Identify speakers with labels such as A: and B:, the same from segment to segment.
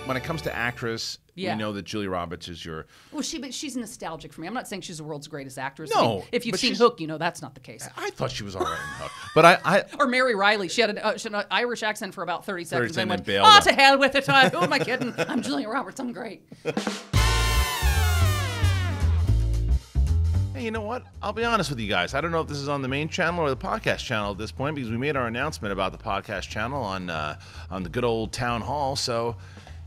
A: when it comes to actress, we know that Julia Roberts is your...
B: Well, but she's nostalgic for me. I'm not saying she's the world's greatest actress.
A: No.
B: I mean, if you've seen Hook, you know that's not the case.
A: I thought she was all right in Hook. But
B: Or Mary Riley. She had an Irish accent for about 30 seconds.
A: And
B: went,
A: bailed
B: oh,
A: out.
B: to hell with it. Who am I kidding? I'm Julia Roberts. I'm great.
A: Hey, you know what? I'll be honest with you guys. I don't know if this is on the main channel or the podcast channel at this point because we made our announcement about the podcast channel on the good old town hall. So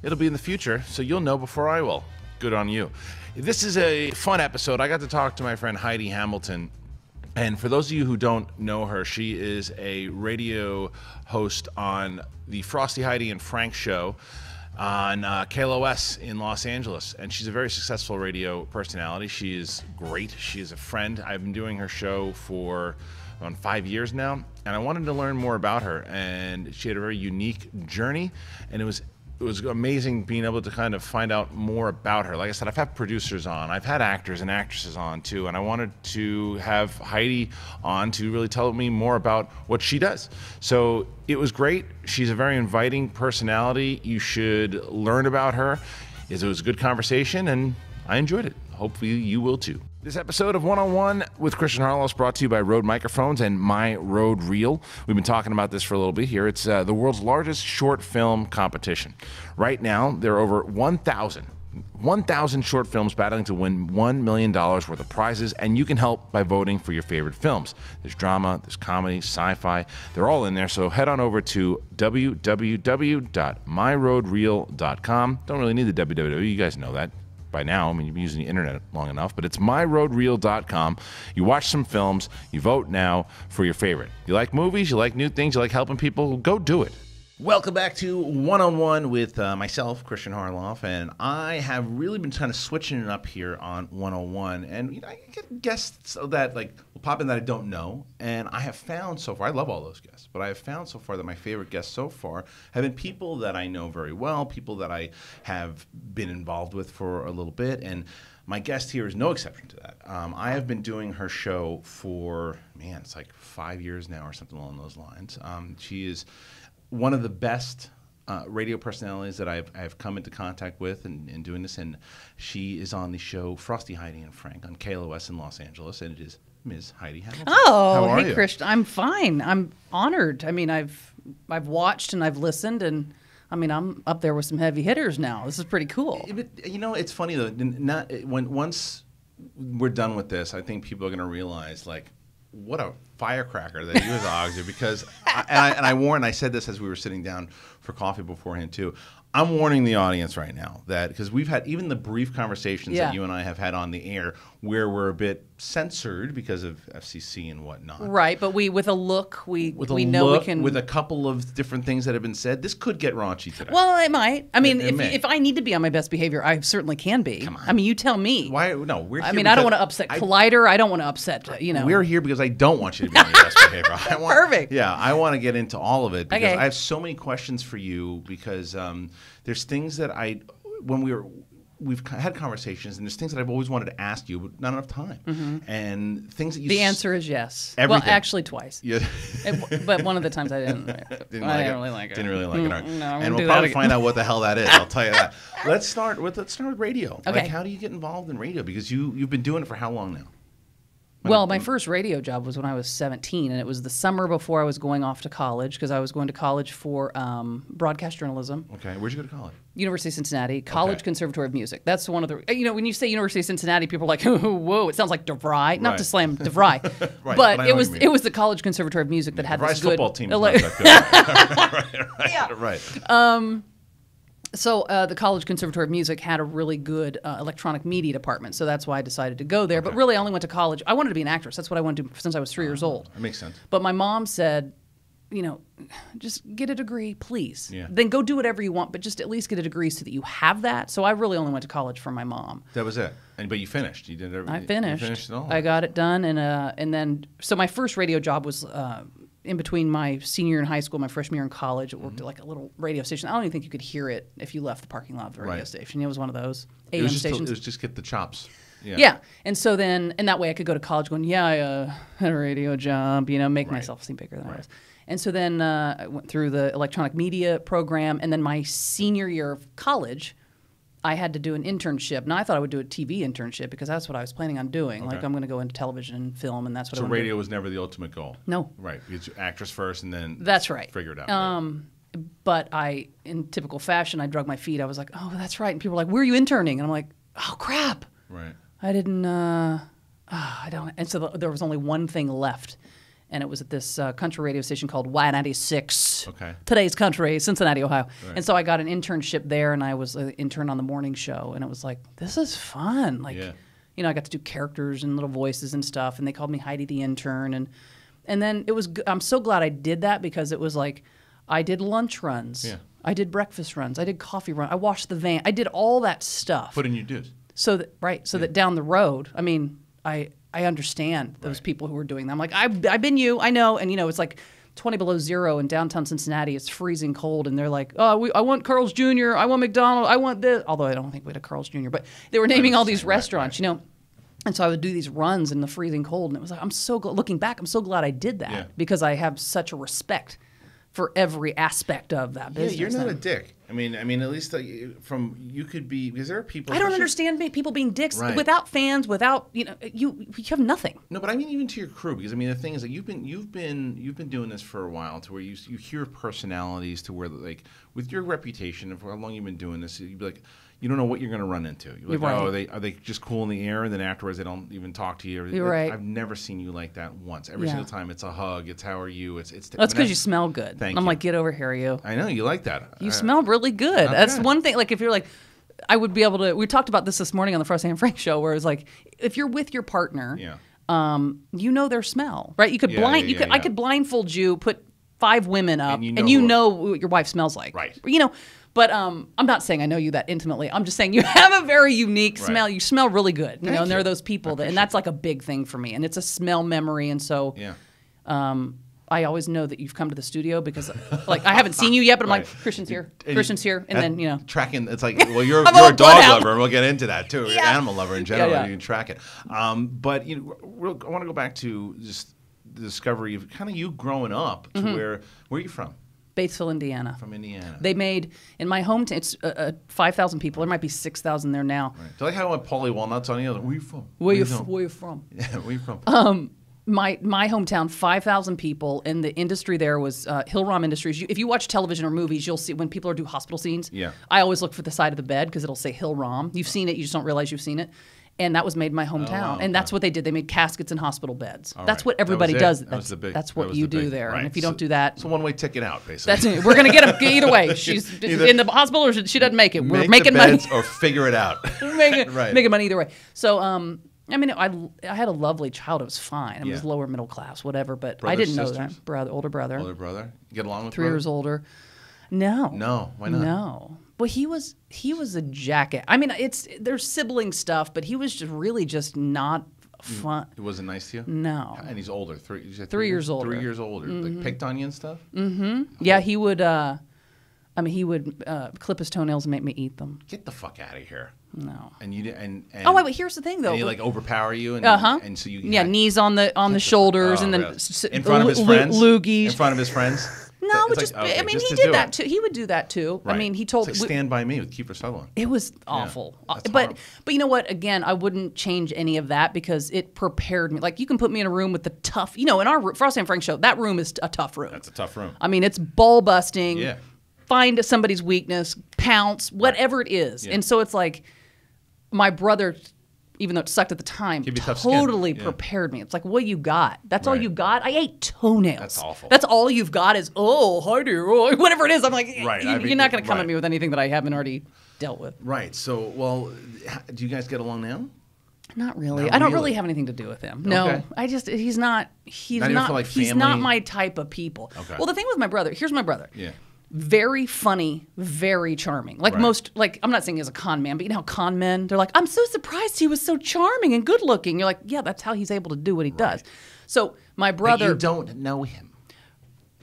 A: it'll be in the future. So you'll know before I will. Good on you. This is a fun episode. I got to talk to my friend Heidi Hamilton. And for those of you who don't know her, she is a radio host on the Frosty, Heidi, and Frank show on KLOS in Los Angeles. And she's a very successful radio personality. She is great. She is a friend. I've been doing her show for around 5 years now, and I wanted to learn more about her. And she had a very unique journey, and it was amazing being able to kind of find out more about her. Like I said, I've had producers on, I've had actors and actresses on too, and I wanted to have Heidi on to really tell me more about what she does. So it was great. She's a very inviting personality. You should learn about her. It was a good conversation, and I enjoyed it. Hopefully you will too. This episode of One-on-One with Christian Harloff is brought to you by Rode Microphones and My Rode Reel. We've been talking about this for a little bit here. It's the world's largest short film competition. Right now, there are over 1,000 short films battling to win $1 million worth of prizes, and you can help by voting for your favorite films. There's drama, there's comedy, sci-fi. They're all in there, so head on over to www.myrodereel.com. Don't really need the www, you guys know that by now. I mean, you've been using the internet long enough, but it's myrodereel.com. You watch some films, you vote now for your favorite. You like movies, you like new things, you like helping people, go do it. Welcome back to One-on-One with myself, Christian Harloff, and I have really been kind of switching it up here on One-on-One, and you know, I get guests that will pop in that I don't know, and I have found so far, I love all those guests, but I have found so far that my favorite guests so far have been people that I know very well, people that I have been involved with for a little bit, and my guest here is no exception to that. I have been doing her show for, it's like 5 years now or something along those lines. She is one of the best radio personalities that I've come into contact with in doing this, and she is on the show Frosty, Heidi, and Frank on KLOS in Los Angeles, and it is Ms. Heidi Hamilton.
B: Oh, hey, Christian. I'm fine. I'm honored. I mean, I've watched and I've listened, and I mean, I'm up there with some heavy hitters now. This is pretty cool.
A: You know, it's funny though. Once we're done with this, I think people are going to realize what a firecracker that you as Augsy, because I said this as we were sitting down for coffee beforehand too. I'm warning the audience right now that because we've had even the brief conversations that you and I have had on the air where we're a bit censored because of FCC and whatnot.
B: Right, but with a look, we know we can.
A: With a couple of different things that have been said, this could get raunchy today.
B: Well, it might. I mean, if I need to be on my best behavior, I certainly can be.
A: Come on.
B: I mean, you tell me.
A: Why? No, we're here.
B: I mean, I don't want to upset Collider. I don't want to upset,
A: We're here because I don't want you to be on your best behavior.
B: Perfect.
A: Yeah, I want to get into all of it because I have so many questions for you because there's things that we've had conversations, and there's things that I've always wanted to ask you, but not enough time. Mm-hmm. And things that you...
B: The answer is yes.
A: Everything.
B: Well, actually twice.
A: Yeah.
B: But one of the times I didn't. I didn't really like it.
A: Didn't really like it.
B: No,
A: and we'll probably find out what the hell that is. I'll tell you that. Let's start with radio.
B: Okay.
A: How do you get involved in radio? Because you've been doing it for how long now?
B: Well, my first radio job was when I was 17, and it was the summer before I was going off to college because I was going to college for broadcast journalism.
A: Okay. Where'd you go to college?
B: University of Cincinnati, College Conservatory of Music. That's one of the, when you say University of Cincinnati, people are like, whoa, it sounds like DeVry. Not to slam DeVry,
A: right,
B: but it was the College Conservatory of Music that had this good
A: football team is not that good. Right.
B: So the College Conservatory of Music had a really good electronic media department, so that's why I decided to go there. But really, I only went to college. I wanted to be an actress. That's what I wanted to do since I was 3 years old.
A: That makes sense.
B: But my mom said, just get a degree, please.
A: Yeah.
B: Then go do whatever you want, but just at least get a degree so that you have that. So I really only went to college for my mom.
A: That was it. But you finished. You did everything.
B: I finished.
A: You finished it all.
B: I got it done, and then so my first radio job was in between my senior year in high school, my freshman year in college. It worked at like a little radio station. I don't even think you could hear it if you left the parking lot of the radio station. It was one of those AM stations.
A: It was just get the chops.
B: Yeah. And so then, and that way I could go to college going, I had a radio job, make myself seem bigger than I was. And so then I went through the electronic media program, and then my senior year of college, I had to do an internship. Now, I thought I would do a TV internship because that's what I was planning on doing.
A: Okay.
B: Like, I'm going to go into television and film, and that's what I
A: So
B: want to do.
A: radio was never the ultimate goal.
B: No.
A: Right. Because you're actress first, and then
B: That's right.
A: figure it out.
B: But in typical fashion, I drug my feet. I was like, oh, that's right. And people were like, where are you interning? And I'm like, oh, crap.
A: Right.
B: I didn't, I don't. And so there was only one thing left. And it was at this country radio station called Y96.
A: Okay.
B: Today's Country, Cincinnati, Ohio.
A: Right.
B: And so I got an internship there, and I was an intern on the morning show. And it was like, this is fun. Like,
A: Yeah.
B: you know, I got to do characters and little voices and stuff. And they called me Heidi the intern. And then it was. I'm so glad I did that because it was like, I did lunch runs.
A: Yeah.
B: I did breakfast runs. I did coffee runs. I washed the van. I did all that stuff.
A: Put in your dues.
B: So that that down the road, I mean, I understand those people who are doing that. I'm like, I've been you, I know, and you know, it's like 20 below zero in downtown Cincinnati. It's freezing cold, and they're like, oh, I want Carl's Jr., I want McDonald's, I want this. Although I don't think we had a Carl's Jr., but they were naming all these restaurants, you know. And so I would do these runs in the freezing cold, and it was like, looking back, I'm so glad I did that because I have such a respect for every aspect of that business.
A: Yeah, you're not a dick. I mean, at least you could be, because there are people.
B: I don't understand people being dicks without fans, without you have nothing.
A: No, but I mean even to your crew, because I mean the thing is that you've been doing this for a while, to where you hear personalities to where like with your reputation of how long you've been doing this, you'd be like, you don't know what you're going to run into. You're like, oh, are they just cool in the air, and then afterwards they don't even talk to you.
B: You're right.
A: I've never seen you like that once. Every single time it's a hug, it's how are you, it's.
B: That's because you smell good.
A: Thank
B: I'm
A: you.
B: like, get over here, you.
A: I know you like that.
B: You smell really good.
A: Okay.
B: That's one thing. Like if you're like, I would be able to. We talked about this morning on the Frosty and Frank show, where it was like, if you're with your partner, you know their smell, right? You could I could blindfold you, put 5 women up, and you know what your wife smells like,
A: right?
B: You know. But I'm not saying I know you that intimately. I'm just saying you have a very unique smell. You smell really good, you know. And there are those people and that's like a big thing for me. And it's a smell memory, and so I always know that you've come to the studio because, like, I haven't seen you yet, but I'm like, Christian's here, Christian's here, and then, you know.
A: Tracking, it's like, well, you're a dog lover, and we'll get into that, too. You're an animal lover in general, you can track it. But, you know, I want to go back to just the discovery of kind of you growing up to where are you from?
B: Batesville, Indiana.
A: From Indiana.
B: They made, in my hometown, it's 5,000 people. There might be 6,000 there now.
A: Right. Do you like how I went Paulie Walnuts on you? Where are you from?
B: Where you from?
A: Yeah, where you from?
B: My hometown, 5,000 people, and the industry there was Hill-Rom Industries. If you watch television or movies, you'll see when people do hospital scenes.
A: Yeah.
B: I always look for the side of the bed because it'll say Hill-Rom. You've seen it, you just don't realize you've seen it. And that was made in my hometown. And that's what they did. They made caskets in hospital beds. That's what everybody does. That's what you do there. Right. And if you don't do that...
A: It's a one-way ticket out, basically.
B: That's it. We're going to get them either way. She's in the hospital or she doesn't make it. We're making money.
A: Or figure it out.
B: making money either way. So, I mean, I had a lovely childhood. It was fine. I was lower middle class, whatever. But I didn't know that. Older brother.
A: Older brother. You get along with
B: 3 years older. No.
A: No. Why not?
B: No. Well, he was a jacket. I mean, there's sibling stuff, but he was just not fun.
A: It wasn't nice to you?
B: No.
A: And he's older. 3
B: years older.
A: 3 years older. Like picked on you and stuff?
B: Mm-hmm. Yeah, he would. He would clip his toenails and make me eat them.
A: Get the fuck out of here.
B: No.
A: And you and
B: oh wait, here's the thing though.
A: And he like overpower you and and so you
B: knees on the shoulders and then
A: in front of his friends.
B: Loogies.
A: In front of his friends.
B: No, just I mean he did that too. He would do that too.
A: Right.
B: I mean he told
A: it's like Stand By Me with Kiefer Sutherland.
B: It was awful.
A: But
B: you know what? Again, I wouldn't change any of that because it prepared me. Like you can put me in a room with the tough. You know, in our Frosty and Frank show, that room is a tough room.
A: That's a tough room.
B: I mean, it's ball busting.
A: Yeah.
B: Find somebody's weakness, pounce, whatever it is. And so it's like my brother, even though it sucked at the time, totally prepared me. It's like, what you got? That's all you got? I ate toenails.
A: That's awful.
B: That's all you've got is, Heidi, whatever it is. I'm like,
A: right.
B: You're not going to come at me with anything that I haven't already dealt with.
A: Right. So, well, do you guys get along now?
B: Not really. I don't really have anything to do with him. No, he's not my type of people.
A: Okay.
B: Well, the thing with my brother, here's my brother.
A: Yeah.
B: Very funny, very charming. Like most, like I'm not saying he's a con man, but you know how con men, they're like, I'm so surprised he was so charming and good looking. You're like, yeah, that's how he's able to do what he does. So my brother,
A: but you don't know him,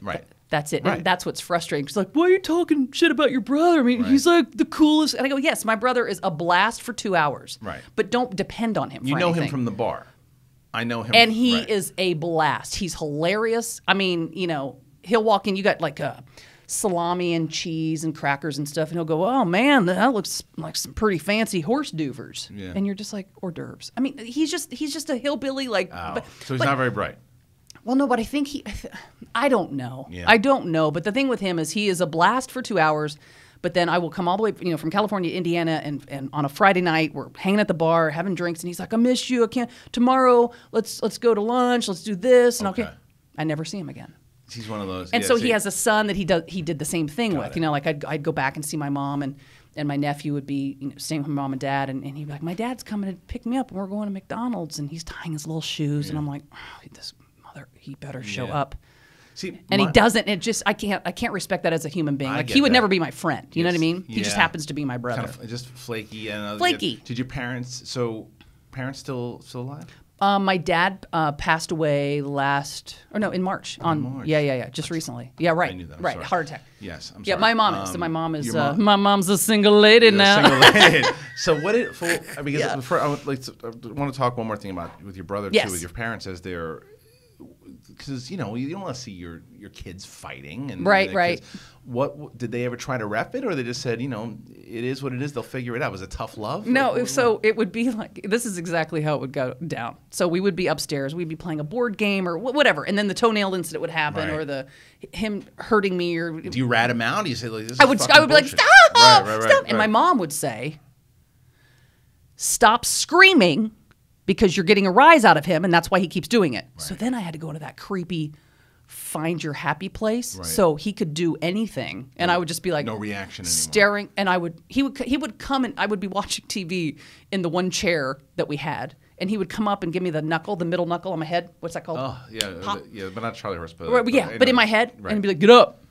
A: right?
B: That's it. Right. And that's what's frustrating. She's like, why are you talking shit about your brother? I mean, he's like the coolest. And I go, yes, my brother is a blast for 2 hours.
A: Right.
B: But don't depend on him.
A: You know him from the bar. I know him,
B: and he is a blast. He's hilarious. I mean, you know. he'll walk in. You got like salami and cheese and crackers and stuff, and he'll go, "Oh man, that looks like some pretty fancy horse doovers."
A: Yeah.
B: And you're just like, hors d'oeuvres. I mean, he's just a hillbilly, like.
A: Oh. So he's not very bright.
B: Well, no, but I think I don't know.
A: Yeah.
B: I don't know. But the thing with him is he is a blast for 2 hours. But then I will come all the way, from California to Indiana, and on a Friday night we're hanging at the bar, having drinks, and he's like, "I miss you. I can't. Tomorrow, let's go to lunch. Let's do this." And okay, I never see him again.
A: He's one of those.
B: And so he has a son that he did the same thing with.
A: it.
B: Like I'd go back and see my mom, and my nephew would be staying with my mom and dad, and he'd be like, "My dad's coming to pick me up, and we're going to McDonald's," and he's tying his little shoes, and I'm like, "Oh, this mother, he better show up."
A: See,
B: and he doesn't. It just I can't respect that as a human being. Like he would never be my friend. You know what I mean? He just happens to be my brother.
A: Kind of just flaky and
B: flaky.
A: Did your parents? So parents still alive?
B: My dad passed away in March.
A: March.
B: Yeah, just recently. Yeah, right.
A: I knew that.
B: Right,
A: sorry.
B: heart attack.
A: Yes, I'm sorry.
B: Yeah, my mom is. So my mom is.
A: mom?
B: My mom's a single lady now.
A: Single lady. So what it? Because before, I want to talk one more thing about with your brother too, with your parents as they're. Because you don't want to see your kids fighting and
B: right.
A: What did they ever try to rep it, or they just said, it is what it is, they'll figure it out? Was it tough love?
B: No, so it would be like, this is exactly how it would go down. So we would be upstairs, we'd be playing a board game or whatever, and then the toenail incident would happen, or him hurting me, or
A: do you rat him out? Do you say like this?
B: I would be like, stop, stop, and my mom would say, stop screaming. Because you're getting a rise out of him, and that's why he keeps doing it. Right. So then I had to go into that creepy find your happy place. Right. So he could do anything, and I would just be like,
A: no reaction anymore.
B: Staring, and he would come, and I would be watching TV in the one chair that we had, and he would come up and give me the middle knuckle on my head. What's that called?
A: Oh yeah, but not Charlie Horse. But
B: but in my head, and he'd be like, get up.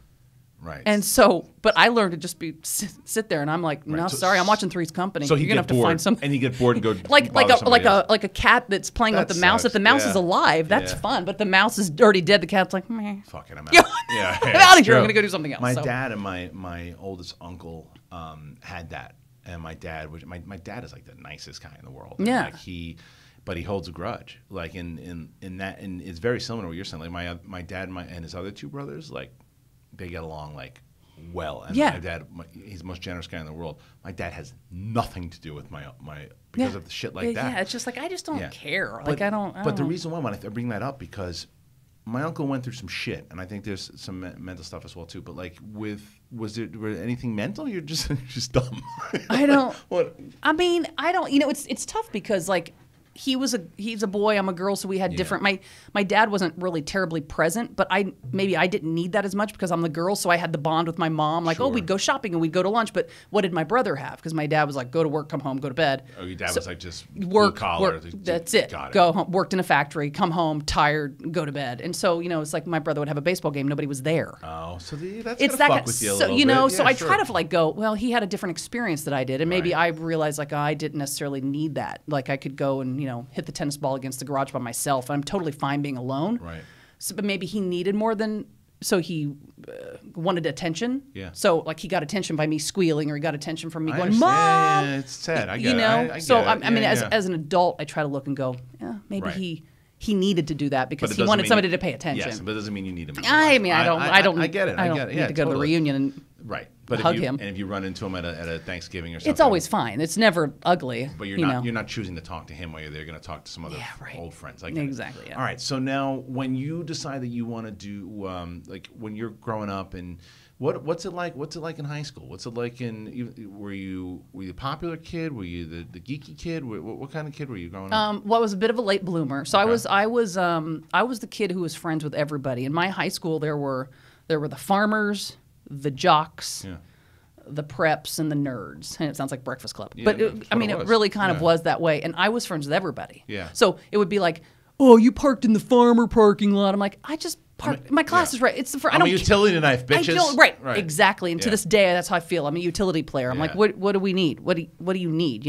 A: Right.
B: And so, but I learned to just sit there, and I'm like, no, sorry, I'm watching Three's Company.
A: So
B: you're gonna have to find something.
A: And you get bored and go
B: like a cat that's playing with the mouse. If the mouse is alive, that's fun. But the mouse is already dead. The cat's like, meh.
A: Fuck it, I'm out.
B: I'm out of here. I'm gonna go do something else.
A: My dad and my oldest uncle had that, and my dad is like the nicest guy in the world.
B: Yeah.
A: But he holds a grudge. Like in that, and it's very similar to what you're saying. Like my dad and his other two brothers, like. They get along like well, and my dad, he's the most generous guy in the world. My dad has nothing to do with my because of the shit like that.
B: Yeah, it's just like I just don't care. Like I don't.
A: But the reason why I bring that up because my uncle went through some shit, and I think there's some mental stuff as well too. But like, was there anything mental? You're just dumb.
B: I don't.
A: What?
B: I mean, I don't. It's tough because like. He's a boy, I'm a girl, so we had different. My dad wasn't really terribly present, but I didn't need that as much because I'm the girl, so I had the bond with my mom. Like, we'd go shopping and we'd go to lunch, but what did my brother have? Because my dad was like, go to work, come home, go to bed.
A: Oh, your dad was like just
B: work,
A: collar.
B: That's it. Go home, worked in a factory, come home, tired, go to bed. And so it's like my brother would have a baseball game, nobody was there.
A: Oh, so that's gonna fuck with you a little bit.
B: So I try to like go. Well, he had a different experience that I did, and maybe I realized like I didn't necessarily need that. Like I could go and hit the tennis ball against the garage by myself. I'm totally fine being alone.
A: Right.
B: So, but maybe he needed more than. So he wanted attention.
A: Yeah.
B: So like he got attention by me squealing, or he got attention from me going,
A: "Mom."
B: Yeah,
A: it's sad. I get it. I
B: so
A: get it.
B: I mean, as an adult, I try to look and go, maybe he needed to do that because he wanted somebody to pay attention.
A: Yes, but it doesn't mean you need him.
B: I mean, I don't.
A: I get it.
B: I don't need to go to the reunion and.
A: Right, but
B: hug him.
A: And if you run into him at a Thanksgiving or something,
B: it's always fine. It's never ugly.
A: But you're not choosing to talk to him while you're there. You're going to talk to some other old friends.
B: Exactly. Yeah.
A: All right. So now, when you decide that you want to do, like when you're growing up, and what's it like? What's it like in high school? What's it like were you a popular kid? Were you the geeky kid? What kind of kid were you growing up?
B: Well, I was a bit of a late bloomer. So I was the kid who was friends with everybody. In my high school, there were the farmers, the jocks, the preps, and the nerds. And it sounds like Breakfast Club.
A: Yeah,
B: but it really kind of was that way. And I was friends with everybody.
A: Yeah.
B: So it would be like, oh, you parked in the farmer parking lot. I'm like, I just parked. My class is right. It's the
A: I'm a utility knife, bitches.
B: Right. Exactly. And to this day, that's how I feel. I'm a utility player. I'm like, what do we need? What do you need?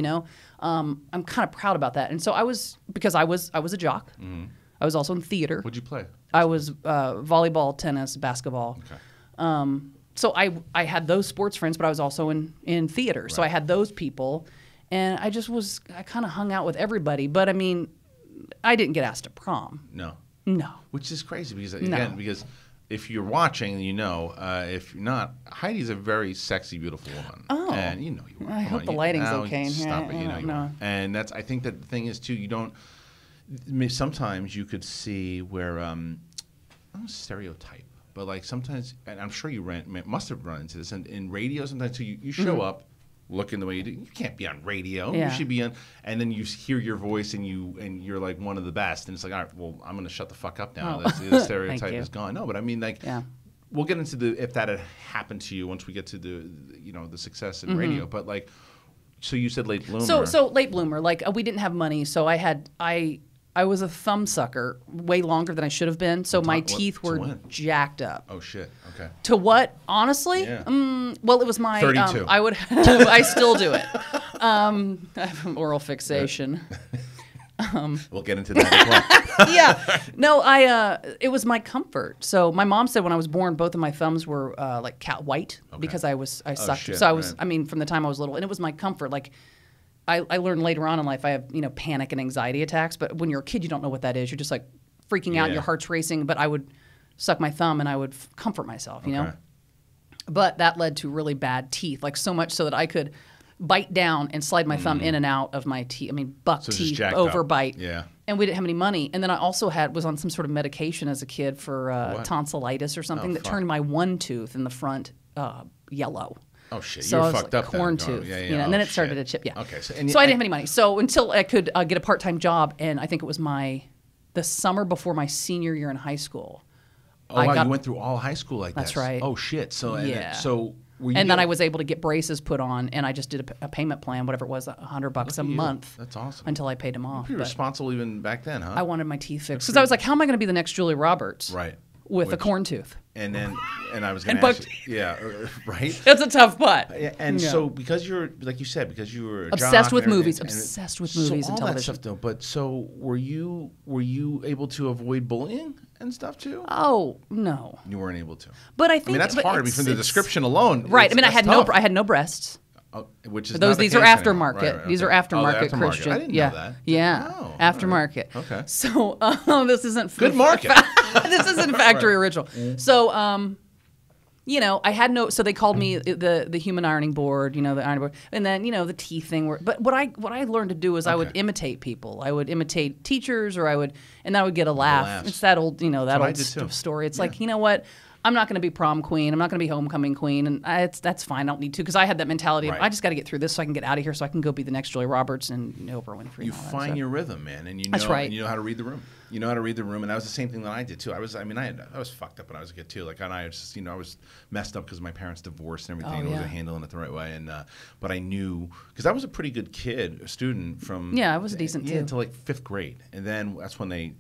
B: I'm kind of proud about that. And so I was a jock. Mm-hmm. I was also in theater.
A: What'd you play?
B: I was volleyball, tennis, basketball.
A: Okay.
B: So I had those sports friends, but I was also in theater. Right. So I had those people, and I kind of hung out with everybody. But I mean, I didn't get asked to prom.
A: No.
B: No.
A: Which is crazy because if you're watching, you know. If you're not, Heidi's a very sexy, beautiful woman.
B: Oh.
A: And you know you are.
B: I hope the lighting's okay in here.
A: Stop it.
B: I
A: You know
B: don't
A: you
B: know.
A: are. And I think that the thing is too. You don't. I mean, sometimes you could see where I don't stereotype, but like sometimes, and I'm sure you must have run into this. And in radio, sometimes too, you show up looking the way you do. You can't be on radio.
B: Yeah.
A: You should be on. And then you hear your voice, and you're like one of the best. And it's like, all right, well, I'm going to shut the fuck up now.
B: Oh.
A: The stereotype
B: Thank you.
A: is gone. No, but I mean, like,
B: Yeah.
A: we'll get into if that had happened to you once we get to the success in radio. But like, so you said late bloomer.
B: So late bloomer. Like we didn't have money, so I was a thumb sucker way longer than I should have been. So my teeth were jacked up.
A: Oh shit. Okay.
B: To what? Honestly?
A: Yeah.
B: Well, it was my
A: 32.
B: I would I still do it. I have an oral fixation.
A: We'll get into that as well.
B: Yeah. No, it was my comfort. So my mom said when I was born, both of my thumbs were like cat white because I sucked.
A: shit,
B: So I was,
A: right.
B: I mean, from the time I was little, and it was my comfort. Like I learned later on in life, I have, panic and anxiety attacks, but when you're a kid, you don't know what that is. You're just like freaking out,
A: Yeah.
B: your heart's racing, but I would suck my thumb and I would comfort myself, you know? But that led to really bad teeth, like so much so that I could bite down and slide my thumb in and out of my teeth. I mean, buck
A: So just
B: teeth,
A: jacked
B: overbite.
A: up. Yeah.
B: And we didn't have any money. And then I also was on some sort of medication as a kid for tonsillitis or something that
A: fuck.
B: turned my one tooth in the front yellow.
A: Oh shit.
B: So
A: You were
B: I was
A: fucked
B: like
A: up.
B: corn
A: then.
B: tooth,
A: Yeah.
B: and then
A: Oh,
B: it started
A: shit.
B: to chip. Yeah.
A: Okay.
B: So I didn't have any money. So until I could get a part-time job, and I think it was the summer before my senior year in high school.
A: Oh wow, you went through all high school like
B: That's
A: this.
B: right.
A: Oh shit. So
B: Yeah.
A: so were you
B: And then I was able to get braces put on, and I just did a payment plan, whatever it was, $100 a
A: you.
B: month.
A: That's awesome.
B: Until I paid them off.
A: Pretty
B: But
A: responsible even back then, huh?
B: I wanted my teeth fixed because I was like, how am I going to be the next Julia Roberts?
A: Right.
B: With a corn tooth.
A: And I was going
B: And
A: to ask
B: buck
A: you, yeah, right.
B: That's a tough putt.
A: And
B: Yeah.
A: so because you're like you said, because you were a
B: Obsessed
A: jock
B: with
A: and
B: movies,
A: everything,
B: obsessed with
A: so
B: movies
A: all
B: and
A: that
B: television.
A: stuff though. But so were you able to avoid bullying and stuff too?
B: Oh no,
A: You weren't able to.
B: but I think
A: I mean that's
B: but
A: hard. I mean,
B: it's-
A: from the
B: it's-
A: description alone,
B: Right. I mean, I
A: that's
B: had
A: tough.
B: I had no breasts.
A: Oh, which is
B: Those
A: not the
B: these are
A: case anymore.
B: aftermarket.
A: Right,
B: These are
A: okay.
B: aftermarket,
A: Oh,
B: Christian.
A: I didn't
B: yeah.
A: know that.
B: Yeah.
A: Oh, all
B: Aftermarket.
A: right. Okay.
B: So this isn't
A: Good market.
B: this isn't factory original. So I had no. So they called me the human ironing board. The ironing board, and then the teeth thing. But what I learned to do is I would imitate people. I would imitate teachers, or and I would get a laugh.
A: laughs.
B: It's that old
A: what I did too.
B: story. It's like, you know what? I'm not going to be prom queen. I'm not going to be homecoming queen, and that's fine. I don't need to, because I had that mentality of
A: Right.
B: I just got to get through this so I can get out of here, so I can go be the next Julia Roberts and Oprah Winfrey.
A: You
B: and all that
A: find
B: stuff.
A: your rhythm, man, and
B: That's right.
A: and you know how to read the room. You know how to read the room, and that was the same thing that I did too. I was fucked up when I was a kid too. Like, and I was just, I was messed up because my parents divorced and everything.
B: Oh,
A: And I
B: yeah.
A: wasn't handling it the right way, and but I knew, because I was a pretty good kid, a student from
B: Yeah, I was decent, too.
A: until like 5th grade, and then that's when they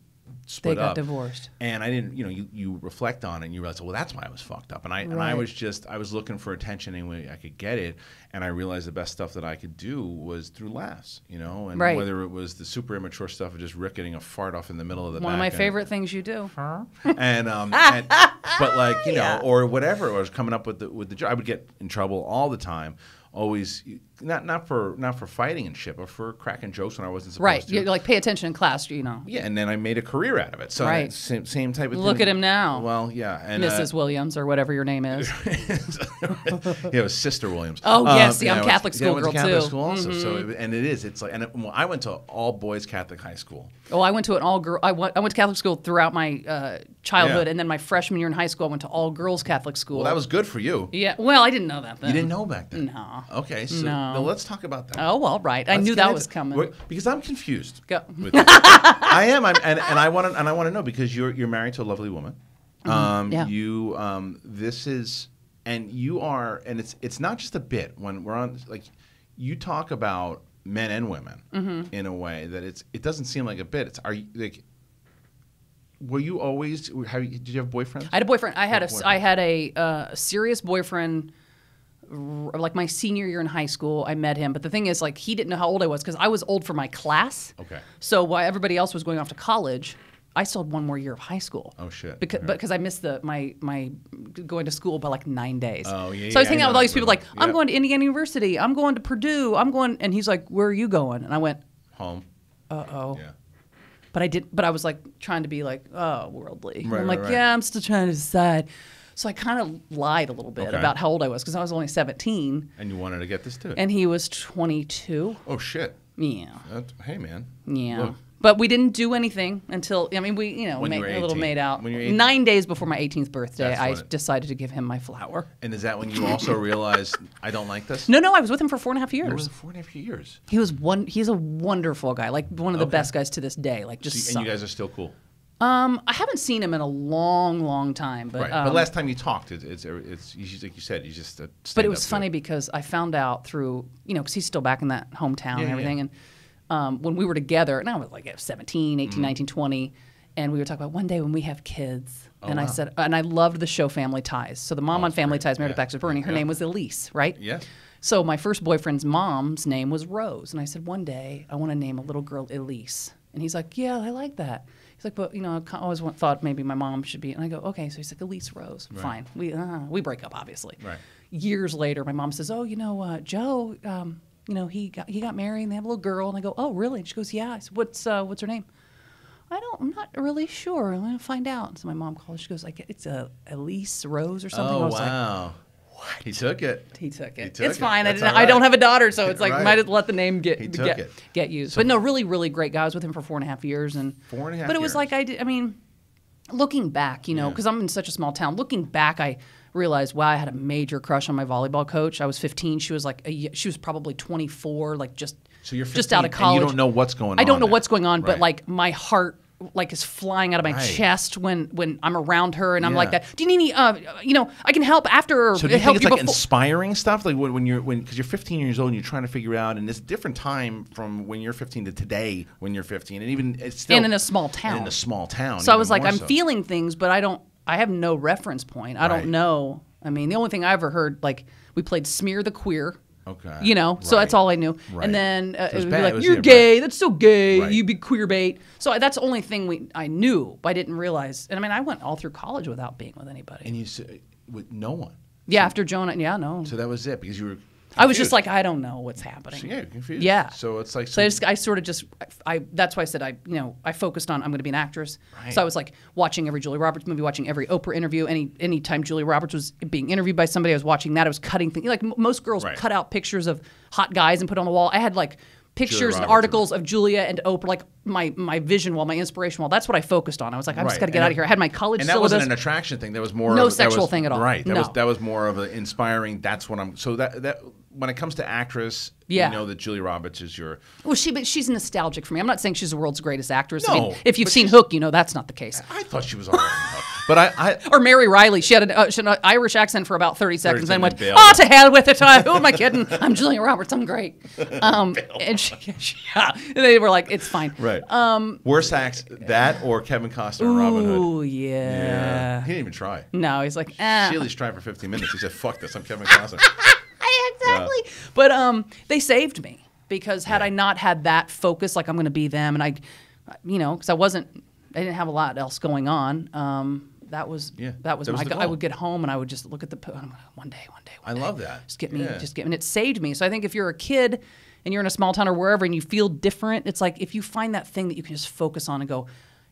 A: split
B: They got
A: up.
B: divorced.
A: And I didn't, you reflect on it and you realize, well, that's why I was fucked up. And I
B: Right.
A: was looking for attention any way I could get it. And I realized the best stuff that I could do was through laughs, and
B: Right.
A: whether it was the super immature stuff of just Rick getting a fart off in the middle of the
B: One of
A: back
B: my
A: end.
B: favorite things you do.
A: And but like, or whatever it was, coming up with the joke, I would get in trouble all the time. Always not for fighting and shit, but for cracking jokes when I wasn't supposed
B: Right.
A: to.
B: You're like, pay attention in class,
A: Yeah, and then I made a career out of it. So
B: Right.
A: same type of thing.
B: Look at him now.
A: Well, yeah, and
B: Mrs. Williams, or whatever your name is.
A: yeah, it was Sister Williams.
B: Oh, yes, see, I'm
A: I went-
B: Catholic
A: yeah, I went to
B: school girl,
A: Catholic
B: too.
A: school also. So it's like, I went to all boys Catholic high school.
B: Oh, I went to an all-girl. I went to Catholic school throughout my childhood,
A: Yeah.
B: and then my freshman year in high school, I went to all-girls Catholic school.
A: Well, that was good for you.
B: Yeah. Well, I didn't know that then.
A: You didn't know back then.
B: No.
A: Okay, so
B: No.
A: now let's talk about that.
B: Oh, all right. I
A: Let's
B: knew
A: get
B: that
A: into-
B: was coming.
A: because I'm confused.
B: Go.
A: with it. I am, and I want to know, because you're married to a lovely woman.
B: Yeah.
A: You this is, and you are, and it's not just a bit when we're on, like, you talk about men and women in a way that it doesn't seem like a bit. Are you like? Were you always? Did you have boyfriends?
B: I had a boyfriend. I had
A: boyfriend.
B: I had a serious boyfriend. Like my senior year in high school, I met him. But the thing is, like, he didn't know how old I was because I was old for my class.
A: Okay.
B: So while everybody else was going off to college, I still had one more year of high school.
A: Oh, shit.
B: Because I missed my going to school by like 9 days.
A: Oh, yeah,
B: So I was
A: yeah,
B: hanging
A: I
B: out
A: know
B: with all these
A: that
B: people
A: really
B: like,
A: well.
B: I'm
A: Yep.
B: going to Indiana University. I'm going to Purdue. I'm going, and he's like, where are you going? And I went,
A: Home.
B: uh oh.
A: Yeah.
B: But I was like trying to be like, oh, worldly.
A: Right,
B: I'm like,
A: right.
B: yeah, I'm still trying to decide. So I kind of lied a little bit
A: Okay.
B: about how old I was because I was only 17
A: And you wanted to get this too.
B: and he was 22.
A: Oh shit.
B: Yeah.
A: Hey man.
B: Yeah.
A: Look,
B: But we didn't do anything until, I mean, we,
A: When you
B: made
A: were
B: a little
A: 18.
B: made out.
A: When you were 18.
B: 9 days before my 18th birthday,
A: That's
B: I
A: when it-
B: decided to give him my flower.
A: and is that when you also realized I don't like this?
B: No, I was with him for 4.5
A: You were
B: years.
A: 4.5 years.
B: He's a wonderful guy, like one of the
A: Okay.
B: best guys to this day. Like just,
A: And you guys are still cool.
B: I haven't seen him in a long time, but
A: Right. But last time you talked, it's like you said, you just.
B: But it was funny because I found out through, because he's still back in that hometown and everything.
A: Yeah.
B: And when we were together, and I was like 17, 18,
A: Mm-hmm.
B: 19, 20, and we were talking about one day when we have kids. And I
A: wow.
B: said, and I loved the show Family Ties. So the mom on
A: that's
B: Family
A: great.
B: Ties, Meredith
A: Yeah.
B: Baxter Burney, her
A: Yeah.
B: name was Elise, right?
A: Yes.
B: So my first boyfriend's mom's name was Rose. And I said, one day I want to name a little girl Elise. And he's like, yeah, I like that. He's like, but, I always thought maybe my mom should be. And I go, okay. So he's like, Elise Rose. Fine. We break up, obviously.
A: Right.
B: Years later, my mom says, oh, Joe, he got married and they have a little girl. And I go, oh, really? And she goes, yeah. I said, what's her name? I'm not really sure. I'm going to find out. So my mom calls. She goes, it's Elise Rose or something. I
A: Oh
B: was like,
A: wow. He took it.
B: he took it.
A: took
B: It's
A: it.
B: fine.
A: That's
B: I
A: all right.
B: don't have a daughter, so it's like
A: Right.
B: might let the name
A: He took it.
B: get used. But no, really, really great guy. I was with him for 4.5 years, and
A: 4.5
B: But it was
A: years.
B: like looking back, because I'm in such a small town. Looking back, I realized, wow, I had a major crush on my volleyball coach. I was 15. She was she was probably 24, like just
A: So you're
B: just out of
A: 15,
B: college.
A: and you don't know what's going on.
B: I don't know
A: there.
B: what's going on, but
A: Right.
B: like my heart is flying out of my
A: Right.
B: chest when I'm around her, and I'm
A: Yeah.
B: like that. Do you need any? I can help after. Or
A: So do you
B: help
A: think it's like
B: before.
A: inspiring stuff, like because you're 15 years old and you're trying to figure out, and it's a different time from when you're 15 to today when you're 15, and even it's still
B: And in a small town.
A: and in a small town.
B: So I
A: even
B: was like,
A: more
B: I'm
A: so.
B: feeling things, but I have no reference point. I
A: Right.
B: don't know. I mean, the only thing I ever heard, like, we played Smear the Queer.
A: Okay.
B: So that's
A: Right.
B: all I knew.
A: Right.
B: And then
A: So
B: it
A: it's
B: would be
A: bad.
B: like,
A: It was-
B: you're
A: yeah,
B: gay. That's so gay.
A: Right.
B: You be queer bait. So that's the only thing I knew, but I didn't realize. And I mean, I went all through college without being with anybody.
A: And you said with no one.
B: Yeah, after Jonah. Yeah, no.
A: So that was it because you were.
B: I was just
A: confused.
B: like, I don't know what's happening.
A: So, yeah, you're confused.
B: Yeah.
A: So it's like.
B: So I sort of just, that's why I said I focused on I'm going to be an actress.
A: Right.
B: So I was like watching every Julia Roberts movie, watching every Oprah interview. Any time Julia Roberts was being interviewed by somebody, I was watching that. I was cutting things. Like most girls
A: Right.
B: cut out pictures of hot guys and put on the wall. I had like pictures and
A: Roberts.
B: articles of Julia and Oprah, like my vision wall, my inspiration wall. That's what I focused on. I was like, I'm just
A: Right.
B: got to get
A: And
B: out of here. I had my college
A: And that
B: syllabus.
A: wasn't an attraction thing. That was more
B: No
A: of,
B: sexual thing at all.
A: Right.
B: No.
A: That was more of an inspiring. That's what I'm. So that when it comes to actress,
B: Yeah.
A: you know that Julia Roberts is your.
B: Well, but she's nostalgic for me. I'm not saying she's the world's greatest actress. I
A: No,
B: mean, if you've
A: but
B: seen
A: she's-
B: Hook, that's not the case.
A: I thought she was all right. But I
B: Or Mary Riley. She had an Irish accent for about 30 seconds and went,
A: bailed.
B: oh, to hell with it. Who am I kidding? I'm Julia Roberts. I'm great. And and they were like, it's fine.
A: right. Worst acts, that or Kevin Costner and Robin Hood.
B: Ooh, yeah.
A: He didn't even try.
B: No, he's like,
A: She at least tried for 15 minutes. He said, "Fuck this, I'm Kevin Costner."
B: Exactly. But they saved me because had I not had that focus, like I'm going to be them, and because I didn't have a lot else going on. That was
A: that was
B: my
A: the
B: goal. I
A: goal.
B: would get home and I would just look at one day.
A: I love that.
B: Just get me,
A: Yeah.
B: and it saved me. So I think if you're a kid and you're in a small town or wherever and you feel different, it's like if you find that thing that you can just focus on and go,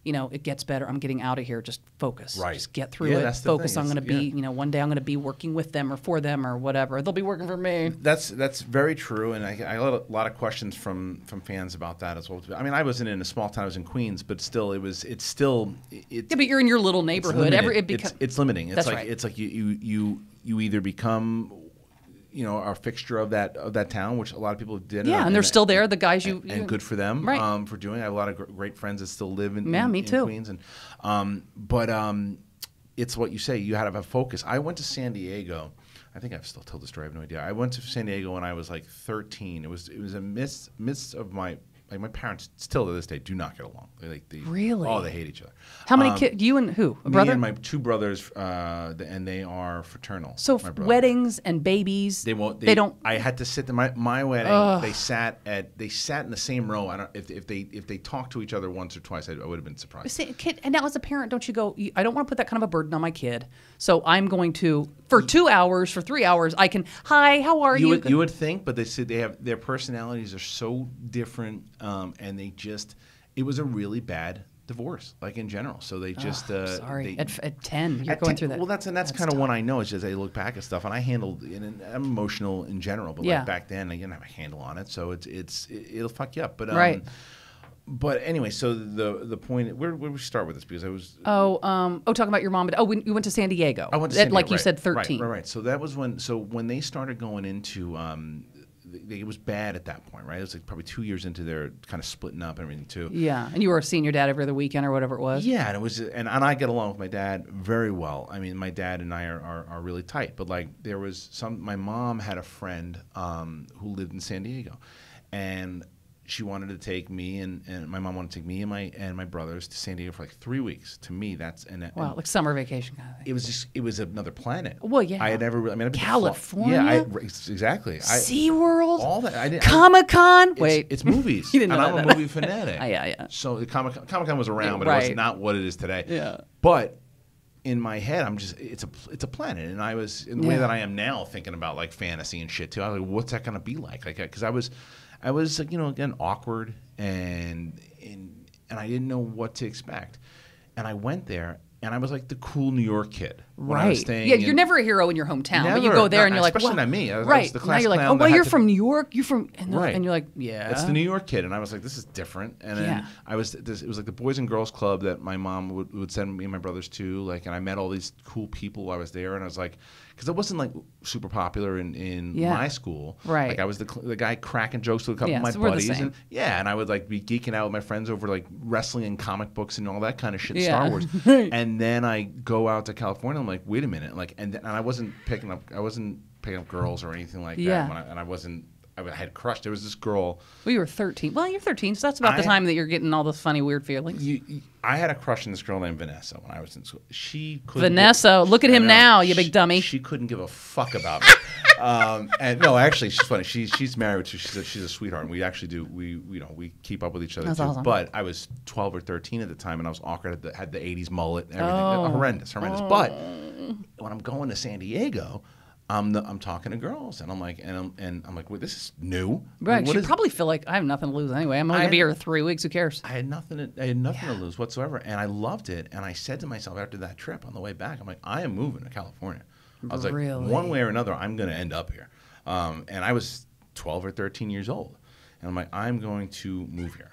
B: it gets better. I'm getting out of here. Just focus.
A: Right.
B: Just get through
A: Yeah,
B: it.
A: that's the
B: Focus.
A: thing.
B: I'm going to
A: It's-
B: be, one day I'm going to be working with them or for them or whatever. They'll be working for me.
A: That's very true, and I got a lot of questions from fans about that as well. I mean, I wasn't in a small town; I was in Queens, but still, it's
B: Yeah, but you're in your little neighborhood.
A: It's limiting. It's
B: That's
A: like
B: right.
A: it's like you either become a fixture of that town, which a lot of people did.
B: Yeah, and they're still there. The guys
A: and good for them,
B: Right.
A: for doing. I have a lot of great friends that still live in
B: Yeah, me
A: in
B: too.
A: Queens, and but it's what you say. You had to have focus. I went to San Diego. I think I've still told the story. I have no idea. I went to San Diego when I was like 13. It was a midst of my. Like my parents still to this day do not get along.
B: Really?
A: Oh, they hate each other.
B: How many kids? You and who? A brother?
A: Me and my two brothers, and they are fraternal.
B: So
A: my brother.
B: weddings and babies.
A: They won't.
B: They don't.
A: I had to sit in my wedding. They sat in the same row. I don't if they talked to each other once or twice, I would have been surprised.
B: See, kid, and now as a parent, don't you go? I don't want to put that kind of a burden on my kid. So I'm going to for 2 hours, for 3 hours. I can. Hi, how are you?
A: You would think, but they said they have their personalities are so different, and they just. It was a really bad divorce, like in general. So they just
B: sorry. At 10, you're going through that.
A: Well, that's kind of what I know. Is just I look back at stuff, and I handled. And I'm emotional in general, but like back then, I didn't have a handle on it, so it'll fuck you up. But
B: right.
A: But anyway, so the point. Where we start with this? Because I was.
B: Talking about your mom. But when you went to San Diego.
A: I went to San Diego,
B: like you said, 13.
A: Right. So that was when. So when they started going into. It was bad at that point, right? It was like probably 2 years into their kind of splitting up and everything too.
B: Yeah, and you were seeing your dad every other weekend or whatever it was.
A: Yeah, and it was, and I get along with my dad very well. I mean, my dad and I are really tight. But like, there was my mom had a friend who lived in San Diego, and she wanted to take me and my mom wanted to take me and my brothers to San Diego for like 3 weeks. To me, that's
B: like summer vacation kind of thing.
A: It was another planet.
B: Well, yeah,
A: I had never. I mean, I've been
B: California.
A: Exactly.
B: SeaWorld.
A: All that.
B: Comic-Con. Wait,
A: it's movies.
B: You didn't know
A: and I'm a movie fanatic.
B: Yeah.
A: So the Comic-Con was around, but
B: right.
A: it was not what it is today.
B: Yeah.
A: But in my head, it's a planet, and I was in the way that I am now thinking about like fantasy and shit too. I was like, what's that gonna be like? Like, because I was like, again, awkward and I didn't know what to expect, and I went there. And I was like the cool New York kid.
B: Right. Yeah, you're never a hero in your hometown.
A: Never,
B: but you go there and you're like,
A: especially not me.
B: Right.
A: I was the class
B: now you're like,
A: clown
B: oh, well, you're from New York. You're from,
A: right.
B: And you're like, yeah.
A: It's the New York kid. And I was like, this is different. And then it was like the Boys and Girls Club that my mom would send me and my brothers to. Like, and I met all these cool people while I was there. And I was like, because I wasn't like super popular in my school.
B: Right.
A: Like I was the guy cracking jokes with a couple of my buddies. And and I would like be geeking out with my friends over like wrestling and comic books and all that kind of shit, Star Wars. And then I go out to California. I'm like, wait a minute, like, and I wasn't picking up girls or anything like that. I had crushed. There was this girl.
B: Well, you were 13. Well, you're 13, so that's about the time that you're getting all those funny, weird feelings.
A: I had a crush on this girl named Vanessa when I was in school.
B: Look at him now, you big dummy.
A: She couldn't give a fuck about me. And no, actually, she's funny. She's married to. She's a sweetheart. And we actually do. We keep up with each other.
B: That's
A: too.
B: Awesome.
A: But I was 12 or 13 at the time, and I was awkward. Had the 80s mullet and everything. Horrendous. But when I'm going to San Diego, I'm talking to girls, and I'm like, well, this is new.
B: Right.
A: Like,
B: you probably feel like I have nothing to lose anyway. I'm only gonna be here 3 weeks. Who cares?
A: I had nothing to lose whatsoever, and I loved it. And I said to myself after that trip on the way back, I'm like, I am moving to California. I was like, one way or another, I'm going to end up here. And I was 12 or 13 years old, and I'm like, I'm going to move here.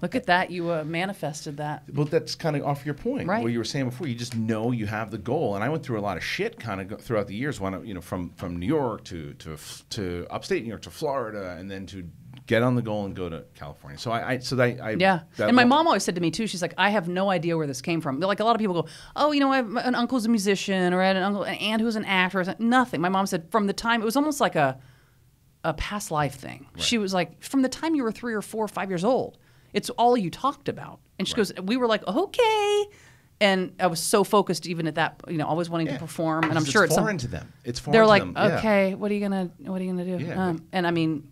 B: Look at that. You manifested that.
A: Well, that's kind of off your point.
B: Right.
A: What you were saying before, you just know you have the goal. And I went through a lot of shit kind of throughout the years. From New York to upstate New York to Florida, and then to get on the goal and go to California. So
B: and my mom always said to me too, she's like, I have no idea where this came from. Like a lot of people go, oh, I have an uncle who's a musician, or I had an aunt who's an actor. Nothing. My mom said from the time, it was almost like a past life thing. Right. She was like, from the time you were 3 or 4 or 5 years old, it's all you talked about. And she goes, we were like, okay. And I was so focused even at that, always wanting to perform. And I'm sure it's
A: foreign to them. It's foreign
B: they're
A: to
B: like,
A: them.
B: okay, what are you gonna do?
A: Yeah.
B: And I mean,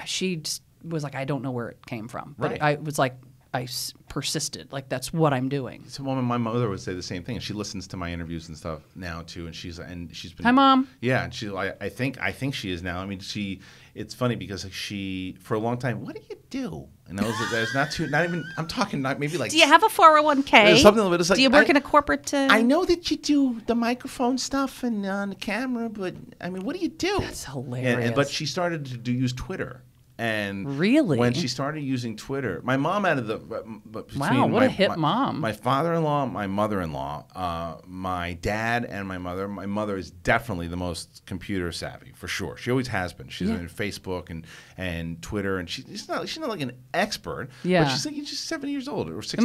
B: she just was like, I don't know where it came from. But
A: Right.
B: I was like, persisted. Like, that's what I'm doing.
A: So my mother would say the same thing. She listens to my interviews and stuff now too, and she's been.
B: Hi, Mom.
A: Yeah, and I think she is now. I mean, it's funny because she for a long time. What do you do? And that's not even. I'm talking maybe like.
B: Do you have a 401k?
A: Something like this. Like,
B: do you work in a corporate?
A: I know that you do the microphone stuff and on the camera, but I mean, what do you do?
B: That's hilarious.
A: But she started to use Twitter. And
B: really,
A: when she started using Twitter, my mom out of the
B: what a hip mom.
A: My father-in-law, my mother-in-law, my dad, and my mother. My mother is definitely the most computer savvy for sure. She always has been. She's on Facebook and Twitter, and she's not like an expert.
B: Yeah,
A: but she's 70 years old or 60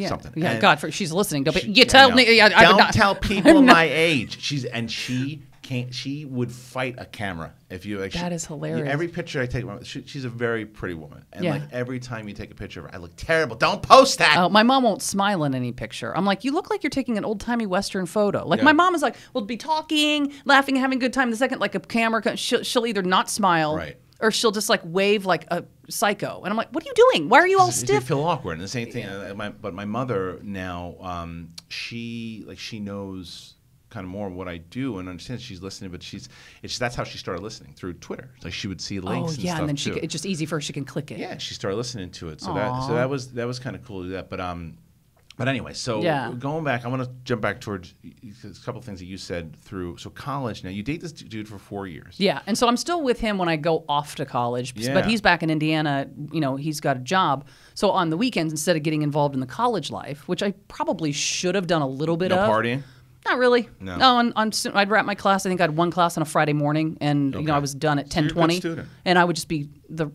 A: something.
B: Yeah,
A: and
B: God, she's listening. You tell me.
A: Don't tell people my age. She would fight a camera if you. Like,
B: that is hilarious.
A: Every picture I take, she's a very pretty woman, and like every time you take a picture of her, I look terrible. Don't post that.
B: Oh, my mom won't smile in any picture. I'm like, you look like you're taking an old timey Western photo. Like my mom is like, we'll be talking, laughing, having a good time. The second like a camera, she'll either not smile,
A: right,
B: or she'll just like wave like a psycho. And I'm like, what are you doing? Why are you all stiff?
A: You feel awkward. And the same thing. But my mother now, she knows kind of more of what I do and understand she's listening, but that's how she started listening through Twitter. Like she would see links and stuff
B: and then
A: too.
B: it's just easy for her. She can click it.
A: Yeah, she started listening to it. So that was kind of cool to do that. But anyway, so going back, I want to jump back towards a couple of things that you said through. So college now, you date this dude for 4 years.
B: Yeah, and so I'm still with him when I go off to college, but he's back in Indiana. You know, he's got a job. So on the weekends, instead of getting involved in the college life, which I probably should have done a little bit of.
A: No partying?
B: Not really.
A: No.
B: I'd wrap my class. I think I had one class on a Friday morning, and you know I was done at 10:20. And I would just be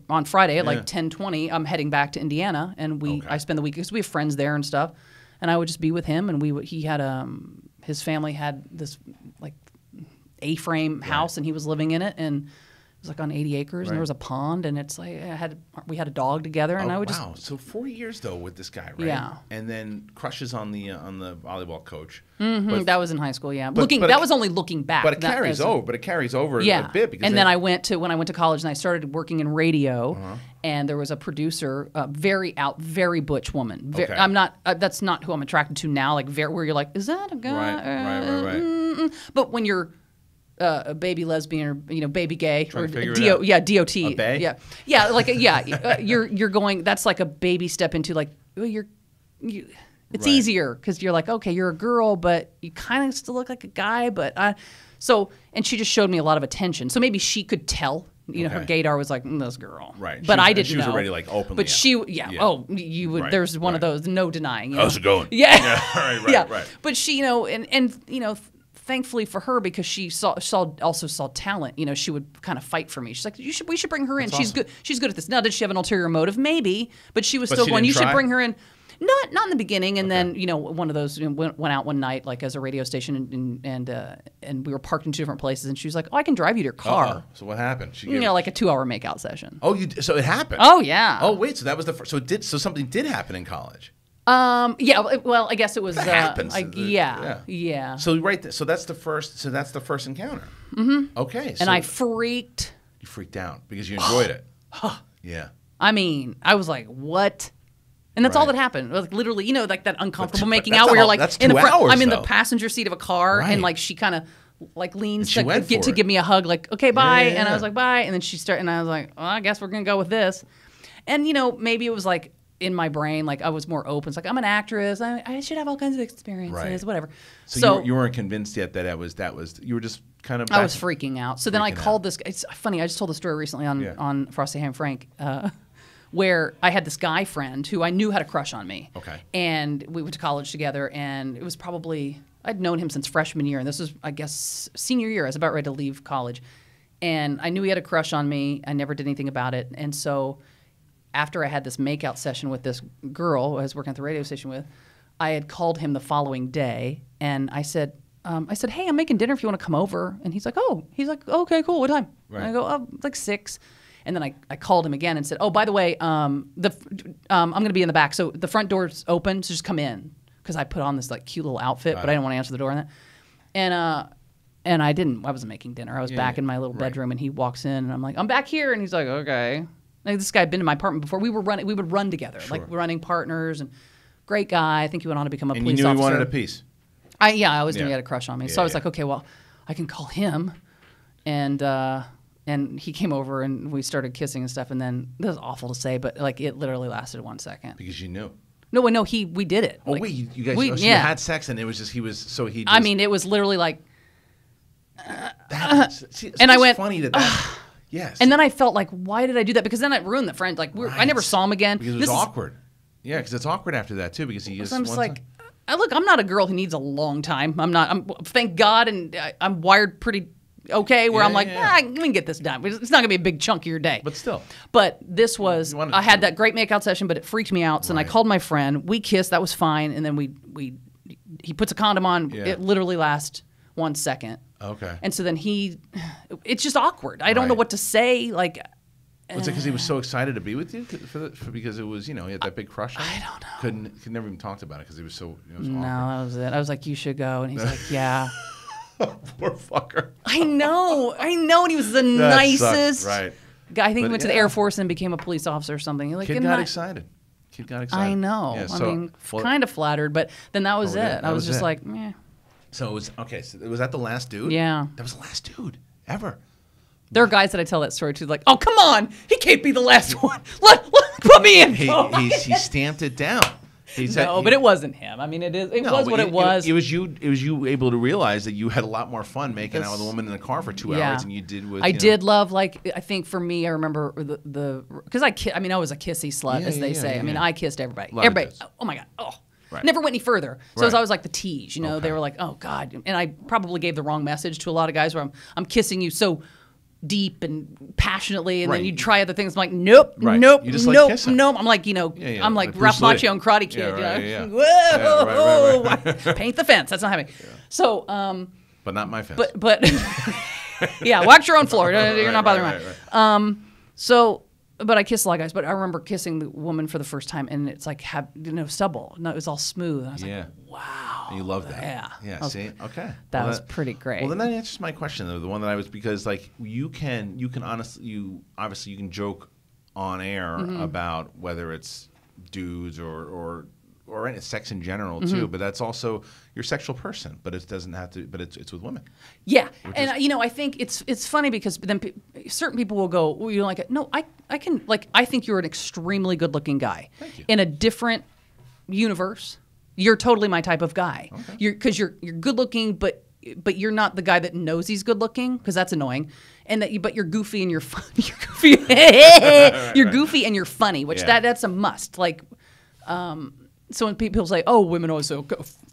B: on Friday at like 10:20. I'm heading back to Indiana, and I spend the week because we have friends there and stuff. And I would just be with him, and he had his family had this like A-frame house, and he was living in it, and it was like on 80 acres, and there was a pond, and it's like we had a dog together, and I would
A: So 4 years though with this guy, right?
B: Yeah.
A: And then crushes on the volleyball coach.
B: Mm-hmm. That was in high school, yeah. That was only looking back.
A: But it carries over. But it carries over a bit. Because
B: then I went to college, and I started working in radio, and there was a producer, very butch woman. I'm not. That's not who I'm attracted to now. Like where you're like, is that a guy?
A: Right.
B: But when you're a baby lesbian or baby gay or
A: DOT.
B: A
A: bae?
B: You're going. That's like a baby step into like it's easier because you're like, okay, you're a girl, but you kind of still look like a guy. But and she just showed me a lot of attention. So maybe she could tell. Her gaydar was like, this girl.
A: Right.
B: But I didn't know.
A: She was already like openly
B: But she, oh, you would.
A: Right,
B: there's one of those, no denying.
A: How's it going?
B: Yeah.
A: Right.
B: But she, and thankfully for her, because she also saw talent. She would kind of fight for me. She's like, we should bring her in.
A: That's
B: She's
A: awesome.
B: good. She's good at this. Now, did she have an ulterior motive? Maybe, but she was still
A: she
B: going.
A: didn't
B: You should
A: try?
B: bring her in. Not in the beginning, and then one of those went out one night like as a radio station, and we were parked in two different places, and she was like, "Oh, I can drive you to your car."
A: Uh-oh. So what happened? She
B: like a 2-hour makeout session.
A: Oh, so it happened.
B: Oh yeah.
A: Oh wait, so that was the first. So something did happen in college.
B: Yeah. Well, I guess it was.
A: That happens.
B: Yeah.
A: So so that's the first. So that's the first encounter. Mm-hmm. Okay.
B: And I freaked.
A: You freaked out because you enjoyed it. Yeah.
B: I mean, I was like, "What?" And that's all that happened. Like literally, like that uncomfortable making
A: that's
B: out where you're like
A: that's
B: in the
A: 2
B: front.
A: hours,
B: I'm in
A: though.
B: the passenger seat of a car,
A: Right.
B: and like she kind of like leans
A: she went
B: to
A: for it.
B: give me a hug, like okay, bye.
A: Yeah.
B: And I was like bye, and then she started, and I was like, well, I guess we're gonna go with this. And maybe it was like in my brain, like I was more open. It's like I'm an actress. I should have all kinds of experiences,
A: Right.
B: whatever.
A: So you weren't convinced yet that was you were just kind of.
B: I was freaking out. So then I called
A: out.
B: this. It's funny. I just told the story recently on Frosty Ham Frank. Where I had this guy friend who I knew had a crush on me.
A: Okay.
B: And we went to college together, and it was probably, I'd known him since freshman year, and this was, I guess, senior year. I was about ready to leave college. And I knew he had a crush on me. I never did anything about it. And so after I had this makeout session with this girl who I was working at the radio station with, I had called him the following day, and I said, hey, I'm making dinner if you want to come over. And he's like, okay, cool. What time?
A: Right.
B: And I go, oh, like 6. And then I called him again and said, oh, by the way, I'm going to be in the back. So the front door's open, so just come in. Because I put on this like cute little outfit, but I didn't want to answer the door on that. And I didn't. I wasn't making dinner. I was back in my little bedroom, and he walks in, and I'm like, I'm back here. And he's like, okay. Like, this guy had been in my apartment before. We would run together, like running partners, and great guy. I think he went on to become a police officer.
A: And you knew he wanted a piece.
B: I always knew he had a crush on me. So I was like, okay, well, I can call him. And he came over, and we started kissing and stuff. And then, this is awful to say, but like it literally lasted 1 second.
A: Because you knew.
B: No, we did it.
A: Oh,
B: like,
A: wait, you guys you had sex, and it was just,
B: I mean, it was literally like.
A: And
B: I went,
A: funny that. Yes.
B: And then I felt like, why did I do that? Because then it ruined the friend. Like, I never saw him again.
A: Because it was awkward. Yeah, because it's awkward after that, too, because he just.
B: I'm just like, look, I'm not a girl who needs a long time. Thank God, and I'm wired pretty okay, where I'm like, I can get this done. It's not going to be a big chunk of your day.
A: But still.
B: But this was, I had that great makeout session, but it freaked me out. So then I called my friend. We kissed. That was fine. And then he puts a condom on. Yeah. It literally lasts 1 second.
A: Okay.
B: And so then it's just awkward. I don't know what to say. Like,
A: was it because he was so excited to be with you? Because it was, he had that big crush on you?
B: I don't know.
A: Could never even talk about it because he was so,
B: awkward. No, that was it. I was like, you should go. And he's like, yeah.
A: Poor fucker.
B: I know. And he was the nicest
A: sucked. Right.
B: guy. I think he went to the Air Force and became a police officer or something. Like,
A: Kid got excited. I
B: know.
A: Yeah,
B: I mean, kind of flattered, but then that was it. I was just like, meh.
A: So it was okay. So was that the last dude?
B: Yeah.
A: That was the last dude ever.
B: There are guys that I tell that story to, like, oh, come on, he can't be the last one. Put me in.
A: He stamped it down.
B: But it wasn't him. I mean, it was what it was.
A: It was you able to realize that you had a lot more fun making out with a woman in the car for 2 hours than you did with.
B: I did love, like, I think for me, I remember because I was a kissy slut, as they say. I mean, I kissed everybody. Oh my god. Oh. Right. Never went any further. So it was always like the tease, you know. They were like, "Oh God," and I probably gave the wrong message to a lot of guys where I'm kissing you so deep and passionately, and then you try other things. I'm like, nope, nope, nope. I'm like, I'm like Ralph Macchio and Karate Kid. Whoa, paint the fence. That's not happening. So,
A: but not my fence.
B: But yeah, wax your own floor. You're not bothering mine. So. But I kissed a lot of guys. But I remember kissing the woman for the first time, and it's like stubble. No, it was all smooth. And I was like, wow.
A: And you love that.
B: Yeah.
A: Yeah. See. Okay.
B: That was pretty great.
A: Well, then that answers my question though. The one that I was because like you can obviously you can joke on air about whether it's dudes or any sex in general too, but that's also you're a sexual person, but it doesn't have to. But it's with women.
B: Yeah, and I think it's funny because then certain people will go, well, you don't like it. No, I can like I think you're an extremely good looking guy.
A: Thank you.
B: In a different universe. You're totally my type of guy. Okay. Because you're good looking, but you're not the guy that knows he's good looking because that's annoying. And but you're goofy and you're you're goofy. You're goofy and you're funny, which that's a must. Like. So when people say, "Oh, women always say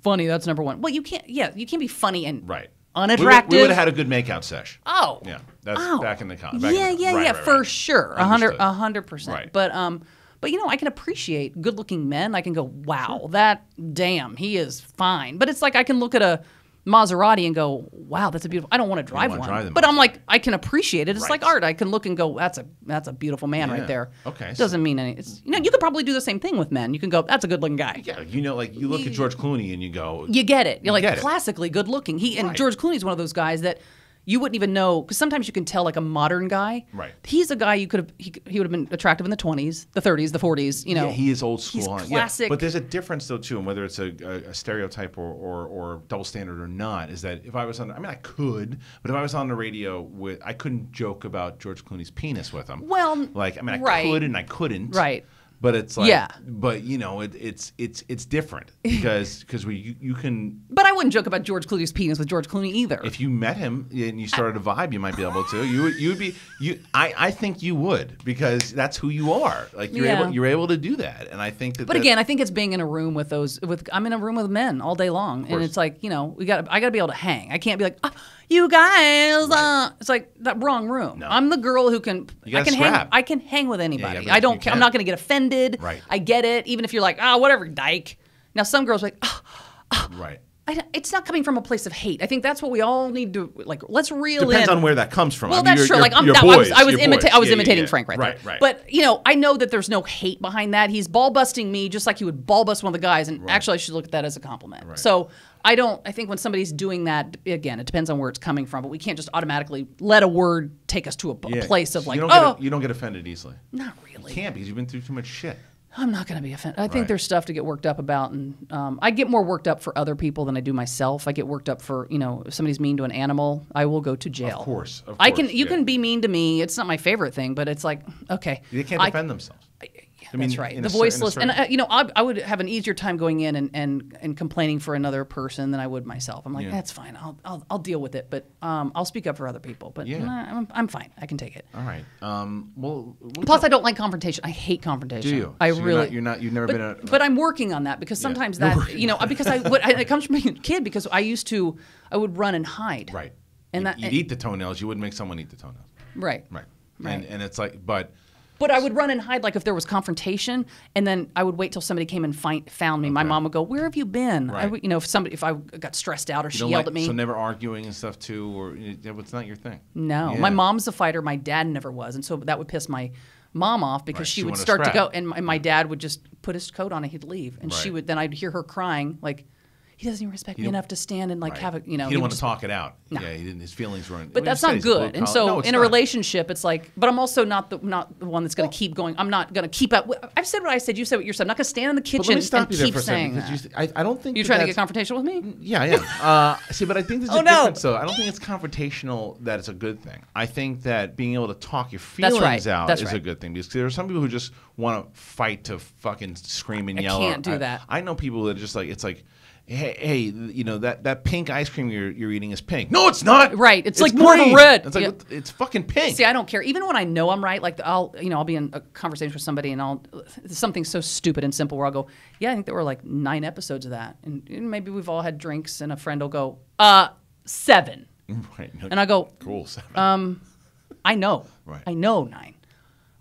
B: funny," that's number one. Well, you can't. Yeah, you can't be funny and unattractive.
A: We would have had a good makeout sesh.
B: Oh,
A: yeah, that's back in the con.
B: Yeah, for sure, 100%.
A: Right.
B: But I can appreciate good-looking men. I can go, "Wow, that damn, he is fine." But it's like I can look at a Maserati and go, wow, that's a beautiful. I don't want to drive one, but I'm like, I can appreciate it. It's like art. I can look and go, that's a beautiful man right there.
A: Okay,
B: it doesn't mean any. It's, you could probably do the same thing with men. You can go, that's a good looking guy.
A: Yeah, like you look at George Clooney and you go,
B: you get it. You're like classically good looking. And George Clooney's one of those guys that you wouldn't even know, because sometimes you can tell like a modern guy.
A: Right.
B: He's a guy he would have been attractive in the 20s, the 30s, the 40s. Yeah,
A: he is old school.
B: He's classic.
A: Yeah, but there's a difference though too, and whether it's a stereotype or double standard or not, is that if I was on, I could, but if I was on the radio I couldn't joke about George Clooney's penis with him.
B: Well,
A: I could and I couldn't.
B: Right.
A: But it's like, but it's different because you can.
B: But I wouldn't joke about George Clooney's penis with George Clooney either.
A: If you met him and you started a vibe, you might be able to. You'd be. I think you would, because that's who you are. Like you're able to do that, and I think that.
B: But again, I think it's being in a room with those. I'm in a room with men all day long, and it's like I got to be able to hang. I can't be like. Oh, you guys, it's like that wrong room. No. I'm the girl who can. I can hang with anybody. I don't. I'm not going to get offended.
A: Right.
B: I get it. Even if you're like, whatever, dyke. Now some girls are like,
A: right.
B: It's not coming from a place of hate. I think that's what we all need to like. Let's reel
A: Depends on where that comes from.
B: Well, that's true. Like I was imitating Frank right there.
A: Right.
B: But I know that there's no hate behind that. He's ball busting me just like he would ball bust one of the guys. And actually, I should look at that as a compliment. Right. So I think when somebody's doing that, again, it depends on where it's coming from. But we can't just automatically let a word take us to a place of like,
A: you don't get offended easily.
B: Not really.
A: You can't, because you've been through too much shit.
B: I'm not going to be offended. I think there's stuff to get worked up about, and I get more worked up for other people than I do myself. I get worked up for, if somebody's mean to an animal, I will go to jail.
A: Of course.
B: You can be mean to me. It's not my favorite thing, but it's like, okay.
A: They can't defend themselves.
B: That's right. The voiceless, and I would have an easier time going in and complaining for another person than I would myself. I'm like, that's fine. I'll deal with it, but I'll speak up for other people. But I'm fine. I can take it.
A: All right.
B: Plus, I don't like confrontation. I hate confrontation.
A: Do you? You've never been.
B: But I'm working on that, because sometimes because it comes from being a kid, because I would run and hide.
A: Right. And you'd eat the toenails. You wouldn't make someone eat the toenails.
B: Right.
A: Right. And it's like, but
B: I would run and hide, like if there was confrontation, and then I would wait till somebody came and found me. My mom would go, "Where have you been?"
A: Right.
B: If I got stressed out or she yelled at me.
A: So never arguing and stuff too, or it's not your thing.
B: No, my mom's a fighter. My dad never was, and so that would piss my mom off, because she would start to go, and my dad would just put his coat on and he'd leave, and then I'd hear her crying like. he doesn't even respect me enough to stand and like have a, you know.
A: He didn't want to talk it out.
B: No.
A: Yeah, he didn't. His feelings weren't.
B: But that's not good. And so in a relationship, it's like, but I'm also not the one that's going to keep going. I'm not going to keep up. I've said what I said. You said what you said. I'm not going to stand in the kitchen and keep saying that.
A: I don't think
B: you're trying to get confrontational with me.
A: Yeah, I am. See, but I think there's a difference, though. I don't think it's confrontational that it's a good thing. I think that being able to talk your feelings out is a good thing, because there are some people who just want to fight to fucking scream and yell.
B: I can't do that.
A: I know people that are just like, it's like, hey, you know, that pink ice cream you're eating is pink. No, it's not.
B: Right. It's like more of a red.
A: It's like it's fucking pink.
B: See, I don't care. Even when I know I'm right, like I'll be in a conversation with somebody and something so stupid and simple where I'll go, yeah, I think there were like 9 episodes of that, and maybe we've all had drinks, and a friend will go, 7.
A: Right. No,
B: and I go,
A: cool, 7.
B: I know.
A: Right.
B: I know 9.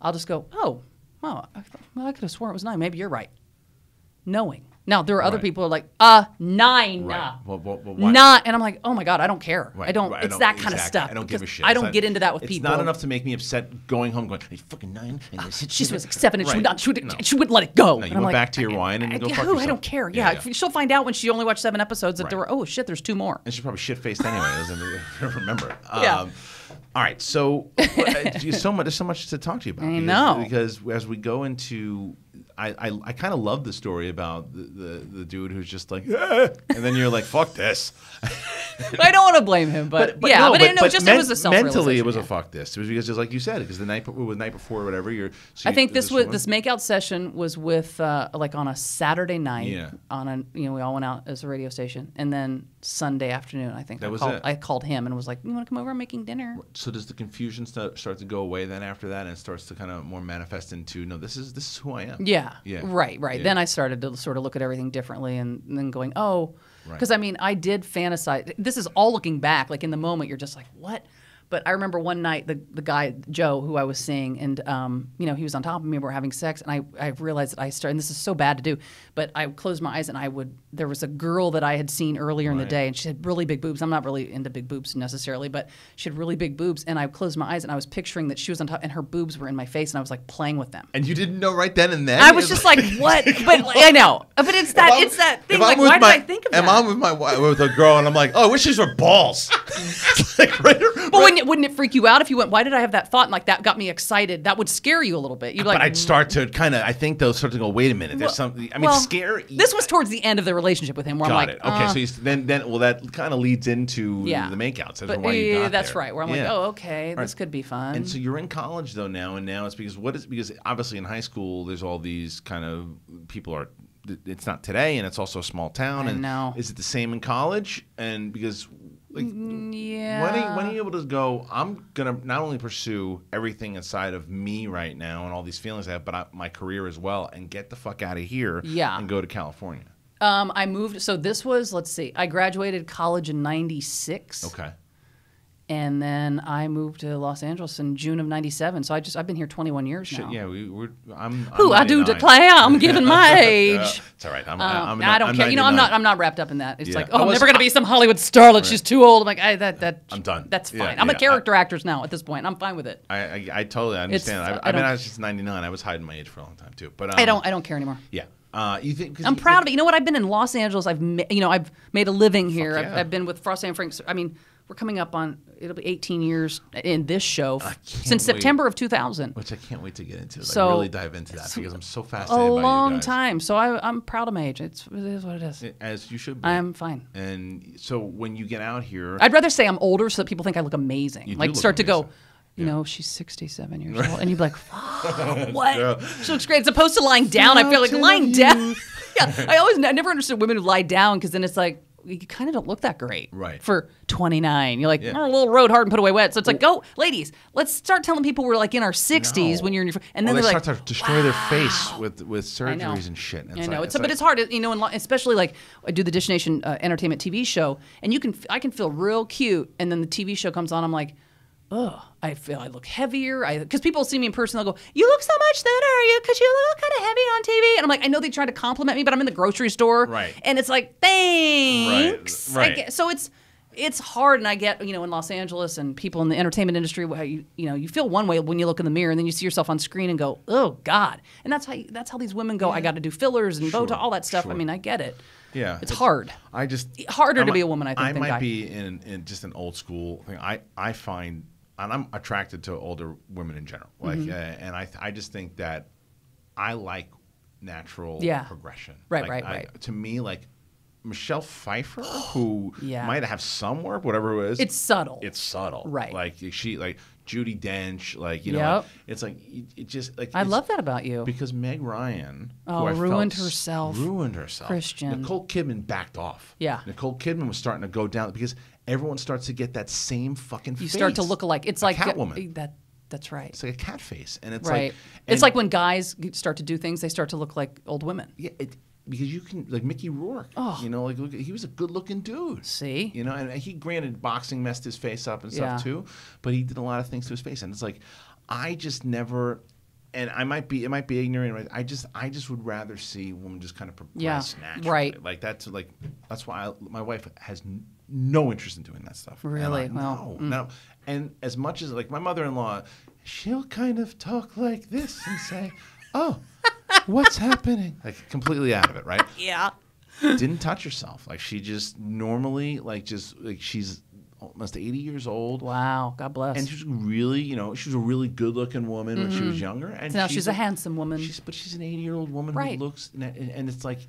B: I'll just go, I could have sworn it was 9. Maybe you're right. Knowing. Now, there are other people who are like, 9.
A: Right. Well,
B: not. And I'm like, oh my God, I don't care.
A: Right.
B: I don't, it's that kind of stuff.
A: I don't give a shit.
B: I don't get into that with people.
A: It's not enough to make me upset going home going, hey, fucking 9. And
B: she was like 7 and she wouldn't let it go.
A: No, you
B: and I'm
A: went
B: like,
A: back to your wine and go fuck yourself.
B: I don't care. Yeah. She'll find out when she only watched 7 episodes that there were, oh shit, there's 2 more.
A: And she's probably shit-faced anyway. Doesn't remember it.
B: Yeah.
A: All right, so there's so much to talk to you about.
B: I know.
A: Because as we go into, I kind of love the story about the dude who's just like, and then you're like, fuck this.
B: I don't want to blame him, but it was a self-realization.
A: Mentally, it was a fuck this. It was because, just like you said, because the night before or whatever,
B: I think this makeout session was with like on a Saturday night.
A: Yeah.
B: We all went out as a radio station, and then Sunday afternoon, I think I called him and was like, "You want to come over? I'm making dinner."
A: So does the confusion start to go away then after that, and it starts to kind of more manifest into, no, this is who I am.
B: Yeah.
A: Yeah.
B: Right.
A: Yeah.
B: Then I started to sort of look at everything differently, and then going, oh, because I mean, I did fantasize. This is all looking back. Like in the moment, you're just like, what? But I remember one night the guy, Joe, who I was seeing, and he was on top of me, we were having sex, and I realized that I started, and this is so bad to do, but I closed my eyes and there was a girl that I had seen earlier in the day, and she had really big boobs. I'm not really into big boobs necessarily, but she had really big boobs, and I closed my eyes and I was picturing that she was on top, and her boobs were in my face, and I was like playing with them.
A: And you didn't know right then and then?
B: I was just like, what? But I know. But it's that thing. Like, why did I think of that?
A: I'm with a girl, and I'm like, oh, I wish these were balls. Like,
B: but wouldn't it freak you out if you went, why did I have that thought? And like that got me excited. That would scare you a little bit.
A: But I'd start to kind of, I think they'll start to go, wait a minute, there's something. I mean, scare.
B: This was towards the end of the relationship with him, where I'm like,
A: okay, so then that kind of leads into the makeouts. That's why you got
B: that's
A: there.
B: right. Where I'm like, oh, okay, this could be fun.
A: And so you're in college though now, and now it's because obviously in high school there's all these kind of people are. It's not today, and it's also a small town.
B: I know.
A: Is it the same in college? And because. Like,
B: yeah.
A: When are you able to go, I'm going to not only pursue everything inside of me right now and all these feelings I have, but my career as well, and get the fuck out of here and go to California?
B: I moved. So this was, let's see, I graduated college in 96.
A: Okay.
B: And then I moved to Los Angeles in June of 97. So I've been here 21 years now.
A: Yeah, I'm
B: who I do declare I'm giving my age.
A: It's all right.
B: I don't care.
A: 99.
B: I'm not wrapped up in that. It's like, I'm never going to be some Hollywood starlet. Right. She's too old. I'm like, I'm
A: done.
B: That's fine. I'm a character actress now at this point. I'm fine with it.
A: I totally understand. I was just 99. I was hiding my age for a long time too. But
B: I don't care anymore.
A: Yeah. You think?
B: I'm proud of it. You know what? I've been in Los Angeles. I've made a living here. I've been with Frost and Frank. I mean, we're coming up on, it'll be 18 years in this show since September of 2000.
A: Which I can't wait to get into. Really dive into that because I'm so fascinated by you guys.
B: A long time. So I'm proud of my age. It is what it is.
A: As you should be.
B: I'm fine.
A: And so when you get out here.
B: I'd rather say I'm older so that people think I look amazing.
A: You
B: like start amazing. To go, you know, she's 67 years old. And you'd be like, what? Yeah. She looks great. As opposed to lying down. I feel like lying down. Yeah. I never understood women who lie down because then it's like, you kind of don't look that great for 29. You're like, a little road hard and put away wet. So it's like, go, ladies, let's start telling people we're like in our 60s when you're in your, and then
A: they
B: start
A: to destroy their face with surgeries and shit.
B: I know. But it's hard, especially like I do the Dish Nation entertainment TV show, and I can feel real cute, and then the TV show comes on, I'm like, ugh, I feel I look heavier. Because people see me in person, they'll go, you look so much thinner because you look kind of heavy on TV. And I'm like, I know they try to compliment me, but I'm in the grocery store.
A: Right.
B: And it's like, thanks.
A: Right.
B: So it's, it's hard, and I get, in Los Angeles and people in the entertainment industry, how you feel one way when you look in the mirror, and then you see yourself on screen and go, oh God, and that's how these women go. I got to do fillers and Botox, all that stuff.
A: Sure.
B: I mean, I get it.
A: Yeah,
B: it's hard. Harder to be a woman, I think.
A: I
B: than
A: might
B: guy.
A: be in just an old school thing. I find, and I'm attracted to older women in general. Like, and I just think that I like natural progression.
B: Right.
A: To me, like Michelle Pfeiffer, who might have some work, whatever it is.
B: It's subtle.
A: Right. Like Judi Dench, it's like it just like
B: I love that about you.
A: Because Meg Ryan
B: ruined herself.
A: Christian. Nicole Kidman backed off.
B: Yeah.
A: Nicole Kidman was starting to go down because everyone starts to get that same fucking face.
B: You start to look alike. It's like
A: Catwoman.
B: That's right.
A: It's like a cat face, and it's
B: right. It's like when guys start to do things, they start to look like old women.
A: Yeah. Because you can, like Mickey Rourke, look, he was a good-looking dude.
B: See?
A: And he, granted, boxing messed his face up and stuff too, but he did a lot of things to his face. And it's like, I just never, and it might be ignorant, right? I just would rather see a woman just kind of progress naturally.
B: Right.
A: Like, that's why my wife has no interest in doing that stuff.
B: Really?
A: No. And as much as, like, my mother-in-law, she'll kind of talk like this and say, oh, what's happening? Like, completely out of it, right?
B: Yeah.
A: Didn't touch herself. Like, she just normally, she's almost 80 years old.
B: Wow. God bless.
A: And she's really, she was a really good-looking woman when she was younger. And
B: so now she's a handsome woman.
A: But she's an 80-year-old woman who looks, and it's like,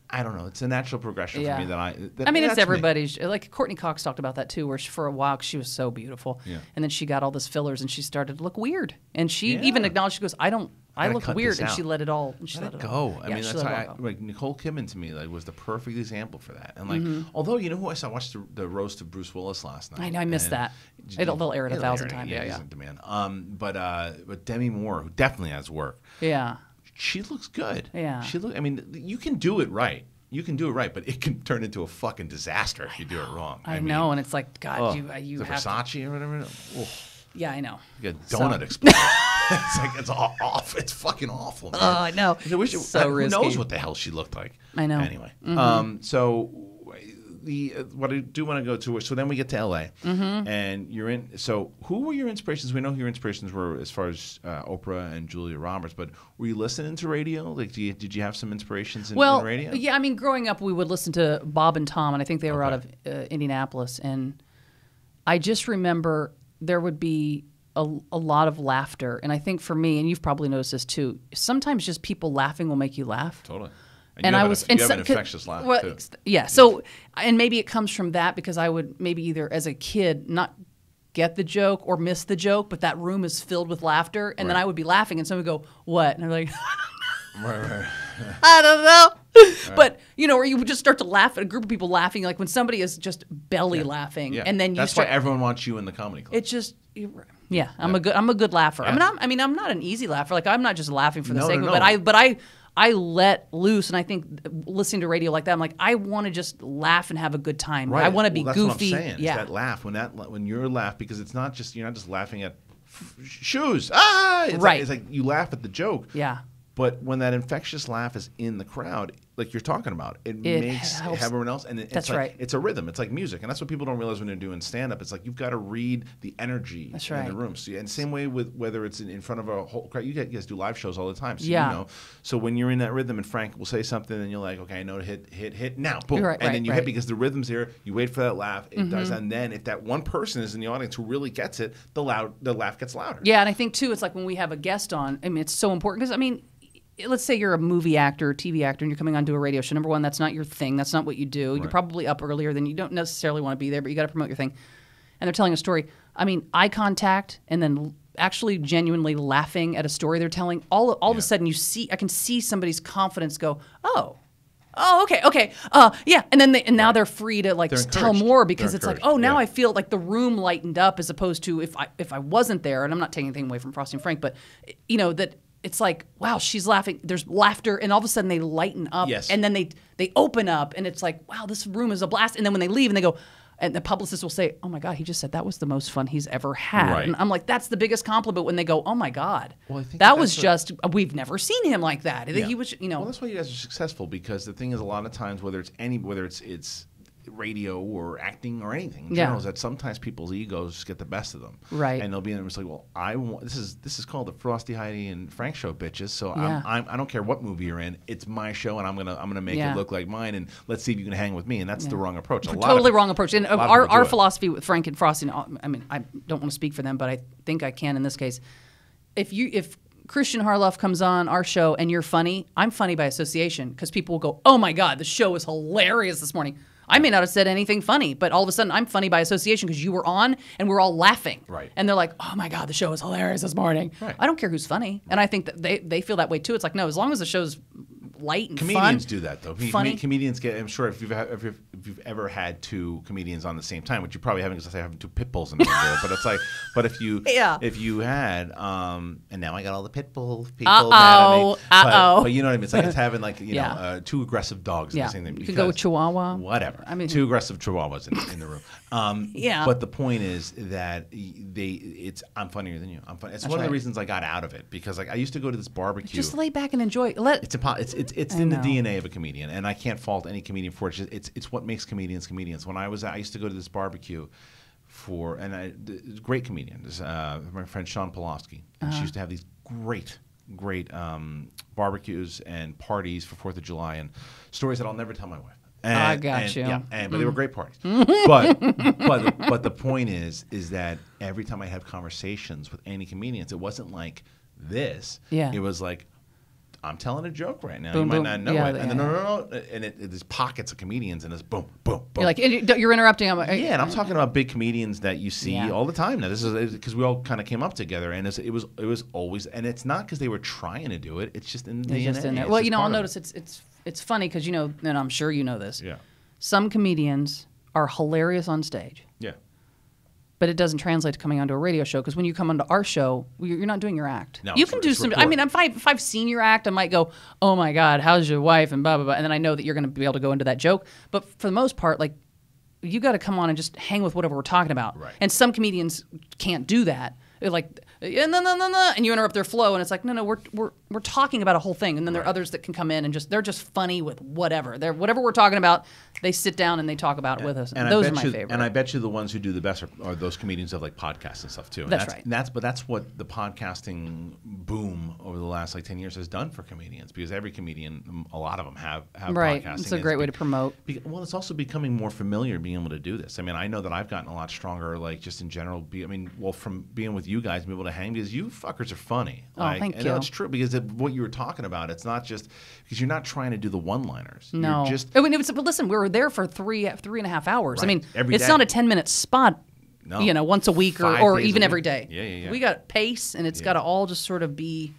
A: I don't know. It's a natural progression for me that
B: it's everybody's. Like Courtney Cox talked about that too, where for a while she was so beautiful, and then she got all this fillers and she started to look weird. And she even acknowed, she goes, I look weird, and she let it all. Let it
A: go. I mean, that's how like Nicole Kidman to me was the perfect example for that. And like, although who I saw watched the roast of Bruce Willis last night.
B: I know, I missed that. They'll air it 1,000 times. Yeah.
A: Demand. But Demi Moore, who definitely has work.
B: Yeah.
A: She looks good.
B: Yeah.
A: I mean, you can do it right. But it can turn into a fucking disaster if you do it wrong.
B: I know, and it's like, God, you
A: the
B: have
A: Versace or whatever. Oh.
B: Yeah, I know.
A: You got a donut explode. It's like it's all off. It's fucking awful, man.
B: Oh, I know.
A: Who knows what the hell she looked like?
B: I know.
A: Anyway, so what I do want to go to. So then we get to LA, and you're in. So who were your inspirations? We know who your inspirations were as far as Oprah and Julia Roberts, but were you listening to radio? Like, did you have some inspirations in radio?
B: Yeah, I mean, growing up, we would listen to Bob and Tom, and I think they were out of Indianapolis, and I just remember there would be a lot of laughter, and I think for me, and you've probably noticed this too, sometimes just people laughing will make you laugh.
A: Totally.
B: And
A: you have an infectious laugh too.
B: Yeah. So, and maybe it comes from that because I would maybe either as a kid not get the joke or miss the joke, but that room is filled with laughter, and then I would be laughing, and someone would go, "What?" And I'm like,
A: right.
B: I don't know. But or you would just start to laugh at a group of people laughing, like when somebody is just belly laughing, and then
A: that's why everyone wants you in the comedy club.
B: It's just. I'm a good laugher. Yeah. I'm not an easy laugher. Like I'm not just laughing for the sake of it. But I let loose, and I think listening to radio like that, I'm like, I want to just laugh and have a good time.
A: Right.
B: I want to be
A: that's
B: goofy.
A: What I'm saying. That laugh when you're laugh, because it's not just you're not just laughing at shoes. It's like you laugh at the joke.
B: Yeah.
A: But when that infectious laugh is in the crowd, like you're talking about, it makes everyone else, and it's like, it's a rhythm. It's like music, and that's what people don't realize when they're doing stand-up. It's like you've got to read the energy in the room. So, and same way with whether it's in front of a whole crowd. You guys do live shows all the time, so So when you're in that rhythm, and Frank will say something, and you're like, okay, I know to hit now, boom, and then you hit because the rhythm's here. You wait for that laugh, it does, and then if that one person is in the audience who really gets it, the laugh gets louder.
B: Yeah, and I think too, it's like when we have a guest on. I mean, it's so important because let's say you're a movie actor, TV actor, and you're coming onto a radio show. Number one, that's not your thing. That's not what you do. Right. You're probably up earlier than you don't necessarily want to be there, but you got to promote your thing. And they're telling a story. I mean, eye contact and then actually genuinely laughing at a story they're telling. All of a sudden, I can see somebody's confidence go, oh, okay, yeah, and then now they're free to tell more because it's like, oh, now I feel like the room lightened up as opposed to if I wasn't there. And I'm not taking anything away from Frosty and Frank, but that. It's like, wow, she's laughing. There's laughter, and all of a sudden they lighten up, and then they open up, and it's like, wow, this room is a blast. And then when they leave, and they go, and the publicist will say, oh my God, he just said that was the most fun he's ever had. Right. And I'm like, that's the biggest compliment when they go, oh my God, that was just we've never seen him like that. He was,
A: Well, that's why you guys are successful because the thing is, a lot of times whether it's radio or acting or anything in
B: Yeah.
A: general is that sometimes people's egos get the best of them.
B: Right.
A: And they'll be in there, it's like, well, this is called the Frosty, Heidi, and Frank show, bitches. So
B: Yeah.
A: I don't care what movie you're in. It's my show, and I'm gonna make
B: Yeah.
A: it look like mine. And let's see if you can hang with me. And that's the wrong approach.
B: Totally wrong approach. And
A: lot of
B: our,
A: people do
B: our
A: it.
B: philosophy with Frank and Frosty, I mean, I don't want to speak for them, but I think I can in this case. If Christian Harloff comes on our show and you're funny, I'm funny by association because people will go, oh my God, the show is hilarious this morning. I may not have said anything funny, but all of a sudden I'm funny by association because you were on and we're all laughing.
A: Right.
B: And they're like, oh my God, the show is hilarious this morning.
A: Right.
B: I don't care who's funny. And I think that they feel that way too. It's like, no, as long as the show's light and
A: Comedians
B: fun,
A: do that though.
B: funny.
A: Comedians get. I'm sure if you've ever had two comedians on the same time, which you probably haven't, because I have two pit bulls in the room. But it's like, but if you had, and now I got all the pit bull people mad at me. But you know what I mean? It's like it's having like two aggressive dogs in the same thing.
B: You could go with Chihuahua.
A: Whatever.
B: I mean,
A: two aggressive Chihuahuas in the room. But the point is that I'm funnier than you. I'm funny. It's one of the reasons I got out of it, because like I used to go to this barbecue.
B: Just lay back and enjoy.
A: It's in the DNA of a comedian, and I can't fault any comedian for it. It's what makes comedians comedians. When I used to go to this barbecue great comedian, my friend Sean Pulaski, and she used to have these great barbecues and parties for 4th of July, and stories that I'll never tell my wife.
B: I got you.
A: Yeah, but they were great parties. but the point is that every time I had conversations with any comedians, it wasn't like this.
B: Yeah.
A: It was like, I'm telling a joke right now.
B: Boom,
A: you might
B: boom.
A: not know
B: Yeah,
A: it. And
B: yeah.
A: then no. And there's pockets of comedians, and it's boom, boom, boom.
B: You're like, you're interrupting. I'm like,
A: Yeah, and I'm talking about big comedians that you see
B: Yeah.
A: all the time. Now, this is because we all kind of came up together, and it was always, and it's not because they were trying to do it. It's just in the DNA.
B: just in there.
A: It's
B: Well,
A: just
B: I'll
A: part of
B: notice it's funny because and I'm sure you know this.
A: Yeah.
B: Some comedians are hilarious on stage,
A: Yeah.
B: but it doesn't translate to coming onto a radio show because when you come onto our show, you're not doing your act.
A: No,
B: you can do
A: it's
B: some.
A: report.
B: I mean, if I've seen your act, I might go, "Oh my God, how's your wife?" and blah blah blah, and then I know that you're going to be able to go into that joke. But for the most part, like, you got to come on and just hang with whatever we're talking about.
A: Right.
B: And some comedians can't do that. They're like, no, and you interrupt their flow, and it's like, no, we're talking about a whole thing, and then there are others that can come in and they're just funny with whatever. Whatever we're talking about, they sit down and they talk about it with us. And those are my favorite.
A: And I bet you the ones who do the best are those comedians of like podcasts and stuff too. And
B: That's right.
A: But that's what the podcasting boom over the last like 10 years has done for comedians, because every comedian, a lot of them have
B: Right.
A: podcasting.
B: It's a great way to promote.
A: Well, it's also becoming more familiar being able to do this. I mean, I know that I've gotten a lot stronger, like just in general. From being with you guys, being able to hang, because you fuckers are funny.
B: Oh, thank you.
A: No, it's true, because of what you were talking about, it's not just because you're not trying to do the one-liners.
B: No.
A: You're just
B: I mean, but listen, we were there for three and a half hours. I
A: Right.
B: mean,
A: Every
B: it's
A: day.
B: not a 10-minute spot.
A: No.
B: Once a week
A: 5
B: or
A: days a
B: even
A: week.
B: every day.
A: Yeah.
B: We got pace, and it's got to all just sort of be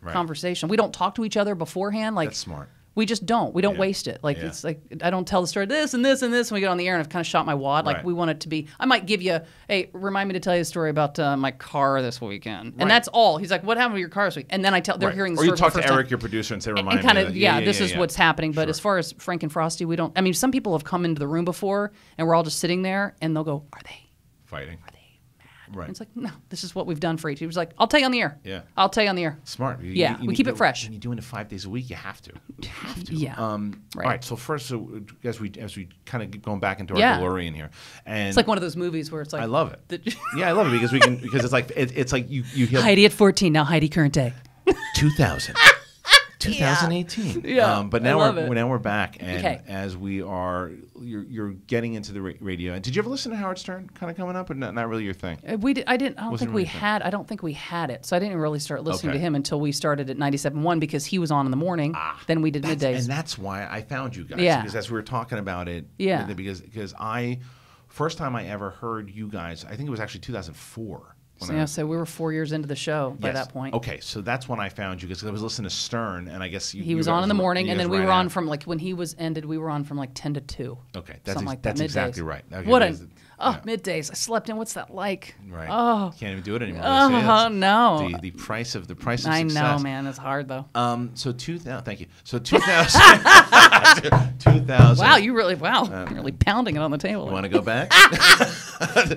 A: Right.
B: conversation. We don't talk to each other beforehand. Like,
A: That's smart.
B: We just don't. We don't
A: Yeah.
B: waste it. Like,
A: Yeah.
B: it's like, I don't tell the story this and this and this when we get on the air, and I've kind of shot my wad. Like,
A: Right.
B: we want it to be, I might give you, hey, remind me to tell you a story about my car this weekend.
A: Right.
B: And that's all. He's like, what happened with your car this week? And then they're
A: Right.
B: hearing the
A: or
B: story
A: you
B: for
A: talk
B: the
A: to
B: first time.
A: Eric, your producer, and say, remind
B: And
A: me.
B: kind
A: of
B: of,
A: that.
B: this is what's happening. But
A: Sure.
B: as far as Frank and Frosty, we don't. I mean, some people have come into the room before, and we're all just sitting there, and they'll go, "Are they
A: Fighting.
B: mad?"
A: Right.
B: And it's like, no, this is what we've done for each. He was like, "I'll tell you on the air."
A: Yeah.
B: I'll tell you on the air.
A: Smart.
B: Yeah, we keep it fresh.
A: When you're doing it 5 days a week, you have to. You have to.
B: Yeah.
A: All
B: Right.
A: right. So first, as we kind of get going back into our
B: Yeah.
A: DeLorean here, and
B: It's like one of those movies where it's like,
A: I love it.
B: the-
A: Yeah, I love it because it's like it's like you hear
B: Heidi at 14 now. Heidi current day.
A: 2000. 2018.
B: Yeah,
A: but
B: I
A: now
B: love
A: we're
B: it.
A: now we're back, and
B: Okay.
A: as we are, you're getting into the radio. And did you ever listen to Howard Stern? Kind of coming up, or not really your thing?
B: We did, I didn't. I don't
A: Wasn't
B: think we
A: really
B: had. I don't think we had it. So I didn't really start listening
A: Okay.
B: to him until we started at 97.1 because he was on in the morning. Then we did middays.
A: And that's why I found you guys.
B: Yeah.
A: Because as we were talking about it.
B: Yeah.
A: Because first time I ever heard you guys, I think it was actually 2004.
B: So we were 4 years into the show by
A: Yes.
B: that point.
A: Okay, so that's when I found you, because I was listening to Stern, and I guess
B: He was on in the morning, and then we were on from like when he was ended. We were on from like 10 to 2.
A: Okay,
B: Something like that,
A: that's exactly
B: middays.
A: right. Okay,
B: What
A: because- yeah.
B: middays! I slept in. What's that like?
A: Right.
B: Oh,
A: Can't even do it anymore. You see, it's
B: no.
A: The price of success.
B: I know, man. It's hard though.
A: So 2000. Thank you. So 2000. 2000.
B: Wow, you're really really pounding it on the table.
A: You want to go back?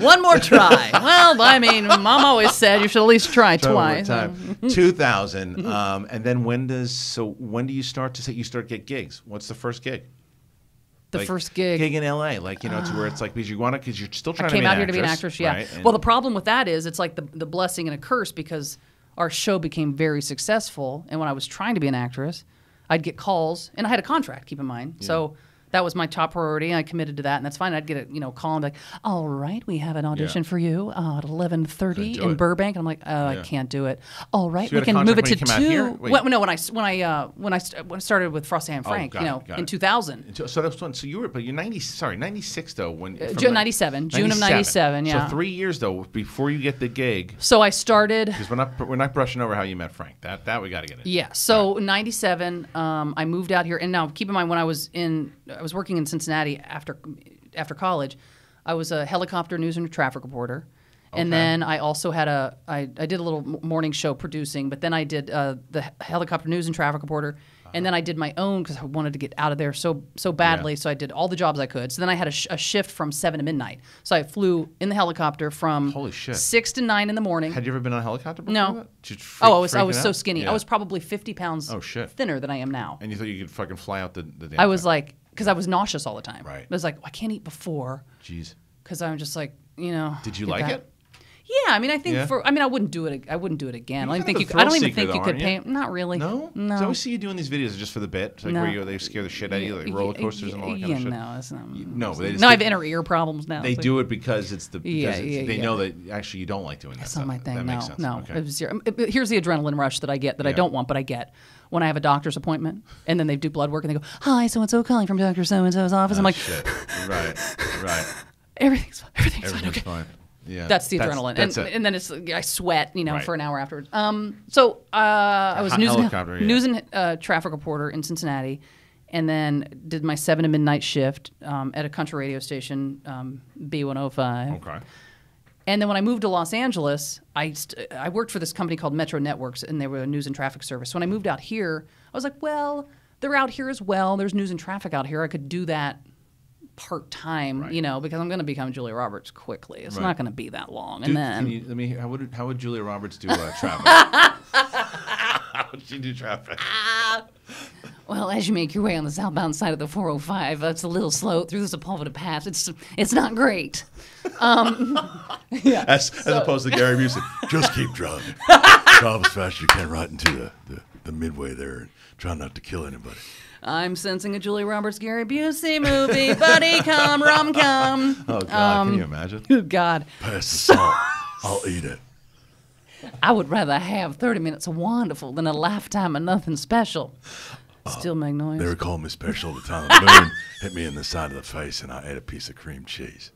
B: One more try. Well, I mean, Mom always said you should at least try
A: Try one more
B: twice.
A: time. 2000. And then when do you start to say you start to get gigs? What's the first gig?
B: The first gig
A: in LA, like to where it's like because you're still trying
B: I
A: to be
B: came
A: an
B: out here to be an actress, yeah.
A: right?
B: Well, the problem with that is it's like the blessing and a curse because our show became very successful, and when I was trying to be an actress, I'd get calls, and I had a contract, keep in mind. Yeah. So that was my top priority, and I committed to that, and that's fine. I'd get a call and be like, all right, we have an audition for you at 11:30 in Burbank. And I'm like, I can't do it. All right,
A: so
B: we can move it to 2. When I started with Frosty and Frank, in 2000.
A: So that's when. So you're 96 though. When
B: June 97, June of 97. Yeah.
A: So 3 years though before you get the gig.
B: So I started
A: because we're not brushing over how you met Frank. That we got to get into.
B: Yeah. So 97, I moved out here, and now keep in mind when I was working in Cincinnati after college. I was a helicopter news and traffic reporter, and then I also had I did a little morning show producing. But then I did the helicopter news and traffic reporter, and then I did my own because I wanted to get out of there so badly. Yeah. So I did all the jobs I could. So then I had a shift from 7 to midnight. So I flew in the helicopter from 6 to 9 in the morning.
A: Had you ever been on a helicopter before?
B: No. I was so skinny. Yeah. I was probably 50 pounds thinner than I am now.
A: And you thought you could fucking fly out the damn
B: I was thing. Like. Because I was nauseous all the time.
A: Right.
B: I was like, I can't eat before.
A: Jeez.
B: Because I'm just like,
A: Did you like it?
B: Yeah, I mean, I think I wouldn't do it. I wouldn't do it again. I don't even think you could pay. Not really.
A: No.
B: No.
A: So I always see you doing these videos just for the bit, like where they scare the shit out of you, like roller coasters and all that kind of shit.
B: No, it's not.
A: No, but
B: I have inner ear problems now.
A: They do it because they know that actually you don't like doing that.
B: That's
A: stuff.
B: not my thing.
A: That makes sense.
B: No.
A: Okay.
B: Here's the adrenaline rush that I get that I don't want, but I get. When I have a doctor's appointment, and then they do blood work, and they go, "Hi, so and so calling from Dr. So and so's office." I'm like,
A: shit. Right.
B: Everything's fine.
A: Yeah,
B: that's the adrenaline, and then I sweat, for an hour afterwards. So I was news and traffic reporter in Cincinnati, and then did my 7 to midnight shift at a country radio station, B105.
A: Okay.
B: And then when I moved to Los Angeles, I worked for this company called Metro Networks, and they were a news and traffic service. So when I moved out here, I was like, well, they're out here as well. There's news and traffic out here. I could do that part-time, because I'm going to become Julia Roberts quickly. It's not going to be that long.
A: How would Julia Roberts do traffic? How would she do traffic?
B: Well, as you make your way on the southbound side of the 405, it's a little slow through the Sepulveda Pass. It's not great.
A: As opposed to Gary Busey.
C: Just keep driving. Drive as fast as you can right into the midway there and try not to kill anybody.
B: I'm sensing a Julia Roberts, Gary Busey movie, buddy come, rom-com.
A: Oh, God, can you imagine?
B: Oh, God.
C: Pass the salt. I'll eat it.
B: I would rather have 30 minutes of wonderful than a lifetime of nothing special. Still make noise.
C: They were calling me special the time the moon hit me in the side of the face and I ate a piece of cream cheese.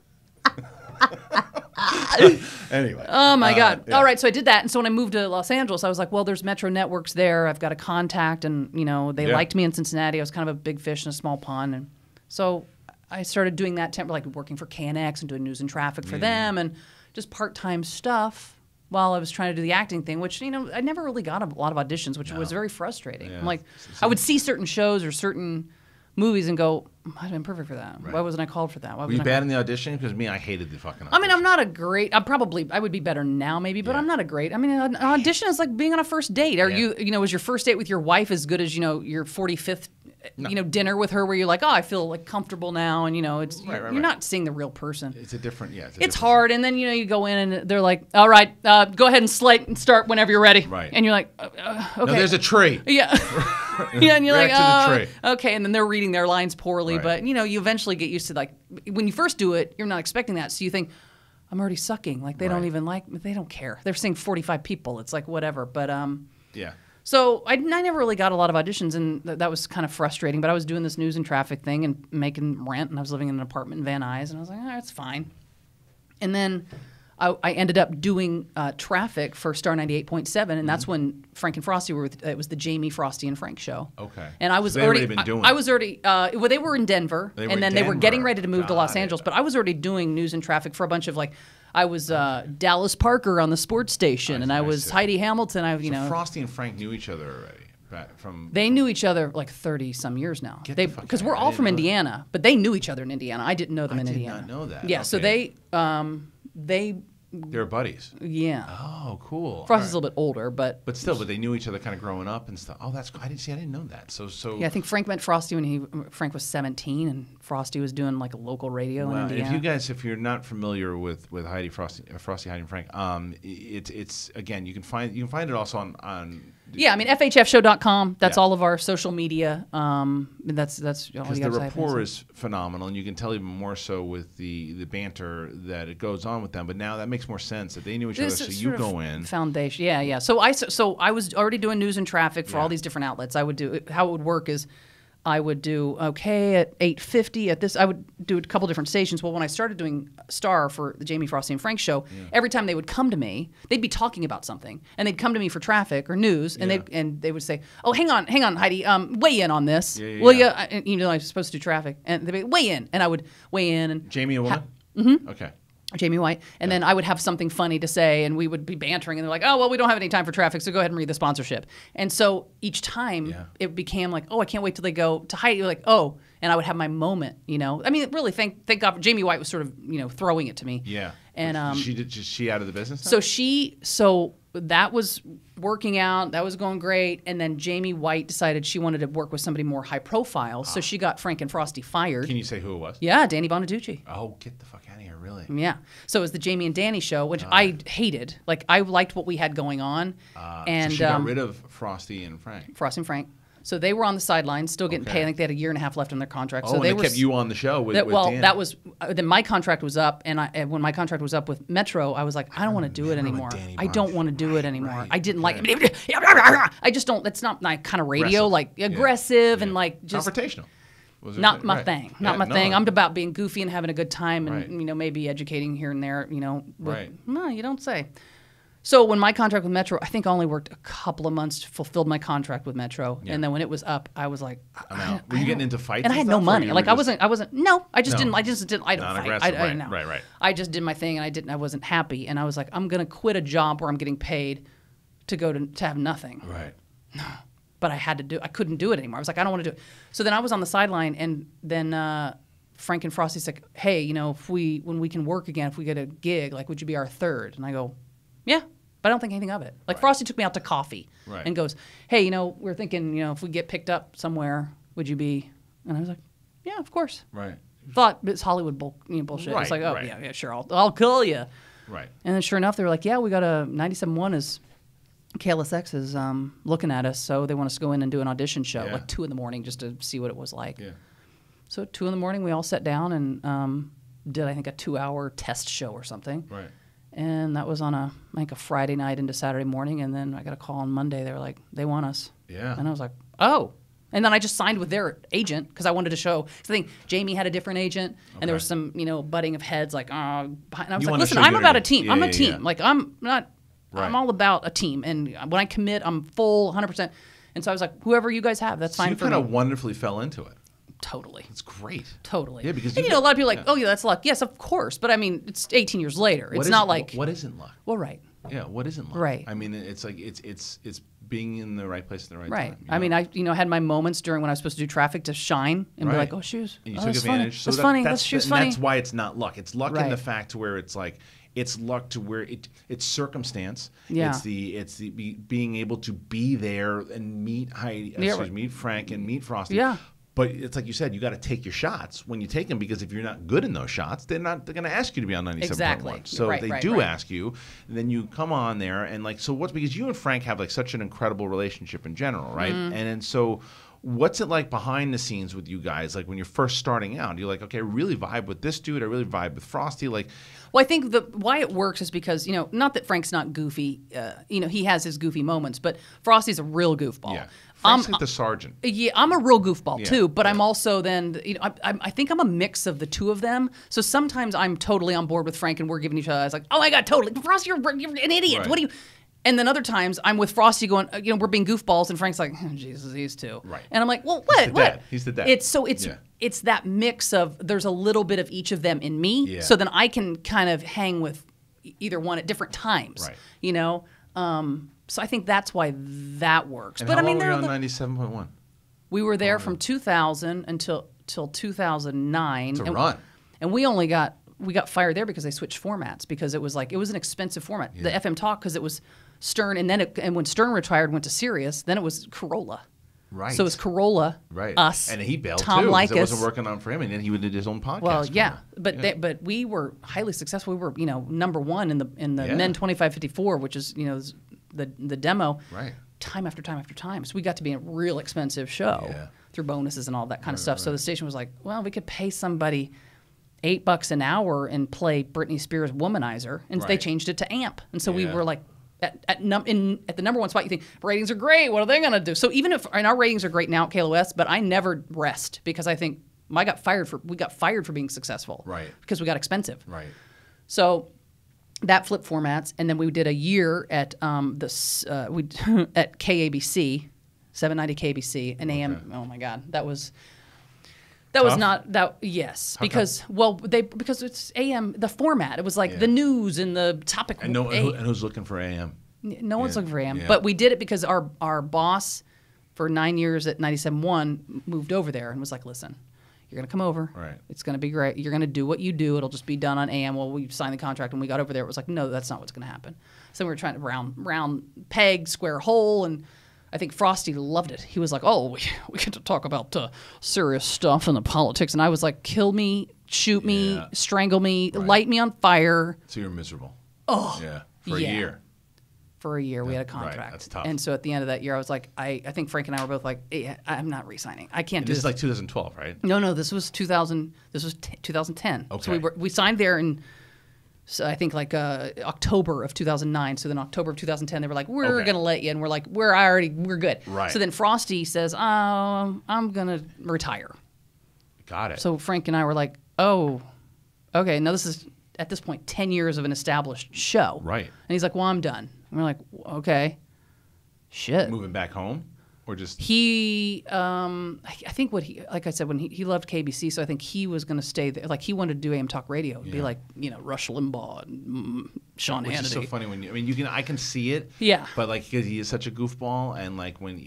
A: Anyway.
B: Oh, my God. Yeah. All right, so I did that. And so when I moved to Los Angeles, I was like, well, there's Metro Networks there. I've got a contact. And, they liked me in Cincinnati. I was kind of a big fish in a small pond. And so I started doing that, like working for KNX and doing news and traffic for them and just part-time stuff while I was trying to do the acting thing, which, I never really got a lot of auditions, which was very frustrating. Yeah. I'm like, I would see certain shows or certain movies and go, I'd have been perfect for that. Right. Why wasn't I called for that?
A: Were you bad in the audition? Because I hated the fucking audition.
B: I mean, I'm not a great, I would be better now maybe, but I'm not a great, an audition is like being on a first date. Are you, was your first date with your wife as good as, your 45th, dinner with her where you're like, oh, I feel like comfortable now. And, it's, you're not seeing the real person.
A: It's a different,
B: It's hard. And then, you go in and they're like, all right, go ahead and slate and start whenever you're ready.
A: Right.
B: And you're like, okay.
A: No, there's a tree.
B: Yeah. Yeah, and you're like,
A: oh,
B: okay, and then they're reading their lines poorly, but you eventually get used to like when you first do it, you're not expecting that, so you think, I'm already sucking, like they don't even they don't care. They're seeing 45 people, it's like whatever, but
A: yeah.
B: So I never really got a lot of auditions, and that was kind of frustrating. But I was doing this news and traffic thing and making rent, and I was living in an apartment in Van Nuys, and I was like, it's fine. And then I ended up doing traffic for Star 98.7, and that's when Frank and Frosty were with, it was the Jamie, Frosty, and Frank show.
A: Okay.
B: And I was already been doing I was already, well, they were in Denver, and then they were getting ready to move to Los Angeles, but I was already doing news and traffic for a bunch of like, I was Dallas Parker on the sports station, and I was Heidi Hamilton. So
A: Frosty and Frank knew each other already.
B: They knew each other like 30 some years now. Because we're all from Indiana, but they knew each other in Indiana. I didn't know them in Indiana.
A: I did not know that.
B: Yeah, okay. So they
A: They're buddies.
B: Yeah.
A: Oh, Oh, cool.
B: Frosty's a little bit older, but
A: But they knew each other kind of growing up and stuff. Oh, that's. I didn't know that. So.
B: yeah, I think Frank met Frosty when Frank was 17, and Frosty was doing like a local radio in
A: Well,
B: Indiana.
A: if you're not familiar with Heidi Frosty, Heidi and Frank, it's again you can find it also on.
B: Yeah, I mean FHFshow.com. That's
A: Yeah.
B: all of our social media. That's all you
A: Because
B: got
A: the
B: to
A: rapport is phenomenal, and you can tell even more so with the banter that it goes on with them. But now that makes more sense that they knew each other, so you go in.
B: Foundation. Yeah. So I was already doing news and traffic for
A: Yeah.
B: all these different outlets. I would do how it would work is I would do at 8:50 at this. I would do a couple different stations. Well, when I started doing Star for the Jamie Frosty and Frank show, every time they would come to me, they'd be talking about something, and they'd come to me for traffic or news, and they would say, "Oh, hang on, Heidi, weigh in on this, will you?" You know, I was supposed to do traffic, and they'd be weigh in, and I would weigh in and
A: Jamie, a woman. Mm-hmm. Okay.
B: Jamie White, and then I would have something funny to say, and we would be bantering, and they're like, "Oh, well, we don't have any time for traffic, so go ahead and read the sponsorship." And so each time it became like, "Oh, I can't wait till they go to Heidi." Like, "Oh," and I would have my moment, you know. I mean, really, thank God, Jamie White was sort of, you know, throwing it to me.
A: Yeah.
B: And
A: she out of the business now?
B: so that was working out, that was going great, and then Jamie White decided she wanted to work with somebody more high profile, so she got Frank and Frosty fired.
A: Can you say who it was?
B: Yeah, Danny Bonaducci.
A: Oh, get the fuck out of here! Really?
B: Yeah. So it was the Jamie and Danny show, which I hated. Like, I liked what we had going on. And
A: so she got rid of Frosty and Frank.
B: Frosty and Frank. So they were on the sidelines, still getting
A: Okay.
B: paid. I think they had a year and a half left on their contract.
A: Oh,
B: so
A: and
B: they
A: they
B: were
A: kept you on the show with Danny.
B: that was then my contract was up, and when my contract was up with Metro, I was like, I don't want to do it
A: remember
B: anymore.
A: when Danny
B: I don't
A: Bonaducci-
B: want to do it anymore.
A: right,
B: I didn't
A: okay.
B: like. I just don't. That's not my kind of radio.
A: Aggressive.
B: Like
A: Yeah.
B: aggressive and
A: Yeah.
B: like just
A: Confrontational. Was it-
B: not my
A: right.
B: thing.
A: Yeah,
B: Not my
A: no.
B: thing. I'm about being goofy and having a good time, and
A: Right.
B: you know, maybe educating here and there. You know,
A: Right.
B: No, you don't say. So when my contract with Metro, I think I only worked a couple of months, fulfilled my contract with Metro, and then when it was up, I was like,
A: I'm out. Were you getting into fights?
B: and I had no
A: stuff, or
B: money.
A: you
B: Like
A: were
B: I
A: just-
B: wasn't. No, I just
A: No.
B: didn't. I just didn't. I don't fight.
A: Non-aggressive,
B: I know.
A: right.
B: I just did my thing, and I wasn't happy, and I was like, I'm gonna quit a job where I'm getting paid to go to have nothing.
A: Right.
B: But I couldn't do it anymore. I was like, I don't want to do it. So then I was on the sideline, and then Frank and Frosty's like, hey, you know, when we can work again, if we get a gig, like, would you be our third? And I go, yeah, but I don't think anything of it. Like, Frosty took me out to coffee and goes, hey, you know, we're thinking, you know, if we get picked up somewhere, would you be? And I was like, yeah, of course.
A: Right.
B: Thought it's Hollywood bullshit.
A: Right,
B: It's like, oh,
A: right.
B: yeah, sure, I'll call you.
A: Right.
B: And then sure enough, they were like, yeah, we got a 97.1 is KLSX is looking at us, so they want us to go in and do an audition show,
A: Yeah.
B: like 2 a.m, just to see what it was like.
A: Yeah.
B: So at 2 a.m, we all sat down and did, I think, a 2-hour test show or something.
A: Right.
B: And that was on a Friday night into Saturday morning, and then I got a call on Monday. They were like, they want us.
A: Yeah.
B: And I was like, oh. And then I just signed with their agent because I wanted to show. Because I think Jamie had a different agent, and there was some, you know, butting of heads. Like, and I was
A: You
B: like,
A: wanna
B: listen,
A: show
B: I'm
A: unity.
B: about a team.
A: Yeah,
B: I'm a
A: yeah,
B: team.
A: yeah.
B: Like, I'm not.
A: Right.
B: I'm all about a team, and when I commit, I'm full 100%. And so I was like, whoever you guys have, that's
A: So
B: fine
A: you
B: for
A: kind
B: me.
A: of wonderfully fell into it.
B: Totally.
A: It's great.
B: Totally.
A: Yeah, because
B: and, you know, a lot of people are like, oh, yeah, that's luck. Yes, of course. But I mean, it's 18 years later. It's not like.
A: What isn't luck?
B: Well, right.
A: Yeah, what isn't luck?
B: Right.
A: I mean, it's like it's being in the right place at the right
B: Right.
A: time. you
B: I
A: know?
B: mean, I had my moments during when I was supposed to do traffic to shine and be
A: Right.
B: like, oh, she was.
A: And you
B: oh,
A: took
B: that's
A: advantage.
B: Funny.
A: So
B: That's funny.
A: That's,
B: She was
A: and
B: funny.
A: that's why it's not luck. It's luck in the
B: Right.
A: fact to where it's like it's luck to where it's circumstance.
B: Yeah.
A: It's the being able to be there and meet Heidi, meet Frank and meet Frosty.
B: Yeah.
A: But it's like you said, you got to take your shots when you take them, because if you're not good in those shots, they're going to ask you to be on 97.1.
B: Exactly.
A: So
B: Right,
A: if they
B: right,
A: do
B: right.
A: ask you, then you come on there and like, so what's, because you and Frank have like such an incredible relationship in general, right?
B: Mm-hmm.
A: And so what's it like behind the scenes with you guys? Like when you're first starting out, you're like, okay, I really vibe with this dude. I really vibe with Frosty. Like,
B: Well, I think why it works is because, you know, not that Frank's not goofy. You know, he has his goofy moments, but Frosty's a real goofball.
A: yeah. Frank's like the sergeant.
B: Yeah, I'm a real goofball
A: Yeah,
B: too, but
A: yeah.
B: I'm also then, you know, I think I'm a mix of the two of them. So sometimes I'm totally on board with Frank and we're giving each other, I was like, oh my God, totally. Frosty, you're an idiot.
A: Right.
B: What do you... And then other times I'm with Frosty going, you know, we're being goofballs, and Frank's like, oh, Jesus, these two.
A: Right.
B: And I'm like, well, what?
A: the
B: what?
A: dad. He's the dad.
B: It's
A: Yeah.
B: that mix of there's a little bit of each of them in me,
A: Yeah.
B: so then I can kind of hang with either one at different times.
A: Right.
B: You know. So I think that's why that works.
A: And
B: but
A: how
B: I mean,
A: long were you
B: there
A: on 97.1?
B: we were there from 2000 until 2009.
A: It's a
B: and,
A: run.
B: And we only got we got fired there because they switched formats because it was an expensive format. The FM Talk, because it was Stern, and then and when Stern retired, went to Sirius, then it was Corolla.
A: Right.
B: So it was Corolla, us,
A: and he bailed
B: Tom
A: too.
B: Likas.
A: It wasn't working on for him, and then he would do his own podcast.
B: Well, yeah, but we were highly successful. We were number one in the Men 2554, which is the demo.
A: Right.
B: Time after time after time. So we got to be a real expensive show through bonuses and all that kind of stuff. So the station was like, well, we could pay somebody $8 an hour and play Britney Spears Womanizer, and they changed it to AMP. And so we were like, at the number one spot, you think ratings are great. What are they going to do? So even if our ratings are great now at KLOS, but I never rest because I think we got fired for being successful,
A: right?
B: Because we got expensive,
A: right?
B: So that flipped formats, and then we did a year at at KABC, 790 KBC, and AM. Oh my God, that was not that. Yes, because it's AM. The format, it was like the news and the topic.
A: And who's looking for AM?
B: No one's looking for AM. But we did it because our boss for 9 years at 97.1 moved over there and was like, listen, you're going to come over.
A: Right.
B: It's going to be great. You're going to do what you do. It'll just be done on AM. Well, we signed the contract. When we got over there, it was like, no, that's not what's going to happen. So we were trying to round peg, square hole, and I think Frosty loved it. He was like, oh, we get to talk about serious stuff and the politics. And I was like, kill me, shoot me, strangle me, light me on fire.
A: So you're miserable.
B: Oh.
A: Yeah. For a year.
B: For a year, we had a contract.
A: Right. That's tough.
B: And so at the end of that year, I was like, I think Frank and I were both like, hey, I'm not re-signing. I can't do this.
A: This is like 2012, right?
B: No, this was 2000. This was 2010.
A: Okay.
B: So we signed there in, so I think like October of 2009. So then October of 2010, they were like, we're going to let you. And we're like, we're good.
A: Right.
B: So then Frosty says, I'm going to retire.
A: Got it.
B: So Frank and I were like, oh, okay. Now this is, at this point, 10 years of an established show.
A: Right.
B: And he's like, well, I'm done. And we're like, okay, shit.
A: Moving back home? Or just
B: he, I think like I said, when he loved KBC, so I think he was going to stay there. Like he wanted to do AM Talk Radio, be like Rush Limbaugh and Sean Hannity.
A: Which is so funny when I can see it.
B: Yeah.
A: But like because he is such a goofball, and like when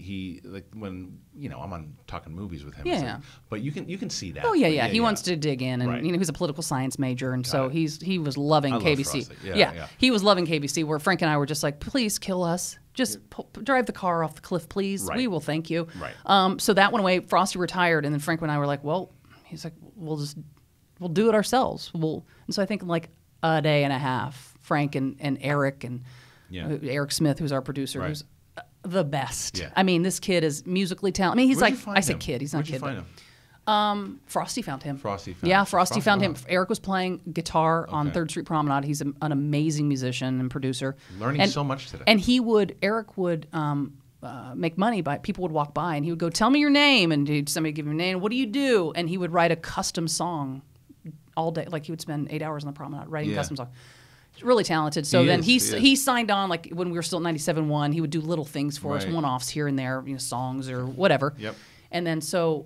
A: I'm on talking movies with him.
B: Yeah.
A: But you can see that.
B: Oh yeah. He wants to dig in, and
A: Right.
B: he's a political science major, and so he was loving
A: I love
B: KBC.
A: Frosty. Yeah.
B: He was loving KBC. Where Frank and I were just like, please kill us. Just drive the car off the cliff, please.
A: Right.
B: We will thank you.
A: Right.
B: So that went away. Frosty retired, and then Frank and I were like, well, he's like, we'll do it ourselves. And so I think like a day and a half, Frank and Eric and Eric Smith, who's our producer,
A: Right.
B: who's the best.
A: Yeah.
B: I mean, this kid is musically talented. I mean, he's
A: Where'd you
B: like,
A: find
B: I say
A: him?
B: kid, he's not
A: Where'd
B: a kid.
A: you find him?
B: Frosty found him.
A: Frosty found
B: him.
A: wow.
B: Eric was playing guitar on
A: Okay.
B: 3rd Street Promenade. He's an amazing musician and producer.
A: Learning so much today.
B: And Eric would make money by people would walk by and he would go, tell me your name, and somebody would give him a name. What do you do? And he would write a custom song all day. Like he would spend 8 hours on the promenade writing a custom song. Really talented. So he signed on like when we were still at 97.1. He would do little things for us,
A: Right.
B: one-offs here and there, songs or whatever.
A: Yep.
B: And then so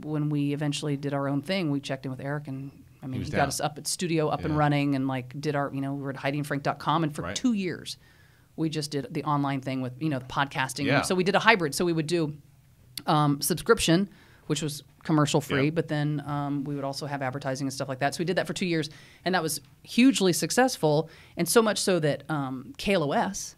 B: when we eventually did our own thing, we checked in with Eric, and I mean, he got us up and running, and like did our, we were at HeidiandFrank.com, and for 2 years, we just did the online thing with the podcasting.
A: Yeah.
B: So we did a hybrid. So we would do subscription, which was commercial free, but then we would also have advertising and stuff like that. So we did that for 2 years, and that was hugely successful, and so much so that KLOS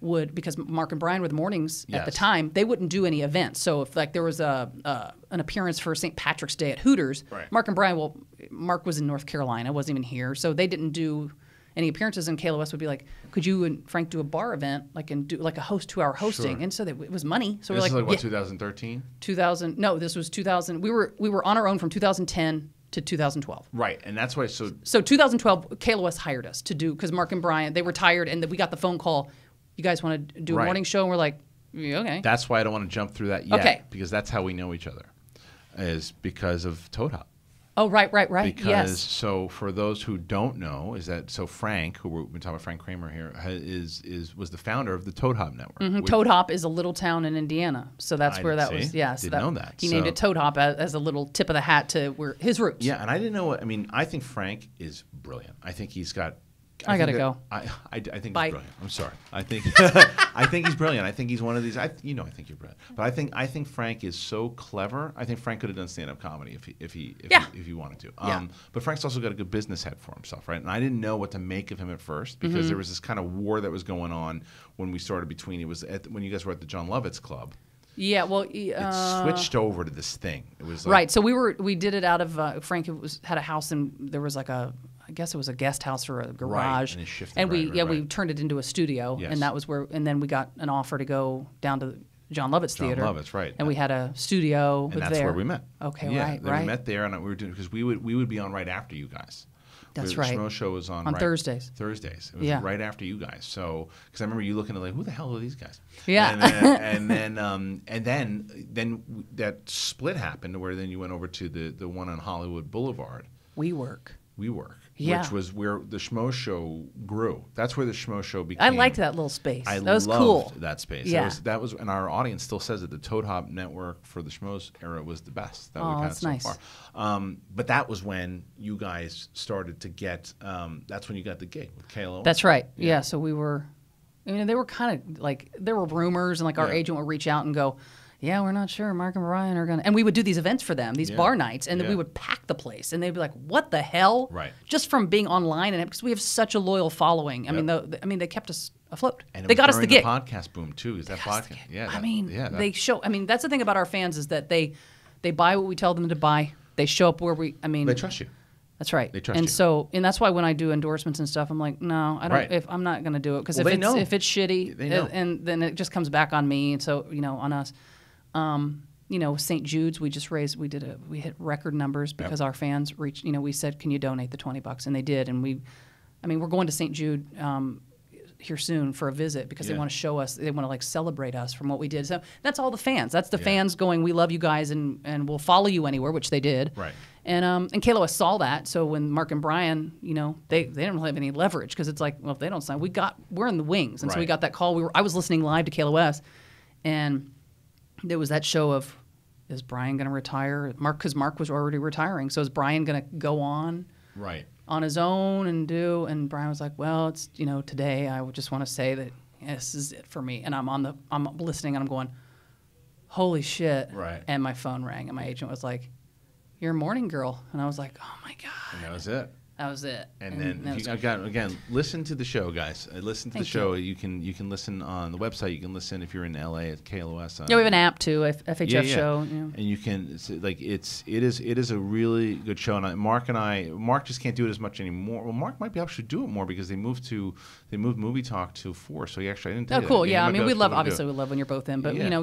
B: would, because Mark and Brian were the mornings at the time, they wouldn't do any events. So if like there was an appearance for St. Patrick's Day at Hooters,
A: right.
B: Mark and Brian, Mark was in North Carolina, wasn't even here, so they didn't do any appearances, and KLOS would be like, could you and Frank do a bar event, and do like a 2-hour hosting?
A: Sure.
B: And so it was money. So
A: This
B: we're
A: is
B: like,
A: like what, 2013?
B: 2000. No, this was 2000. We were on our own from 2010 to 2012.
A: Right, and that's why. So
B: 2012, KLOS hired us to do, because Mark and Brian, they retired, and we got the phone call, you guys want to do a morning show? And we're like, yeah, okay.
A: That's why I don't want to jump through that yet.
B: Okay.
A: Because that's how we know each other, is because of Toad Hop.
B: Oh, right.
A: Because
B: yes.
A: so for those who don't know, is that so Frank, who we've been talking about, Frank Kramer here, was the founder of the Toad Hop Network.
B: Mm-hmm. Toad Hop is a little town in Indiana, so that's where that was. Yeah, so
A: didn't know that.
B: He named it Toad Hop as a little tip of the hat to where his roots.
A: Yeah, and I didn't know what I mean. I think Frank is brilliant. I think he's got
B: I gotta
D: think
B: go.
D: I think
B: Bye.
D: he's brilliant. I'm sorry. I think I think he's brilliant. I think he's one of these. I think you're brilliant. But I think Frank is so clever. I think Frank could have done stand-up comedy if he wanted to.
B: Yeah.
D: But Frank's also got a good business head for himself, right? And I didn't know what to make of him at first because there was this kind of war that was going on when we started between. It was when you guys were at the John Lovitz Club.
B: Yeah, well,
D: It switched over to this thing. It was like,
B: right. So we did it out of Frank had a house and there was like I guess it was a guest house or a garage,
D: and it shifted,
B: and we
D: right.
B: turned it into a studio,
D: Yes.
B: and that was where, and then we got an offer to go down to John Lovitz
D: John
B: Theater.
D: Lovitz, right.
B: And we had a studio
D: and that's
B: there.
D: where we met.
B: Okay,
D: yeah,
B: right,
D: then
B: right.
D: we met there, and we were doing because we would be on right after you guys.
B: That's
D: The
B: right.
D: Schmo Show was on
B: Thursdays.
D: Thursdays. It was
B: Yeah.
D: right after you guys. So because I remember you looking at like, who the hell are these guys?
B: Yeah.
D: And then that split happened where then you went over to the one on Hollywood Boulevard.
B: WeWork. Yeah.
D: Which was where the Schmo Show grew. That's where the Schmo Show became.
B: I liked that little space.
D: I
B: That was
D: loved
B: cool.
D: that space.
B: Yeah.
D: That was, and our audience still says that the Toad Hop network for the Schmoes era was the best that
B: Oh,
D: we've had
B: that's
D: so
B: nice.
D: far. But that was when you guys started to get. That's when you got the gig with KLO.
B: That's right. Yeah. So we were, I mean, they were kind of like, there were rumors, and like our
D: Yeah.
B: agent would reach out and go, yeah, we're not sure. Mark and Brian are going to, and we would do these events for them, these
D: Yeah.
B: bar nights, and then we
D: Yeah.
B: would pack the place, and they'd be like, what the hell?
D: Right.
B: Just from being online, and because we have such a loyal following. I
D: Yep.
B: mean, they kept us afloat.
D: And it
B: They
D: was
B: got us the
D: during
B: gig.
D: podcast boom too. Is that
B: Got us
D: podcast?
B: the gig.
D: Yeah.
B: I mean,
D: that-
B: they show. I mean, that's the thing about our fans is that they buy what we tell them to buy. They show up where we. I mean,
D: they trust you.
B: That's right.
D: They trust
B: and
D: you.
B: so, and that's why when I do endorsements and stuff, I'm like, no, I don't.
D: Right.
B: If I'm not going to do it because
D: Well, they know.
B: if it's shitty,
D: They know.
B: and then it just comes back on me, and so on us. St. Jude's, we hit record numbers because our fans reached. We said, can you donate the $20, and they did, and we're going to St. Jude. Here soon for a visit because they
D: Yeah.
B: want to show us, they want to like celebrate us from what we did. So that's all the fans. That's the fans going, we love you guys and we'll follow you anywhere, which they did.
D: Right.
B: And KLOS saw that. So when Mark and Brian, they didn't really have any leverage because it's like, well, if they don't sign, we're in the wings. And so we
D: Right.
B: got that call. I was listening live to KLOS, and there was that show of, is Brian going to retire? Because Mark was already retiring. So is Brian going to go on?
D: Right.
B: On his own and Brian was like, well, it's today I would just want to say that this is it for me, and I'm listening and I'm going, holy shit.
D: Right.
B: And my phone rang and my agent was like, you're a morning girl, and I was like, oh my god,
D: And that was it.
B: that was it.
D: And
B: that
D: then
B: was
D: again, listen to the show, guys. Listen to the
B: Thank
D: show. You can listen on the website. You can listen if you're in LA at KLOS.
B: yeah, we have an app too, FHF show.
D: And you can it is a really good show. And Mark just can't do it as much anymore. Well, Mark might be able to do it more because they moved Movie Talk to 4. So I didn't. Tell
B: Oh,
D: you
B: cool.
D: that.
B: Yeah,
D: He
B: I
D: might
B: mean,
D: be
B: we
D: able
B: love
D: to do it.
B: obviously we love when you're both in, but
D: Yeah.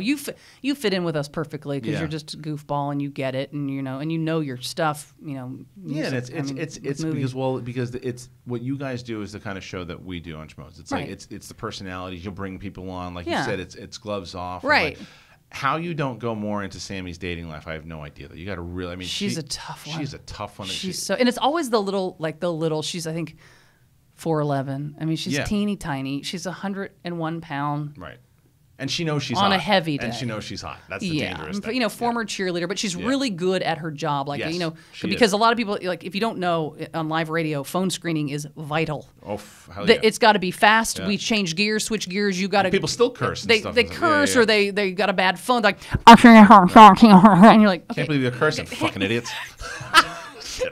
B: you fit in with us perfectly because
D: Yeah.
B: you're just a goofball and you get it, and and you know your stuff.
D: Yeah,
B: music.
D: and it's
B: I mean,
D: it's
B: with movies.
D: because it's what you guys do is the kind of show that we do on Schmoes. It's
B: Right.
D: like it's the personalities. You'll bring people on, like
B: Yeah.
D: you said. It's gloves off. and,
B: Right.
D: like, how you don't go more into Sammy's dating life, I have no idea. Though you got to really. I mean,
B: She's a tough one.
D: She's a tough one.
B: She's so, and it's always the little. She's I think 4'11". I mean, she's
D: Yeah.
B: teeny tiny. She's 101 pound.
D: right. And she knows she's
B: On
D: hot.
B: a heavy
D: And
B: day.
D: she knows she's hot. That's the
B: Yeah,
D: dangerous
B: but,
D: thing.
B: former cheerleader, but she's really good at her job. Like
D: Yes, she
B: because
D: is.
B: a lot of people like if you don't know on live radio, phone screening is vital.
D: Oh, hell yeah.
B: It's got to be fast.
D: Yeah.
B: We change gears, switch gears. You got to.
D: People still curse and
B: They
D: stuff.
B: they
D: Yeah,
B: curse
D: yeah.
B: or they got a bad phone. Like and you're like, okay.
D: Can't believe you're cursing, fucking idiots.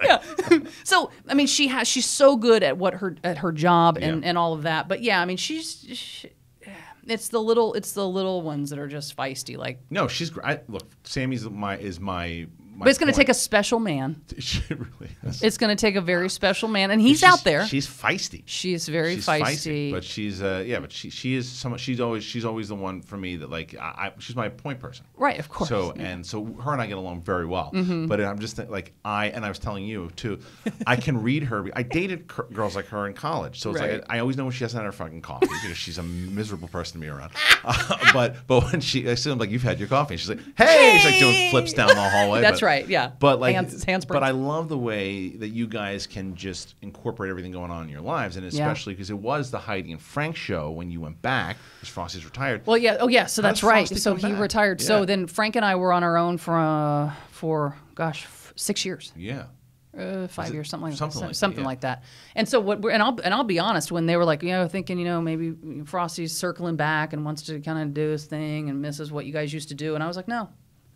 B: Yeah. So I mean, she's so good at her job and all of that. But yeah, I mean, it's the little ones that are just feisty. Like,
D: No, she's great. Look, Sammy's my.
B: but it's going to take a special man.
D: She really is.
B: It's going to take a very special man, and he's out there.
D: She's feisty.
B: She's very
D: She's
B: feisty.
D: but she's but she is someone. She's always the one for me that like she's my point person.
B: Right, of course.
D: So
B: yeah.
D: so her and I get along very well. But I'm just like I was telling you too. I can read her. I dated girls like her in college, so it's
B: Right.
D: like I always know when she hasn't had her fucking coffee because she's a miserable person to be around. But when I see I'm like, you've had your coffee. And she's like, hey, she's like doing flips down the hallway.
B: That's right, yeah.
D: But like,
B: Handspring.
D: but I love the way that you guys can just incorporate everything going on in your lives, and especially because it was the Heidi and Frank show when you went back, because Frosty's retired.
B: Well, yeah. Oh, yeah. So
D: How
B: that's
D: does
B: right.
D: Frosty
B: So
D: come
B: he
D: back?
B: retired.
D: Yeah.
B: So then Frank and I were on our own for 6 years.
D: Yeah.
B: 5 years, something like
D: something
B: that.
D: like that,
B: Something
D: yeah.
B: like that. And so I'll be honest, when they were like, thinking, maybe Frosty's circling back and wants to kind of do his thing and misses what you guys used to do, and I was like, no.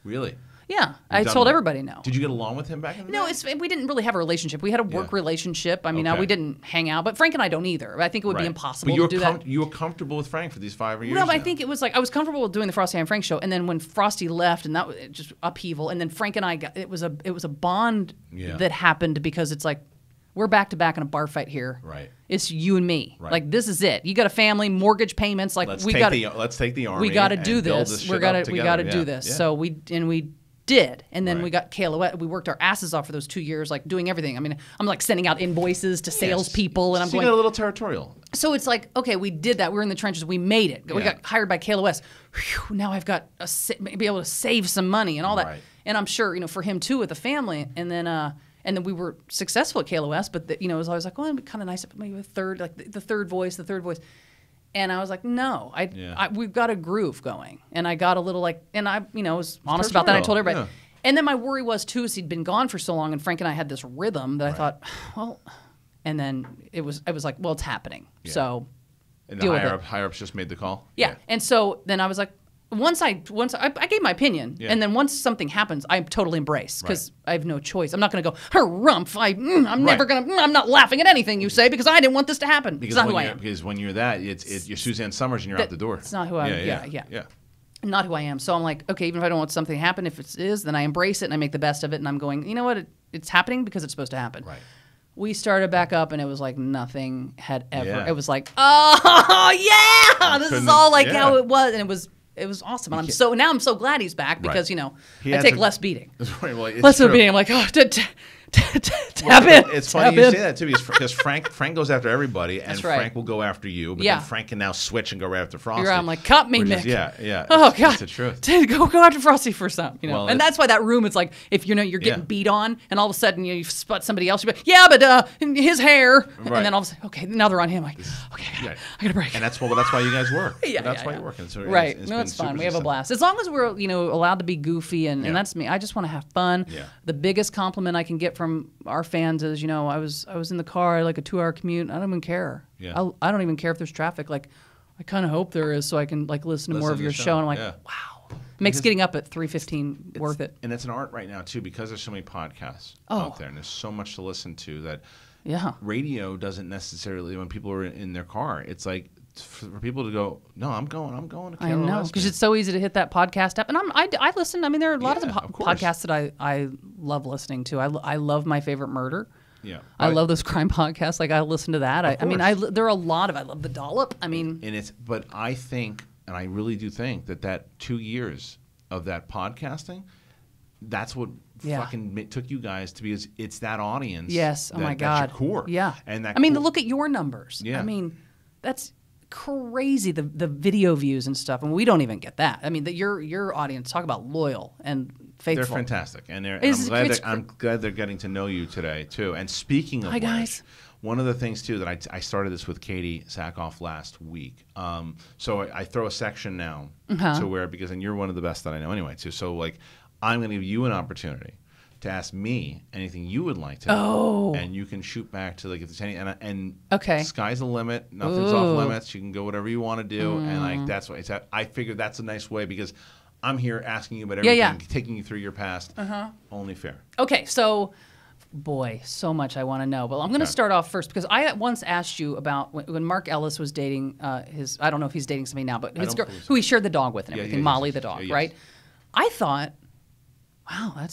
D: Really?
B: Yeah, I
D: done
B: told
D: that.
B: everybody no.
D: Did you get along with him back in the
B: No,
D: day?
B: we didn't really have a relationship. We had a work
D: Yeah.
B: relationship. I mean,
D: Okay.
B: we didn't hang out, but Frank and I don't either. I think it would be
D: Right.
B: impossible
D: But you
B: to do that.
D: you were comfortable with Frank for these 5 years.
B: No, but I
D: now.
B: think it was like I was comfortable with doing the Frosty and Frank show, and then when Frosty left, and that was just upheaval, and then Frank and I it was a bond
D: Yeah.
B: that happened because it's like we're back to back in a bar fight here.
D: Right.
B: It's you and me.
D: Right.
B: Like this is it. You got a family, mortgage payments. Like
D: let's
B: we
D: take
B: got
D: the army.
B: we got to
D: and
B: do
D: build
B: this.
D: shit
B: We
D: up
B: got to
D: together.
B: do
D: Yeah.
B: this.
D: Yeah.
B: So we did, and then
D: Right.
B: we got KLOS. We worked our asses off for those 2 years, like doing everything. I mean, I'm like sending out invoices to salespeople, and I'm
D: So you
B: going.
D: got a little territorial.
B: So it's like, okay, we did that. We were in the trenches. We made it. We
D: Yeah.
B: got hired by KLOS. Whew, now I've got be able to save some money and all that.
D: Right.
B: And I'm sure, for him too with the family. And then we were successful at KLOS, but it was always like, well, it'd be kind of nice if maybe a third, like the third voice. And I was like, no, we've got a groove going. And I got a little like, and I, was honest about that. I told everybody.
D: Yeah.
B: And then my worry was too, is he'd been gone for so long, and Frank and I had this rhythm that I thought, well, and then it was like, well, it's happening.
D: Yeah.
B: So
D: And
B: deal
D: the
B: with it.
D: higher ups just made the call.
B: Yeah. And so then I was like, once I gave my opinion,
D: Yeah.
B: and then once something happens, I totally embrace because I have no choice. I'm not going to go, harumph. I'm never going to. I'm not laughing at anything you say because I didn't want this to happen.
D: Because
B: It's not
D: when
B: who I
D: you're,
B: am.
D: because when you're that, you're Suzanne Summers and you're out the door.
B: It's not who I am. Yeah.
D: Yeah.
B: Not who I am. So I'm like, okay, even if I don't want something to happen, if it is, then I embrace it and I make the best of it. And I'm going, you know what? It's happening because it's supposed to happen.
D: Right.
B: We started back up, and it was like nothing had ever.
D: Yeah.
B: It was like, oh yeah, this is
D: couldn't-
B: all like
D: yeah.
B: how it was, and it was awesome. And I'm so glad he's back because
D: He
B: I
D: has
B: take
D: a-
B: less beating.
D: Right, well, it's
B: Less of a
D: true.
B: beating. I'm like, oh, tap in.
D: It's
B: tap
D: funny you
B: in.
D: say that too because Frank goes after everybody and
B: That's right.
D: Frank will go after you, but
B: Yeah.
D: then Frank can now switch and go right after Frosty.
B: You're right, I'm like, cut me,
D: which
B: Mick.
D: is- yeah.
B: Oh
D: it's,
B: God!
D: it's the truth.
B: Go after Frosty for some,
D: Well,
B: and
D: it-
B: that's why that room. It's like if you're getting
D: Yeah.
B: beat on, and all of a sudden you spot somebody else. You're like, yeah, but his hair,
D: Right.
B: and then all of a sudden, okay, now they're on him. Like, okay,
D: Yeah.
B: I got a break.
D: And that's why you guys work.
B: Yeah,
D: That's
B: yeah,
D: why
B: yeah.
D: you work. And so
B: Right.
D: It's
B: No,
D: been
B: it's fun.
D: super
B: We have a
D: successful.
B: blast. As long as we're, allowed to be goofy and that's me. I just want to have fun.
D: Yeah.
B: The biggest compliment I can get from our fans is, I was in the car, like a 2-hour commute. I don't even care.
D: Yeah.
B: I don't even care if there's traffic. Like, I kind of hope there is so I can like listen to more
D: Listen
B: of
D: to
B: your
D: the
B: show.
D: show.
B: And I'm like,
D: Yeah.
B: wow. Makes getting up at 3:15 worth it.
D: And it's an art right now too because there's so many podcasts
B: Oh.
D: out there and there's so much to listen to that
B: Yeah.
D: radio doesn't necessarily when people are in their car. It's like for people to go, no, I'm going to
B: I know,
D: KLOS,
B: because
D: man."
B: it's so easy to hit that podcast app, and I listen. I mean, there are a lot
D: Yeah,
B: of
D: of course.
B: podcasts that I love listening to. I love My Favorite Murder.
D: Yeah.
B: I love those crime podcasts. Like I listen to that. I mean, there are a lot of. I love The Dollop. I mean,
D: But I think, and I really do think that 2 years of that podcasting, that's what
B: Yeah.
D: fucking took you guys to be. It's that audience.
B: yes. Oh my God.
D: That's your core.
B: Yeah.
D: And that.
B: I mean,
D: core-
B: look at your numbers.
D: Yeah.
B: I mean, that's crazy. The video views and stuff, and we don't even get that. I mean, your audience, talk about loyal and faithful.
D: They're fantastic, and
B: It's- it's
D: I'm glad they're getting to know you today too. And speaking of
B: Hi,
D: which,
B: guys.
D: one of the things too that I started this with Katie Sackhoff last week. So I throw a section now to where and you're one of the best that I know anyway too. So like I'm going to give you an opportunity to ask me anything you would like to know, and you can shoot back to like if there's any and
B: Okay.
D: sky's the limit, nothing's off limits. You can go whatever you want to do, and like that's why I figured that's a nice way because I'm here asking you about everything,
B: Yeah.
D: taking you through your past. Only fair.
B: Okay, so, boy, so much I want to know. But I'm going to
D: Okay.
B: start off first because I once asked you about when Mark Ellis was dating I don't know if he's dating somebody now, but his
D: don't
B: girl,
D: believe so.
B: who he shared the dog with and
D: Yeah,
B: everything,
D: yeah,
B: Molly
D: yes,
B: the dog,
D: yeah, yes.
B: right? I thought, wow, I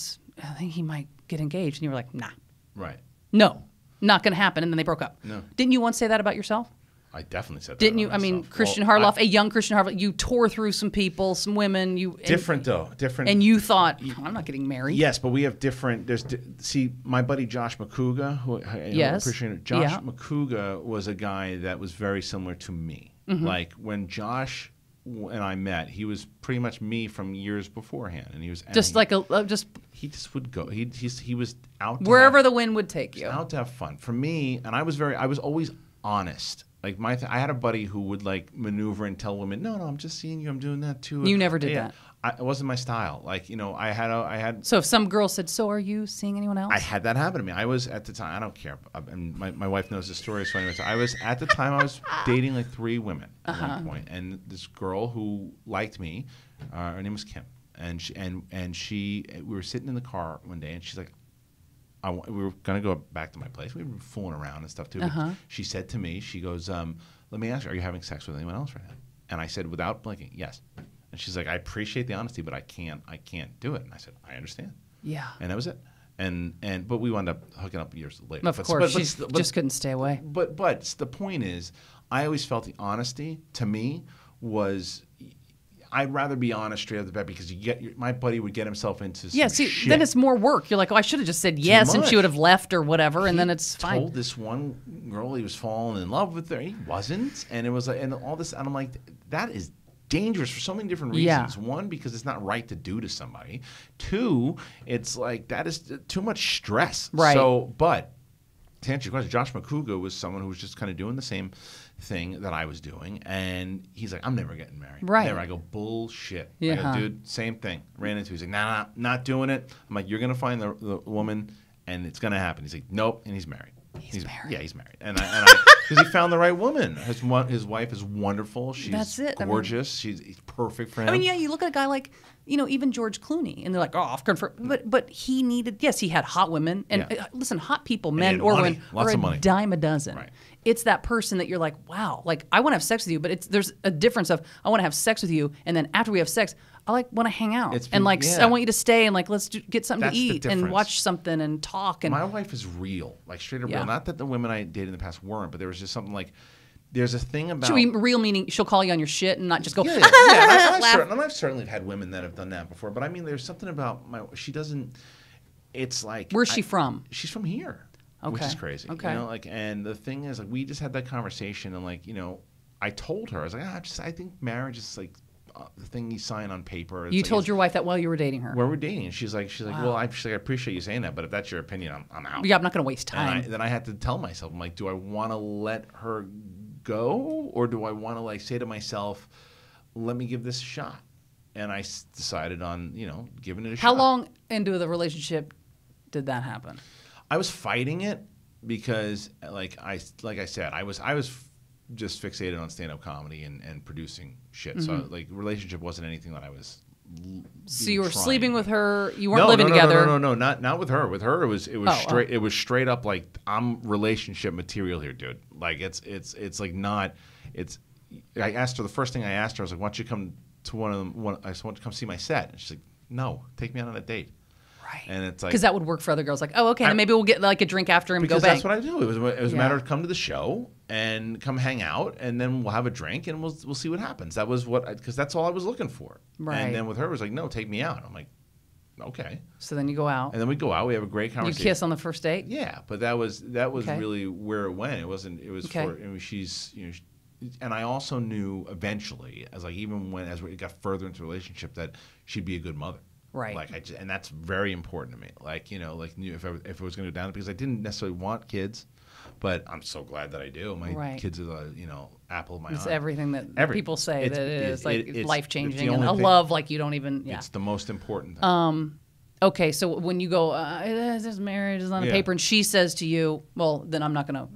B: think he might get engaged. And you were like, nah,
D: Right.
B: no, not going to happen. And then they broke up.
D: No.
B: Didn't you once say that about yourself?
D: I definitely said that.
B: Didn't you?
D: about
B: I mean,
D: myself.
B: Christian
D: Well,
B: Harloff, a young Christian Harloff, you tore through some people, some women.
D: different though. Different.
B: And you thought, I'm not getting married.
D: Yes, but we have different. See, my buddy Josh McCouga, who
B: Yes.
D: Josh
B: Yeah.
D: McCouga was a guy that was very similar to me.
B: Mm-hmm.
D: Like when Josh and I met, he was pretty much me from years beforehand, and he was
B: Just like
D: he just would go. He was out to
B: wherever
D: have,
B: the wind would take you.
D: out to have fun. For me, and I was always honest Like I had a buddy who would like maneuver and tell women, no, I'm just seeing you. I'm doing that too.
B: You never did that.
D: It wasn't my style. Like, you know, I had.
B: So if some girl said, "So are you seeing anyone else?"
D: I had that happen to me. I was at the time. I don't care. And my wife knows the story. So anyway, so I was at the time. I was dating like 3 women at one point, and this girl who liked me, her name was Kim, and she we were sitting in the car one day, and she's like, we were gonna go back to my place. We were fooling around and stuff too. But she said to me, she goes, "Let me ask you, are you having sex with anyone else right now?" And I said, without blinking, yes. And she's like, "I appreciate the honesty, but I can't do it." And I said, "I understand."
B: Yeah.
D: And that was it. But we wound up hooking up years later.
B: Of course, she just couldn't stay away.
D: But the point is, I always felt the honesty to me was. I'd rather be honest straight off the bat because my buddy would get himself into some shit.
B: Then it's more work. You're like, oh, I should have just said yes, and she would have left or whatever, and then it's fine.
D: He told this one girl he was falling in love with her. He wasn't, and it was like, and all this, and I'm like, that is dangerous for so many different reasons.
B: Yeah.
D: 1, because it's not right to do to somebody. 2, it's like that is too much stress.
B: Right.
D: So, but to answer your question, Josh McCouga was someone who was just kind of doing the same thing that I was doing, and he's like, "I'm never getting married."
B: Right.
D: Never. I go, "Bullshit."
B: Yeah.
D: I go, "Dude, same thing." Ran into. He's like, "Nah, not doing it." I'm like, "You're gonna find the woman, and it's gonna happen." He's like, "Nope," and he's married.
B: He's married.
D: Yeah, he's married, and I because he found the right woman. His wife is wonderful. She's
B: That's it.
D: gorgeous. She's perfect for him.
B: I mean, yeah, you look at a guy like, even George Clooney, and they're like, "Oh, I've confirmed." But he needed, yes, he had hot women, and listen, hot people, men or women,
D: lots
B: are
D: of money.
B: a dime a dozen.
D: Right.
B: It's that person that you're like, wow, like I want to have sex with you, but there's a difference of I want to have sex with you, and then after we have sex, I want to hang out, and like I want you to stay and like let's get something
D: That's
B: to
D: the
B: eat and
D: difference.
B: watch something and talk. And
D: my wife is real, like straight up
B: Yeah.
D: real. Not that the women I dated in the past weren't, but there was just something like. There's a thing about
B: real meaning she'll call you on your shit and not just go.
D: Yeah, and I've certainly had women that have done that before. But I mean, there's something about she doesn't. It's like
B: Where's she from?
D: She's from here, which is crazy.
B: Okay.
D: And the thing is, like, we just had that conversation, and I told her, I was like, I think marriage is like the thing you sign on paper. It's
B: You
D: like,
B: told your wife that while you were dating her.
D: where we're dating, and she's like,
B: Wow.
D: well, I appreciate you saying that, but if that's your opinion, I'm out.
B: Yeah, I'm not going to waste time.
D: And then I had to tell myself, I'm like, do I want to let her go, or do I want to like say to myself, let me give this a shot? And I decided on giving it a shot.
B: How long into the relationship did that happen?
D: I was fighting it because like I said, I was just fixated on stand-up comedy and producing shit. So like relationship wasn't anything that I was.
B: So you were sleeping with her. You
D: No,
B: weren't living together.
D: No, not with her. With her, it was straight.
B: Oh.
D: It was straight up like I'm relationship material here, dude. Like it's like not. It's. I asked her the first thing I asked her. I was like, "Why don't you come to one of them? I just want to come see my set." And she's like, "No, take me out on a date."
B: Right.
D: And it's like
B: because that would work for other girls. Like, oh, okay, then maybe we'll get like a drink after and go
D: because
B: bang.
D: that's what I do. It was a
B: Yeah.
D: matter of come to the show and come hang out, and then we'll have a drink and we'll see what happens. That was because that's all I was looking for.
B: Right.
D: And then with her, it was like, "No, take me out." I'm like, "Okay."
B: So then you go out.
D: And then we go out. We have a great
B: You
D: conversation.
B: kiss on the first date.
D: Yeah, but that was
B: Okay.
D: really where it went. It wasn't. It was
B: Okay.
D: for. I mean, she's and I also knew eventually, as like even as we got further into the relationship, that she'd be a good mother.
B: Right.
D: Like and that's very important to me. Like if it was going to go down, because I didn't necessarily want kids, but I'm so glad that I do. My
B: Right.
D: kids are the apple of my
B: It's
D: eye.
B: everything that people say that it is like life changing and
D: only
B: a
D: thing-
B: love like you don't even. Yeah.
D: It's the most important thing.
B: Okay, so when you go, this marriage is on
D: Yeah.
B: paper, and she says to you, "Well, then I'm not gonna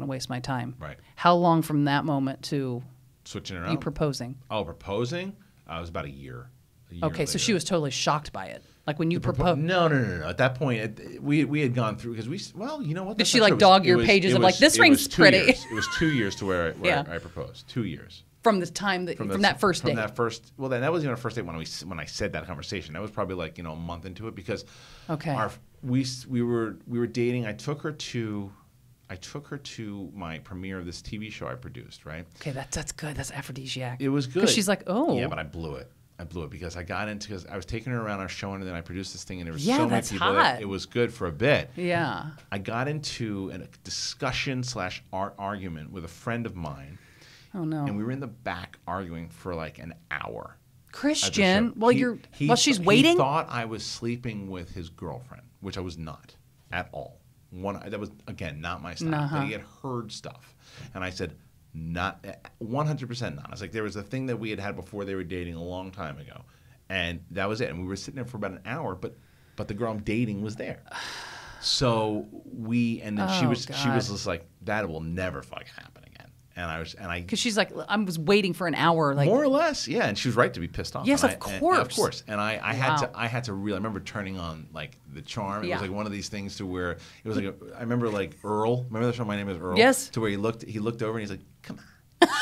B: waste my time."
D: Right.
B: How long from that moment to
D: Switching around.
B: you proposing?
D: Proposing? It was about a year.
B: Okay, so she was totally shocked by it. Like when you proposed.
D: No. At that point, we had gone through because you know what?
B: Did
D: That's
B: she
D: not
B: like
D: true.
B: dog your pages of like, this
D: it
B: ring's
D: was 2
B: pretty?
D: years. It was 2 years to where
B: Yeah.
D: I proposed. 2 years.
B: From the time that from that first date.
D: From that first. Well, then that wasn't even our first date when I said that conversation. That was probably like a month into it because.
B: Okay.
D: We were dating. I took her to my premiere of this TV show I produced. Right.
B: Okay, that's good. That's aphrodisiac.
D: It was good.
B: Because she's like, oh.
D: Yeah, but I blew it because because I was taking her around, I was showing her, then I produced this thing, and there was
B: Yeah,
D: so many
B: that's
D: people
B: hot.
D: that it was good for a bit.
B: Yeah.
D: I got into a discussion / argument with a friend of mine,
B: Oh no.
D: and we were in the back arguing for like an hour. at the
B: Christian.
D: show.
B: Well,
D: He-
B: while she's
D: He
B: waiting.
D: thought I was sleeping with his girlfriend, which I was not at all. That was again not my style.
B: Uh-huh.
D: But he had heard stuff, and I said, Not 100% not. It's like there was a thing that we had before they were dating a long time ago, and that was it. And we were sitting there for about an hour, but the girl I'm dating was there. So and then she was just like, that will never fucking happen again. And
B: because she's like, I was waiting for an hour, like
D: more or less, yeah. And she was right to be pissed off.
B: Yes,
D: and
B: of course.
D: And I had to really. I remember turning on like the charm. It was like one of these things to where it was like I remember like Earl. Remember the show My Name Is Earl?
B: Yes.
D: To where he looked over and he's like, come on.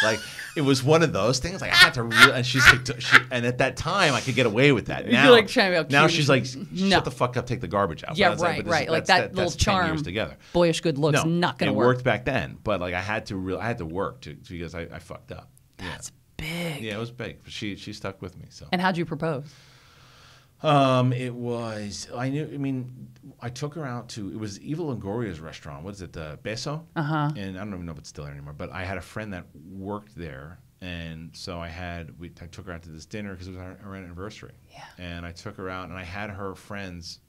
D: Like it was one of those things. Like I had to really, and she's like, and at that time I could get away with that. Now,
B: you're like trying to be
D: now
B: cute.
D: she's like,
B: No.
D: shut the fuck up, take the garbage out.
B: Yeah,
D: But
B: right. Like that little
D: that's
B: charm,
D: 10 years together.
B: boyish good looks, not gonna
D: it
B: work.
D: worked back then, but like I had to work because I fucked up.
B: That's big.
D: Yeah, it was big. But she stuck with me. So.
B: And how'd you propose?
D: It was I took her out to, it was Eva Longoria's restaurant. What is it? Beso?
B: Uh-huh.
D: And I don't even know if it's still there anymore, but I had a friend that worked there. And so I took her out to this dinner because it was our anniversary.
B: Yeah.
D: And I took her out and I had her friends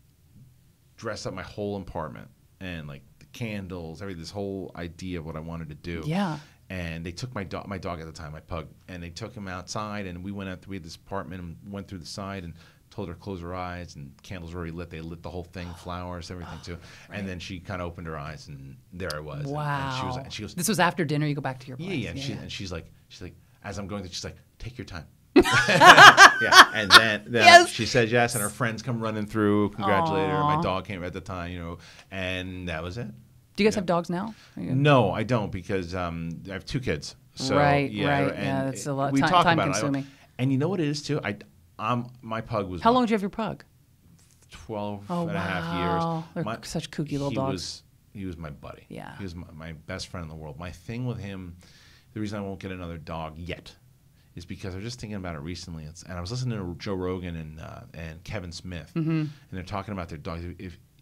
D: dress up my whole apartment and like the candles, this whole idea of what I wanted to do.
B: Yeah.
D: And they took my dog at the time, my pug, and they took him outside and we went out, we had this apartment and went through the side and told her to close her eyes, and candles were already lit. They lit the whole thing, flowers, everything too. Right. And then she kind of opened her eyes, and there I was.
B: Wow.
D: And she goes,
B: this was after dinner. You go back to your place.
D: Yeah. And she's like, as I'm going through, she's like, take your time. Yeah. And then
B: yes.
D: she said yes, and her friends come running through, congratulate her. My dog came at the time, and that was it.
B: Do you guys have dogs now?
D: No, I don't, because I have 2 kids. So,
B: right.
D: And
B: yeah, that's a lot.
D: We talk
B: time
D: about
B: consuming.
D: And you know what it is too? My pug was.
B: How long did you have your pug?
D: 12 and a half years.
B: They're such kooky little dogs.
D: He was my buddy.
B: Yeah.
D: He was my best friend in the world. My thing with him, the reason I won't get another dog yet, is because I was just thinking about it recently. And I was listening to Joe Rogan and Kevin Smith, and they're talking about their dogs.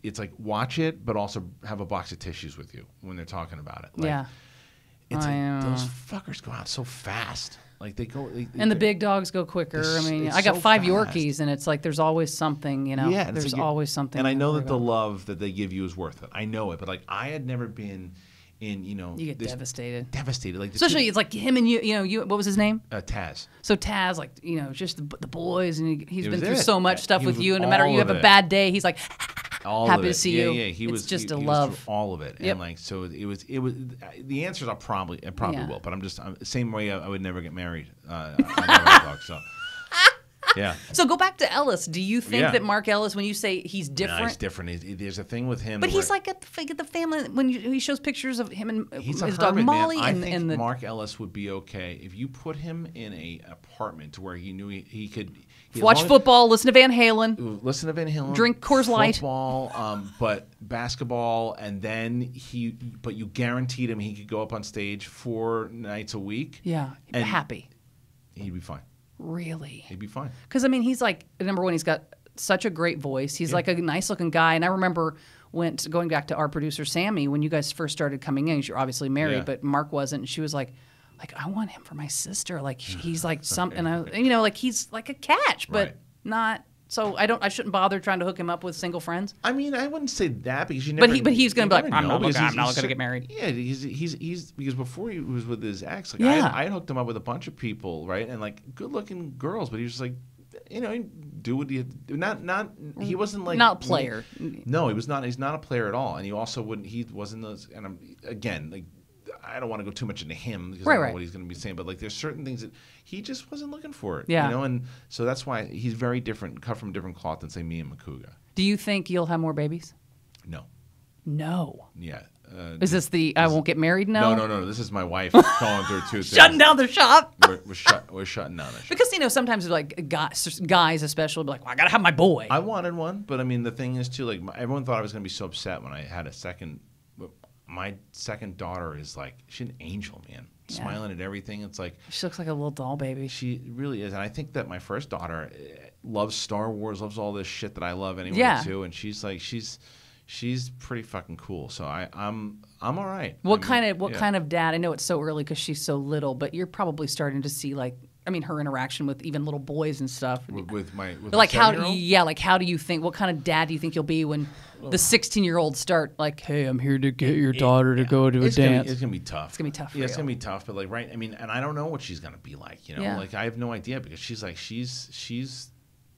D: It's like watch it, but also have a box of tissues with you when they're talking about it. Like,
B: yeah.
D: It's like those fuckers go out so fast. Like they go,
B: and the big dogs go quicker. I mean, I got 5 Yorkies, and it's like there's always something,
D: Yeah,
B: there's
D: like
B: always something.
D: And I know that the love that they give you is worth it. I know it, but like I had never been in,
B: you get devastated.
D: Devastated, like
B: especially it's like him and you. What was his name?
D: Taz.
B: So Taz, like just the boys, and he's been through
D: it.
B: so much stuff
D: He
B: with
D: was
B: you. And no matter you have a bad day, he's like
D: all
B: happy
D: of it.
B: to see you.
D: Yeah, he was
B: just a
D: he
B: love.
D: was through all of it,
B: Yep.
D: and like so it was. The answers I probably will, but I'm same way I would never get married. I never had a dog, so. Yeah.
B: So go back to Ellis. Do you think that Mark Ellis, when you say he's different?
D: No, he's different. There's a thing with him.
B: But he's like at the family when he shows pictures of him and
D: his
B: dog
D: hermit,
B: Molly.
D: Man. I think Mark Ellis would be okay if you put him in a apartment to where he knew he could
B: watch football, listen to Van Halen, drink Coors Light,
D: football, but basketball, and then but you guaranteed him he could go up on stage 4 nights a week.
B: Yeah,
D: and
B: happy.
D: He'd be fine.
B: Really?
D: He'd be fine.
B: Because, I mean, he's like, number one, he's got such a great voice. He's like a nice looking guy. And I remember going back to our producer, Sammy, when you guys first started coming in, you're obviously married, but Mark wasn't. And she was like, I want him for my sister. Like, he's like something, like he's like a catch, but not. So I shouldn't bother trying to hook him up with single friends.
D: I mean, I wouldn't say that because you never.
B: But he's going to be like, I'm not going to get married.
D: Yeah, he's because before he was with his ex, like I hooked him up with a bunch of people, right, and like good looking girls, but he was just like, do what he not. He wasn't like
B: not a player.
D: No, he was not. He's not a player at all, and he also wouldn't. He wasn't those. And again, like. I don't want to go too much into him because I don't know what he's going to be saying, but like there's certain things that he just wasn't looking for it, and so that's why he's very different, cut from a different cloth than say me and Makuga.
B: Do you think you'll have more babies? No.
D: Yeah.
B: Is this I won't get married now?
D: No. This is my wife going through 2 things.
B: Shutting down the shop.
D: We're shutting down the shop.
B: Because sometimes like guys especially be like, well, I gotta have my boy.
D: I wanted one, but I mean the thing is too, like everyone thought I was going to be so upset when I had a second. My second daughter is like, she's an angel, man. Smiling at everything. It's like
B: she looks like a little doll baby.
D: She really is. And I think that my first daughter loves Star Wars, loves all this shit that I love anyway too. And she's like, she's pretty fucking cool. So I'm all right.
B: What kind of dad? I know it's so early because she's so little, but you're probably starting to see like I mean, her interaction with even little boys and stuff.
D: with my
B: Like how?
D: 7-year-old?
B: Yeah, like how do you think? What kind of dad do you think you'll be when the 16-year-olds start like, "Hey, I'm here to get your daughter to go to a
D: It's
B: dance."
D: gonna be tough.
B: It's gonna be tough for
D: Yeah, it's
B: you.
D: gonna be tough. But like, right? I mean, and I don't know what she's gonna be like. You know,
B: Yeah.
D: like I have no idea because she's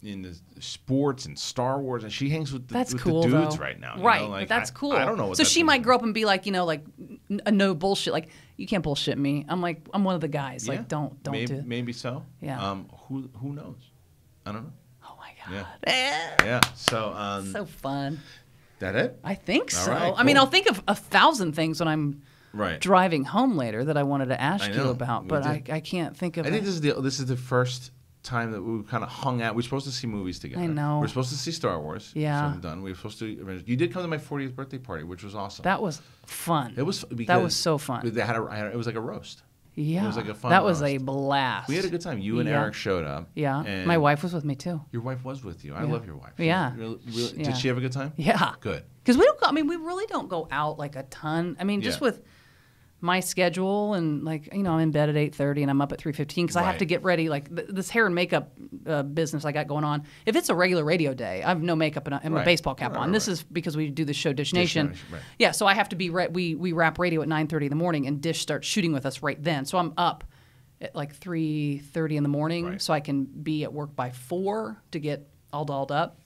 D: in the sports and Star Wars, and she hangs with the,
B: That's
D: with
B: cool,
D: the dudes
B: though.
D: right now. you
B: Right,
D: know? Like,
B: but that's cool.
D: I don't know. What
B: so
D: that's
B: she
D: gonna
B: might
D: be.
B: grow up and be like, like a no bullshit. Like you can't bullshit me. I'm like I'm one of the guys.
D: Yeah.
B: Like don't
D: maybe,
B: do.
D: maybe so.
B: Yeah.
D: Who knows? I don't know.
B: Oh my
D: Yeah.
B: god. Eh,
D: Yeah. So
B: so fun.
D: that it?
B: I think
D: All
B: so.
D: right,
B: I mean,
D: cool.
B: I'll think of 1,000 things when I'm
D: Right.
B: driving home later that I wanted to ask
D: I
B: you
D: know.
B: about,
D: We
B: but
D: did.
B: I can't think of.
D: I think
B: it.
D: this is the first time that we kind of hung out. We're supposed to see movies together.
B: I know.
D: We're supposed to see Star Wars.
B: Yeah.
D: So I'm done. We were supposed to. You did come to my 40th birthday party, which was awesome.
B: That was fun.
D: It was because
B: That was so fun.
D: They had it was like a roast.
B: Yeah,
D: It was like a fun
B: that was
D: roast.
B: a blast.
D: We had a good time. You and
B: Yeah.
D: Eric showed up.
B: Yeah,
D: and
B: my wife was with me too.
D: Your wife was with you. I
B: Yeah.
D: love your wife.
B: Yeah.
D: Really,
B: Yeah.
D: Did she have a good time?
B: Yeah,
D: Good.
B: because we don't. I mean, we really don't go out like a ton. I mean, just
D: Yeah.
B: with my schedule and like I'm in bed at 8:30 and I'm up at 3:15 because I have
D: Right.
B: to get ready. Like this hair and makeup business I got going on. If it's a regular radio day, I have no makeup and a
D: Right.
B: baseball cap
D: Right,
B: on.
D: right,
B: This
D: right.
B: is because we do the show Dish Nation.
D: Nation, right.
B: Yeah, so I have to be. We wrap radio at 9:30 in the morning and Dish starts shooting with us right then. So I'm up at like 3:30 in the morning
D: Right.
B: so I can be at work by 4 to get all dolled up.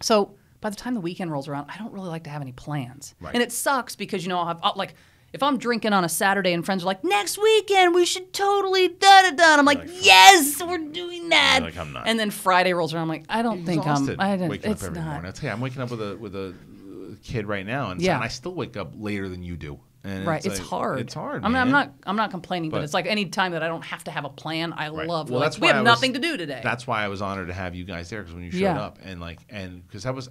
B: So by the time the weekend rolls around, I don't really like to have any plans.
D: Right.
B: And it sucks because, I'll like, if I'm drinking on a Saturday and friends are like, next weekend we should totally da-da-da. And I'm like, yes, we're doing that.
D: You're like, I'm not.
B: And then Friday rolls around, I'm like, I don't think
D: Exhausted
B: I don't,
D: waking
B: it's
D: up every
B: not.
D: morning. I tell you, I'm waking up with a kid right now, and,
B: Yeah.
D: and I still wake up later than you do. And
B: Right, it's
D: like,
B: hard.
D: It's hard.
B: I mean,
D: man.
B: I'm not complaining, but
D: But-
B: it's like any time that I don't have to have a plan, I
D: Right.
B: love.
D: Well,
B: like,
D: that's
B: we
D: why
B: have
D: I was-
B: nothing to do today.
D: That's why I was honored to have you guys there because when you showed
B: Yeah.
D: up and because that was,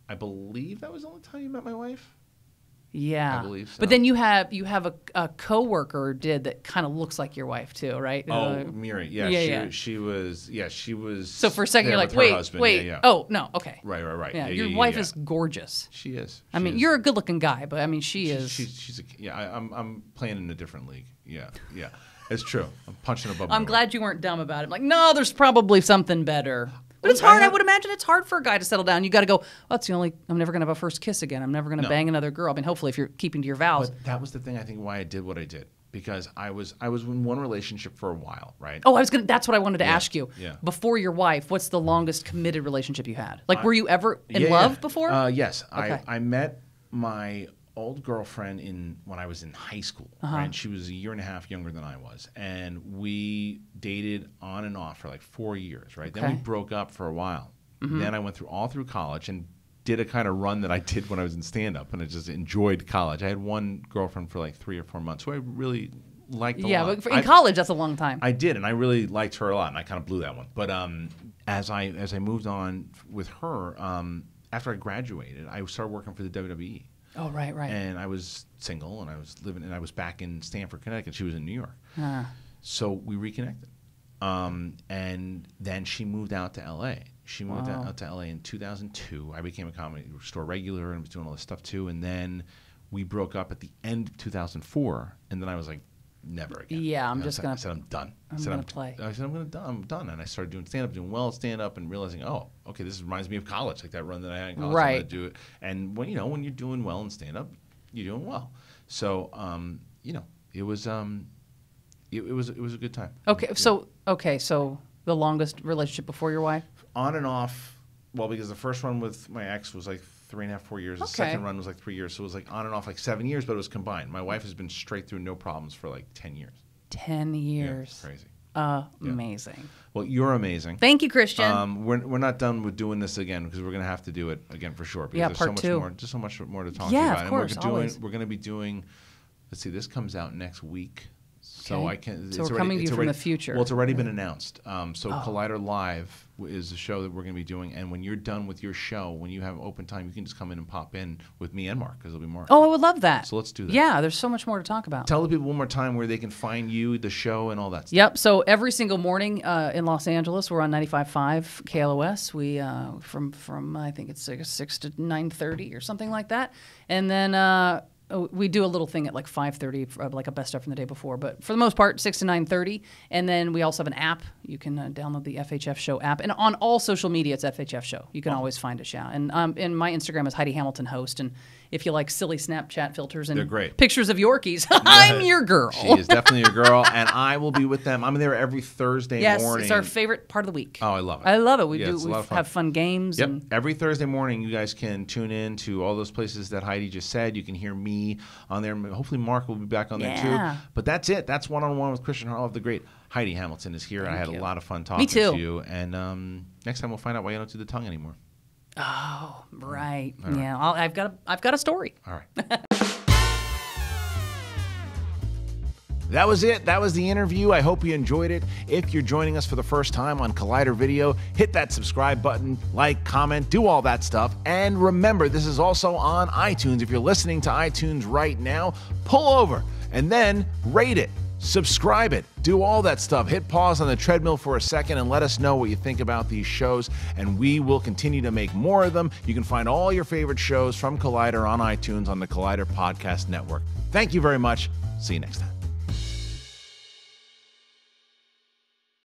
D: I believe that was the only time you met my wife.
B: Yeah,
D: I believe so.
B: But then you have a coworker did that kind of looks like your wife too, right?
D: Oh, Miri. Yeah,
B: yeah.
D: she was. Yeah, she was.
B: So for a second
D: there
B: you're like,
D: with her
B: wait,
D: husband.
B: wait.
D: Yeah, yeah.
B: Oh no, okay.
D: Right.
B: Yeah,
D: Yeah,
B: your
D: yeah,
B: wife
D: yeah.
B: is gorgeous.
D: She is.
B: I mean,
D: She is.
B: you're a good-looking guy, but I mean, she is.
D: She's a, yeah. I'm playing in a different league. Yeah. It's true. I'm punching above.
B: I'm
D: my
B: glad you weren't dumb about it. Like, no, there's probably something better. But it's
D: Look, I
B: hard. I
D: have-
B: would imagine it's hard for a guy to settle down. You got to go. Well, that's the only. I'm never gonna have a first kiss again. I'm never gonna
D: No.
B: bang another girl. I mean, hopefully, if you're keeping to your vows.
D: But that was the thing. I think why I did what I did because I was in one relationship for a while, right?
B: Oh, I was gonna. That's what I wanted to
D: Yeah,
B: ask you.
D: yeah.
B: Before your wife, what's the longest committed relationship you had? Like, were you ever in
D: Yeah,
B: love
D: yeah.
B: before?
D: Yes.
B: Okay.
D: I met my old girlfriend when I was in high school.
B: Uh-huh.
D: Right? She was a year and a half younger than I was, and we dated on and off for like 4 years. Right. Then we
B: Okay.
D: broke up for a while.
B: Mm-hmm.
D: Then I went all through college and did a kind of run that I did when I was in stand-up, and I just enjoyed college. I had one girlfriend for like 3 or 4 months who I really liked a
B: Yeah,
D: lot.
B: but in college, that's a long time.
D: I did, and I really liked her a lot, and I kind of blew that one. But as I moved on with her, after I graduated, I started working for the WWE,
B: Oh, right.
D: and I was single, and I was living, and I was back in Stamford, Connecticut. She was in New York, so we reconnected. And then she moved out to L.A. She moved out to L.A. in 2002. I became a Comedy Store regular and was doing all this stuff too. And then we broke up at the end of 2004. And then I was like, never again.
B: Yeah, I'm
D: You know,
B: just
D: I
B: gonna-
D: said, I'm done.
B: I'm
D: I said,
B: gonna play.
D: I said, I'm done. And I started doing stand-up, doing well at stand-up, and realizing, oh, okay, this reminds me of college, like that run that I had in college. I'm
B: Right.
D: gonna do it. And when you're doing well in stand-up, you're doing well. So, it was it was a good time.
B: Okay, so the longest relationship before your wife?
D: On and off. Well, because the first one with my ex was like 3.5, 4 years. The
B: Okay.
D: second run was like 3 years. So it was like on and off like 7 years, but it was combined. My wife has been straight through no problems for like 10 years.
B: 10
D: Yeah,
B: years.
D: crazy.
B: Amazing.
D: Well, you're amazing.
B: Thank you, Christian.
D: We're not done with doing this again because we're going to have to do it again for sure. Because
B: Yeah,
D: there's
B: part
D: so much
B: two.
D: more, just so much more to talk
B: Yeah,
D: to you
B: of
D: about.
B: course,
D: and
B: always.
D: we're going to be doing. Let's see, this comes out next week. So
B: Okay.
D: I can.
B: So
D: it's
B: we're
D: already-
B: coming to
D: it's
B: you from
D: already-
B: the future.
D: Well, it's already been announced. So
B: Oh.
D: Collider Live is the show that we're going to be doing. And when you're done with your show, when you have open time, you can just come in and pop in with me and Mark because there'll be more.
B: Oh, I would love that.
D: So let's do that.
B: Yeah, there's so much more to talk about.
D: Tell the people one more time where they can find you, the show, and all that stuff.
B: Yep. So every single morning in Los Angeles, we're on 95.5 KLOS. We from I think it's 6 to 9:30 or something like that. And then we do a little thing at like 5:30, like a best stuff from the day before. But for the most part, 6 to 9:30. And then we also have an app. You can download the FHF Show app. And on all social media, it's FHF Show. You can always find us, yeah. And my Instagram is Heidi Hamilton Host. And if you like silly Snapchat filters and
D: They're great.
B: pictures of Yorkies, I'm your girl.
D: She is definitely your girl, and I will be with them. I'm there every Thursday morning.
B: It's our favorite part of the week.
D: Oh, I love it.
B: I love it. We
D: Yeah, it's a lot of fun.
B: have fun games.
D: Yep.
B: And
D: Every Thursday morning, you guys can tune in to all those places that Heidi just said. You can hear me on there. Hopefully, Mark will be back on there
B: Yeah.
D: too. But that's it. That's one-on-one with Christian Harloff. The great Heidi Hamilton is here. I had
B: you.
D: a lot of fun talking
B: too.
D: to you. And next time, we'll find out why you don't do the tongue anymore.
B: oh, right. Yeah, I've got a story.
D: All right. That was it. That was the interview. I hope you enjoyed it. If you're joining us for the first time on Collider Video, hit that subscribe button, like, comment, do all that stuff. And remember, this is also on iTunes. If you're listening to iTunes right now, pull over and then rate it. Subscribe it. Do all that stuff. Hit pause on the treadmill for a second and let us know what you think about these shows, and we will continue to make more of them. You can find all your favorite shows from Collider on iTunes on the Collider Podcast Network. Thank you very much. See you next time.